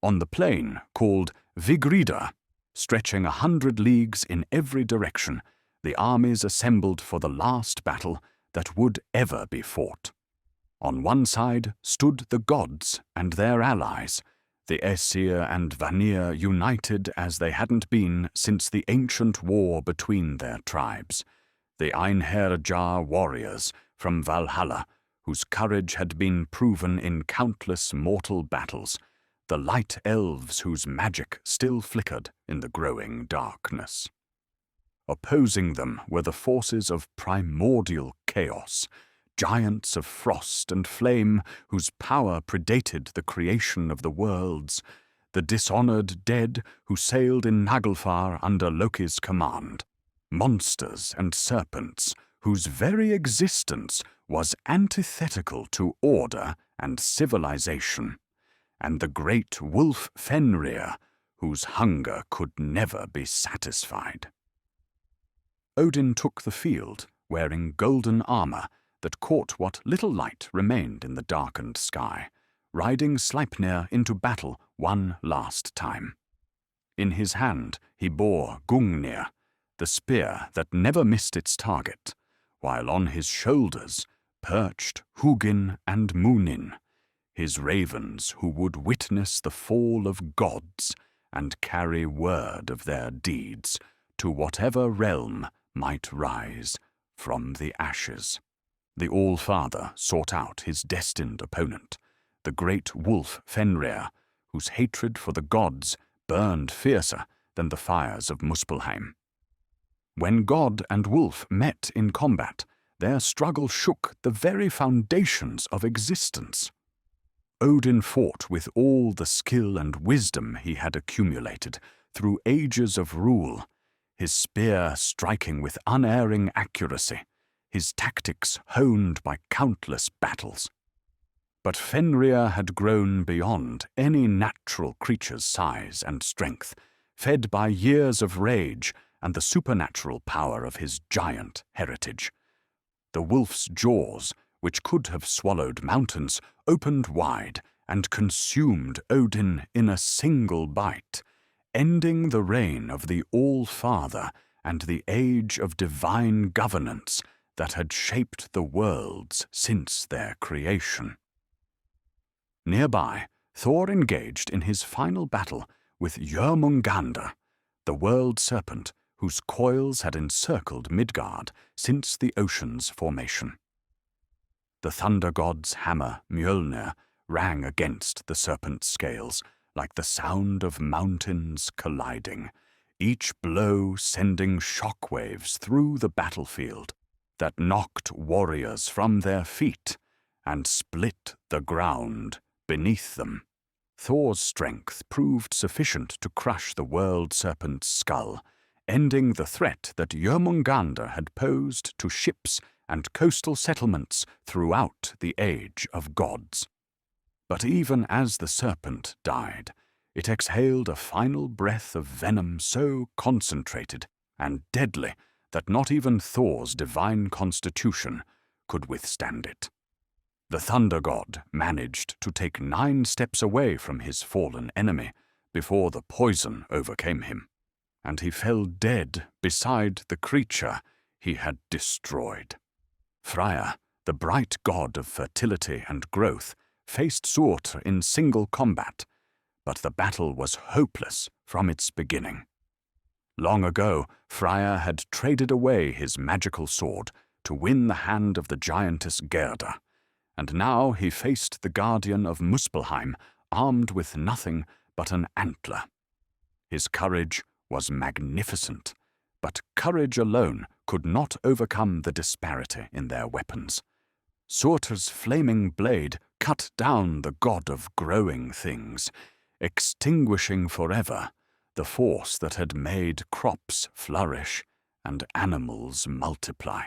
On the plain called Vigridr, stretching 100 leagues in every direction, the armies assembled for the last battle that would ever be fought. On one side stood the gods and their allies, the Aesir and Vanir united as they hadn't been since the ancient war between their tribes, the Einherjar warriors from Valhalla, whose courage had been proven in countless mortal battles, the light elves whose magic still flickered in the growing darkness. Opposing them were the forces of primordial chaos, giants of frost and flame whose power predated the creation of the worlds, the dishonored dead who sailed in Naglfar under Loki's command, monsters and serpents whose very existence was antithetical to order and civilization, and the great wolf Fenrir, whose hunger could never be satisfied. Odin took the field, wearing golden armor that caught what little light remained in the darkened sky, riding Sleipnir into battle one last time. In his hand he bore Gungnir, the spear that never missed its target, while on his shoulders perched Hugin and Munin, his ravens who would witness the fall of gods and carry word of their deeds to whatever realm might rise from the ashes. The All-Father sought out his destined opponent, the great wolf Fenrir, whose hatred for the gods burned fiercer than the fires of Muspelheim. When god and wolf met in combat, their struggle shook the very foundations of existence. Odin fought with all the skill and wisdom he had accumulated through ages of rule, his spear striking with unerring accuracy, his tactics honed by countless battles. But Fenrir had grown beyond any natural creature's size and strength, fed by years of rage and the supernatural power of his giant heritage. The wolf's jaws, which could have swallowed mountains, opened wide, and consumed Odin in a single bite, ending the reign of the All-Father and the age of divine governance that had shaped the worlds since their creation. Nearby, Thor engaged in his final battle with Jörmungandr, the world serpent whose coils had encircled Midgard since the ocean's formation. The thunder god's hammer, Mjolnir, rang against the serpent's scales like the sound of mountains colliding, each blow sending shockwaves through the battlefield that knocked warriors from their feet and split the ground beneath them. Thor's strength proved sufficient to crush the world serpent's skull, ending the threat that Jörmungandr had posed to ships and coastal settlements throughout the Age of Gods. But even as the serpent died, it exhaled a final breath of venom so concentrated and deadly that not even Thor's divine constitution could withstand it. The thunder god managed to take 9 steps away from his fallen enemy before the poison overcame him, and he fell dead beside the creature he had destroyed. Freyja, the bright god of fertility and growth, faced Surtr in single combat, but the battle was hopeless from its beginning. Long ago, Freyja had traded away his magical sword to win the hand of the giantess Gerda, and now he faced the guardian of Muspelheim armed with nothing but an antler. His courage was magnificent, but courage alone could not overcome the disparity in their weapons. Surtr's flaming blade cut down the god of growing things, extinguishing forever the force that had made crops flourish and animals multiply.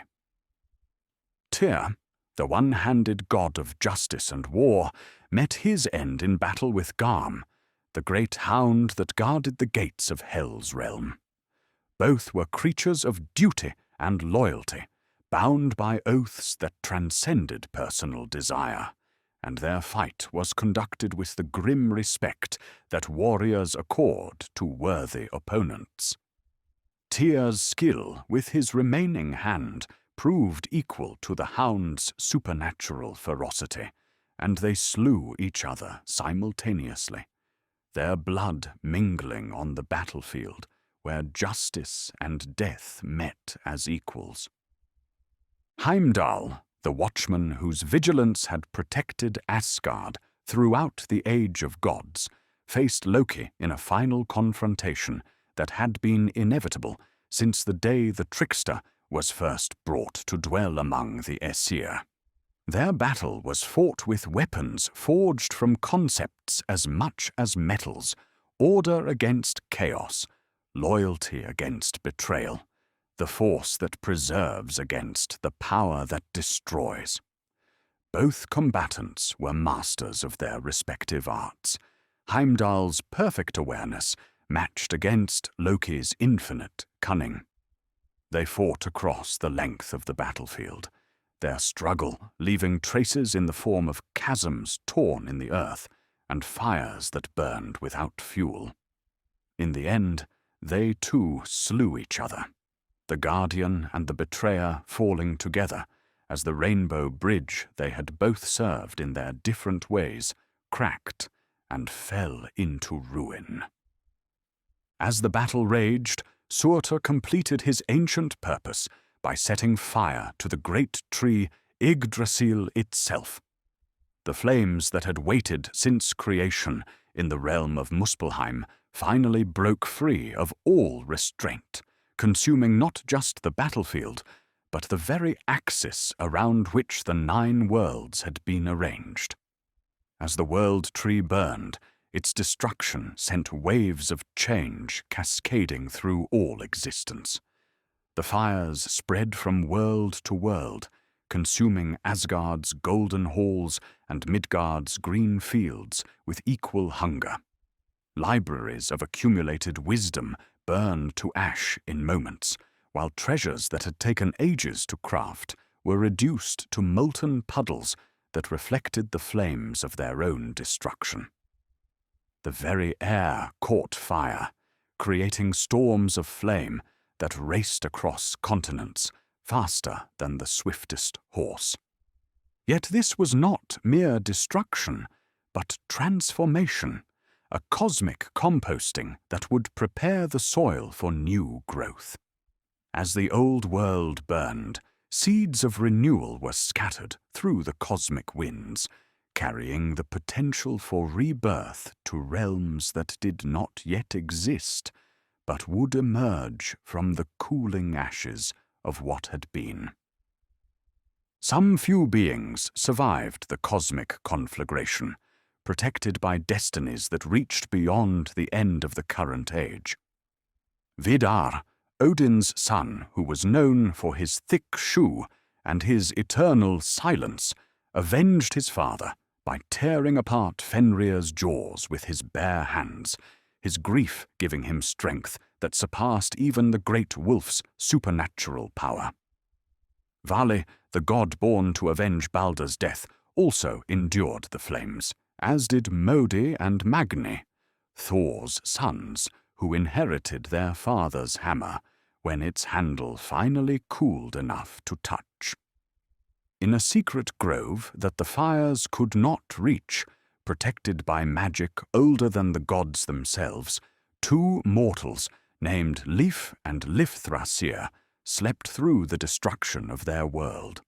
Tyr, the one-handed god of justice and war, met his end in battle with Garm, the great hound that guarded the gates of Hel's realm. Both were creatures of duty and loyalty, bound by oaths that transcended personal desire, and their fight was conducted with the grim respect that warriors accord to worthy opponents. Tyr's skill with his remaining hand proved equal to the hound's supernatural ferocity, and they slew each other simultaneously, their blood mingling on the battlefield where justice and death met as equals. Heimdall, the watchman whose vigilance had protected Asgard throughout the Age of Gods, faced Loki in a final confrontation that had been inevitable since the day the trickster was first brought to dwell among the Aesir. Their battle was fought with weapons forged from concepts as much as metals, order against chaos, loyalty against betrayal, the force that preserves against the power that destroys. Both combatants were masters of their respective arts, Heimdall's perfect awareness matched against Loki's infinite cunning. They fought across the length of the battlefield, their struggle leaving traces in the form of chasms torn in the earth and fires that burned without fuel. In the end, they too slew each other, the guardian and the betrayer falling together as the rainbow bridge they had both served in their different ways cracked and fell into ruin. As the battle raged, Surtr completed his ancient purpose by setting fire to the great tree Yggdrasil itself. The flames that had waited since creation in the realm of Muspelheim finally broke free of all restraint, consuming not just the battlefield, but the very axis around which the 9 worlds had been arranged. As the world tree burned, its destruction sent waves of change cascading through all existence. The fires spread from world to world, consuming Asgard's golden halls and Midgard's green fields with equal hunger. Libraries of accumulated wisdom burned to ash in moments, while treasures that had taken ages to craft were reduced to molten puddles that reflected the flames of their own destruction. The very air caught fire, creating storms of flame that raced across continents faster than the swiftest horse. Yet this was not mere destruction, but transformation, a cosmic composting that would prepare the soil for new growth. As the old world burned, seeds of renewal were scattered through the cosmic winds, carrying the potential for rebirth to realms that did not yet exist, but would emerge from the cooling ashes of what had been. Some few beings survived the cosmic conflagration, protected by destinies that reached beyond the end of the current age. Vidar, Odin's son, who was known for his thick shoe and his eternal silence, avenged his father by tearing apart Fenrir's jaws with his bare hands, his grief giving him strength that surpassed even the great wolf's supernatural power. Vali, the god born to avenge Baldur's death, also endured the flames, as did Modi and Magni, Thor's sons, who inherited their father's hammer when its handle finally cooled enough to touch. In a secret grove that the fires could not reach, protected by magic older than the gods themselves, two mortals named Lif and Lifthrasir slept through the destruction of their world.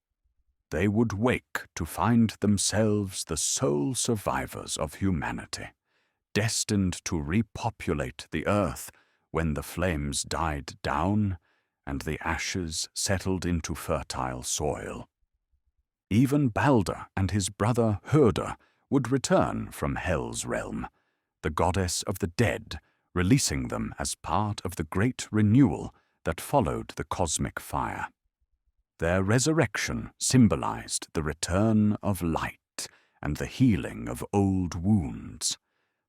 They would wake to find themselves the sole survivors of humanity, destined to repopulate the earth when the flames died down and the ashes settled into fertile soil. Even Balder and his brother Hörder would return from Hel's realm, the goddess of the dead, releasing them as part of the great renewal that followed the cosmic fire. Their resurrection symbolized the return of light and the healing of old wounds,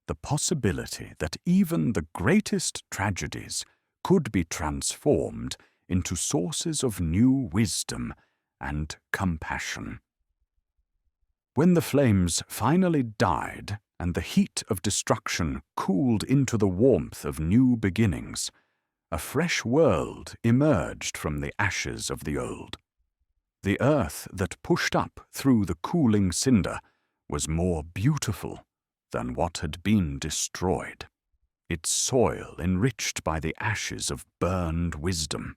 the possibility that even the greatest tragedies could be transformed into sources of new wisdom and compassion. When the flames finally died and the heat of destruction cooled into the warmth of new beginnings, a fresh world emerged from the ashes of the old. The earth that pushed up through the cooling cinder was more beautiful than what had been destroyed, its soil enriched by the ashes of burned wisdom,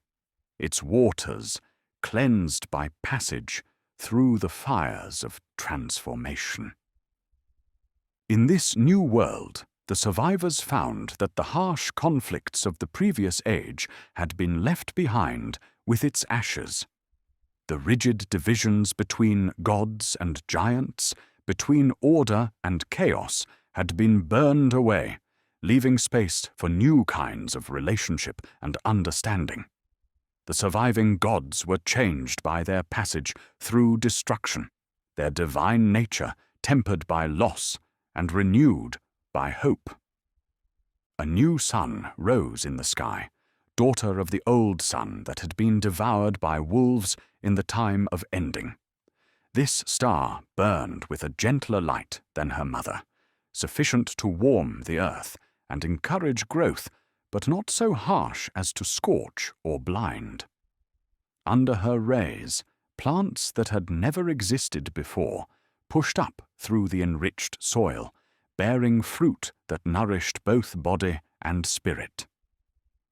its waters cleansed by passage through the fires of transformation. In this new world, the survivors found that the harsh conflicts of the previous age had been left behind with its ashes. The rigid divisions between gods and giants, between order and chaos, had been burned away, leaving space for new kinds of relationship and understanding. The surviving gods were changed by their passage through destruction, their divine nature tempered by loss and renewed by hope. A new sun rose in the sky, daughter of the old sun that had been devoured by wolves in the time of ending. This star burned with a gentler light than her mother, sufficient to warm the earth and encourage growth, but not so harsh as to scorch or blind. Under her rays, plants that had never existed before pushed up through the enriched soil, bearing fruit that nourished both body and spirit.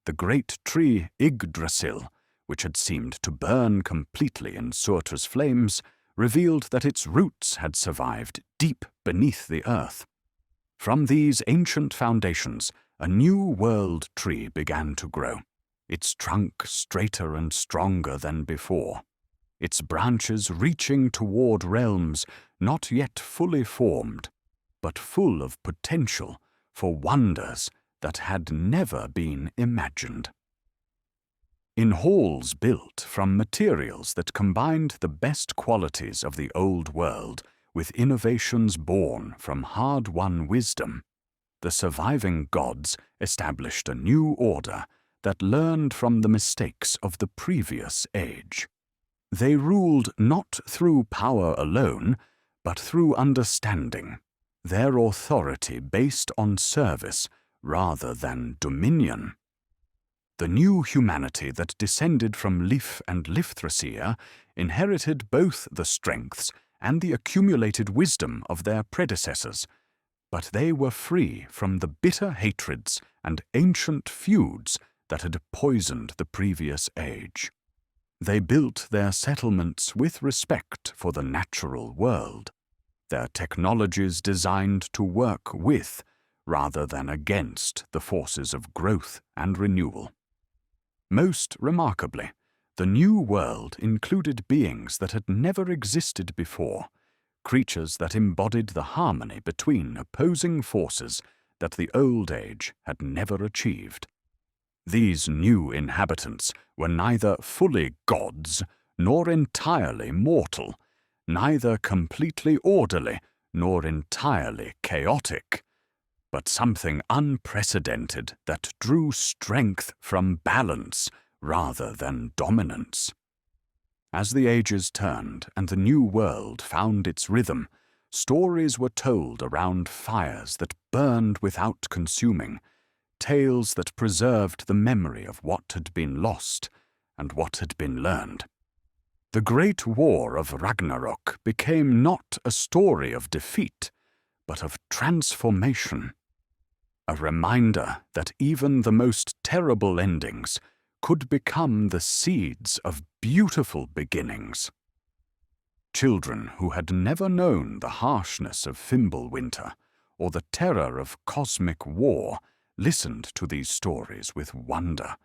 The great tree Yggdrasil, which had seemed to burn completely in Surtur's flames, revealed that its roots had survived deep beneath the earth. From these ancient foundations, a new world tree began to grow, its trunk straighter and stronger than before, its branches reaching toward realms not yet fully formed, but full of potential for wonders that had never been imagined. In halls built from materials that combined the best qualities of the old world with innovations born from hard-won wisdom, the surviving gods established a new order that learned from the mistakes of the previous age. They ruled not through power alone, but through understanding, their authority based on service rather than dominion. The new humanity that descended from Lif and Lifthrasir inherited both the strengths and the accumulated wisdom of their predecessors, but they were free from the bitter hatreds and ancient feuds that had poisoned the previous age. They built their settlements with respect for the natural world, their technologies designed to work with rather than against the forces of growth and renewal. Most remarkably, the new world included beings that had never existed before, creatures that embodied the harmony between opposing forces that the old age had never achieved. These new inhabitants were neither fully gods nor entirely mortal, neither completely orderly nor entirely chaotic, but something unprecedented that drew strength from balance rather than dominance. As the ages turned and the new world found its rhythm, stories were told around fires that burned without consuming, tales that preserved the memory of what had been lost and what had been learned. The Great War of Ragnarök became not a story of defeat, but of transformation. A reminder that even the most terrible endings could become the seeds of beautiful beginnings. Children who had never known the harshness of Fimbulwinter or the terror of cosmic war listened to these stories with wonder,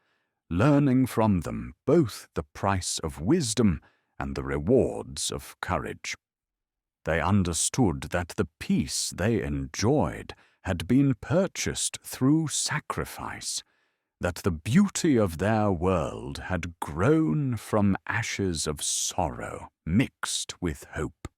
learning from them both the price of wisdom and the rewards of courage. They understood that the peace they enjoyed had been purchased through sacrifice, that the beauty of their world had grown from ashes of sorrow mixed with hope.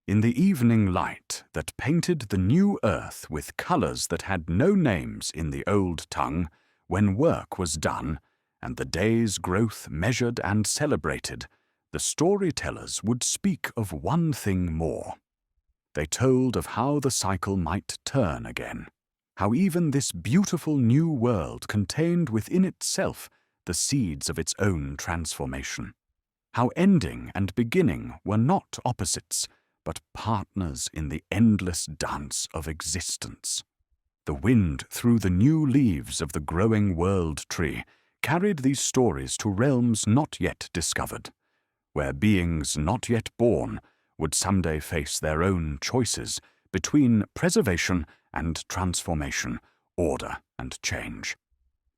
In the evening light that painted the new earth with colors that had no names in the old tongue, when work was done and the day's growth measured and celebrated, the storytellers would speak of one thing more. They told of how the cycle might turn again, how even this beautiful new world contained within itself the seeds of its own transformation, how ending and beginning were not opposites, but partners in the endless dance of existence. The wind through the new leaves of the growing world tree carried these stories to realms not yet discovered, where beings not yet born would someday face their own choices between preservation and transformation, order and change.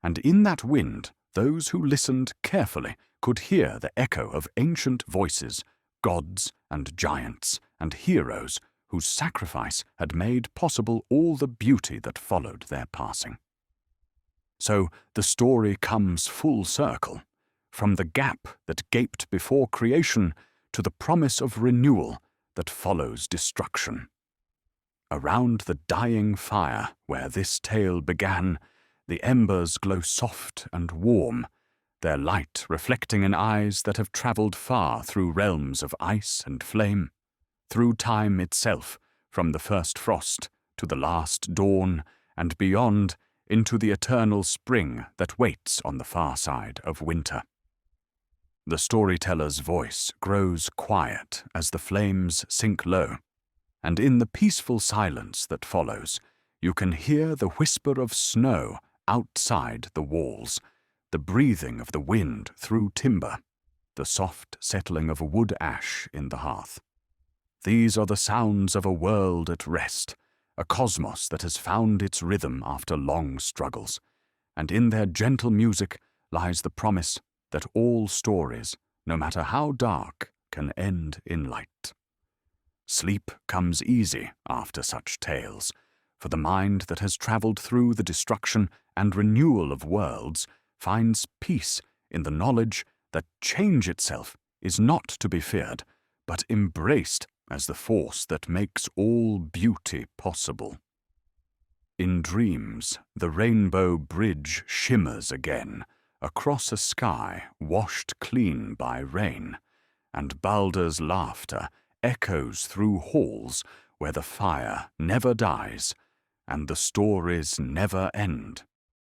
And in that wind, those who listened carefully could hear the echo of ancient voices, gods and giants and heroes whose sacrifice had made possible all the beauty that followed their passing. So the story comes full circle, from the gap that gaped before creation to the promise of renewal that follows destruction. Around the dying fire where this tale began, the embers glow soft and warm, their light reflecting in eyes that have traveled far through realms of ice and flame, through time itself, from the first frost to the last dawn, and beyond into the eternal spring that waits on the far side of winter. The storyteller's voice grows quiet as the flames sink low, and in the peaceful silence that follows, you can hear the whisper of snow outside the walls, the breathing of the wind through timber, the soft settling of wood ash in the hearth. These are the sounds of a world at rest, a cosmos that has found its rhythm after long struggles, and in their gentle music lies the promise that all stories, no matter how dark, can end in light. Sleep comes easy after such tales, for the mind that has traveled through the destruction and renewal of worlds finds peace in the knowledge that change itself is not to be feared, but embraced as the force that makes all beauty possible. In dreams, the rainbow bridge shimmers again, across a sky washed clean by rain, and Baldur's laughter echoes through halls where the fire never dies and the stories never end.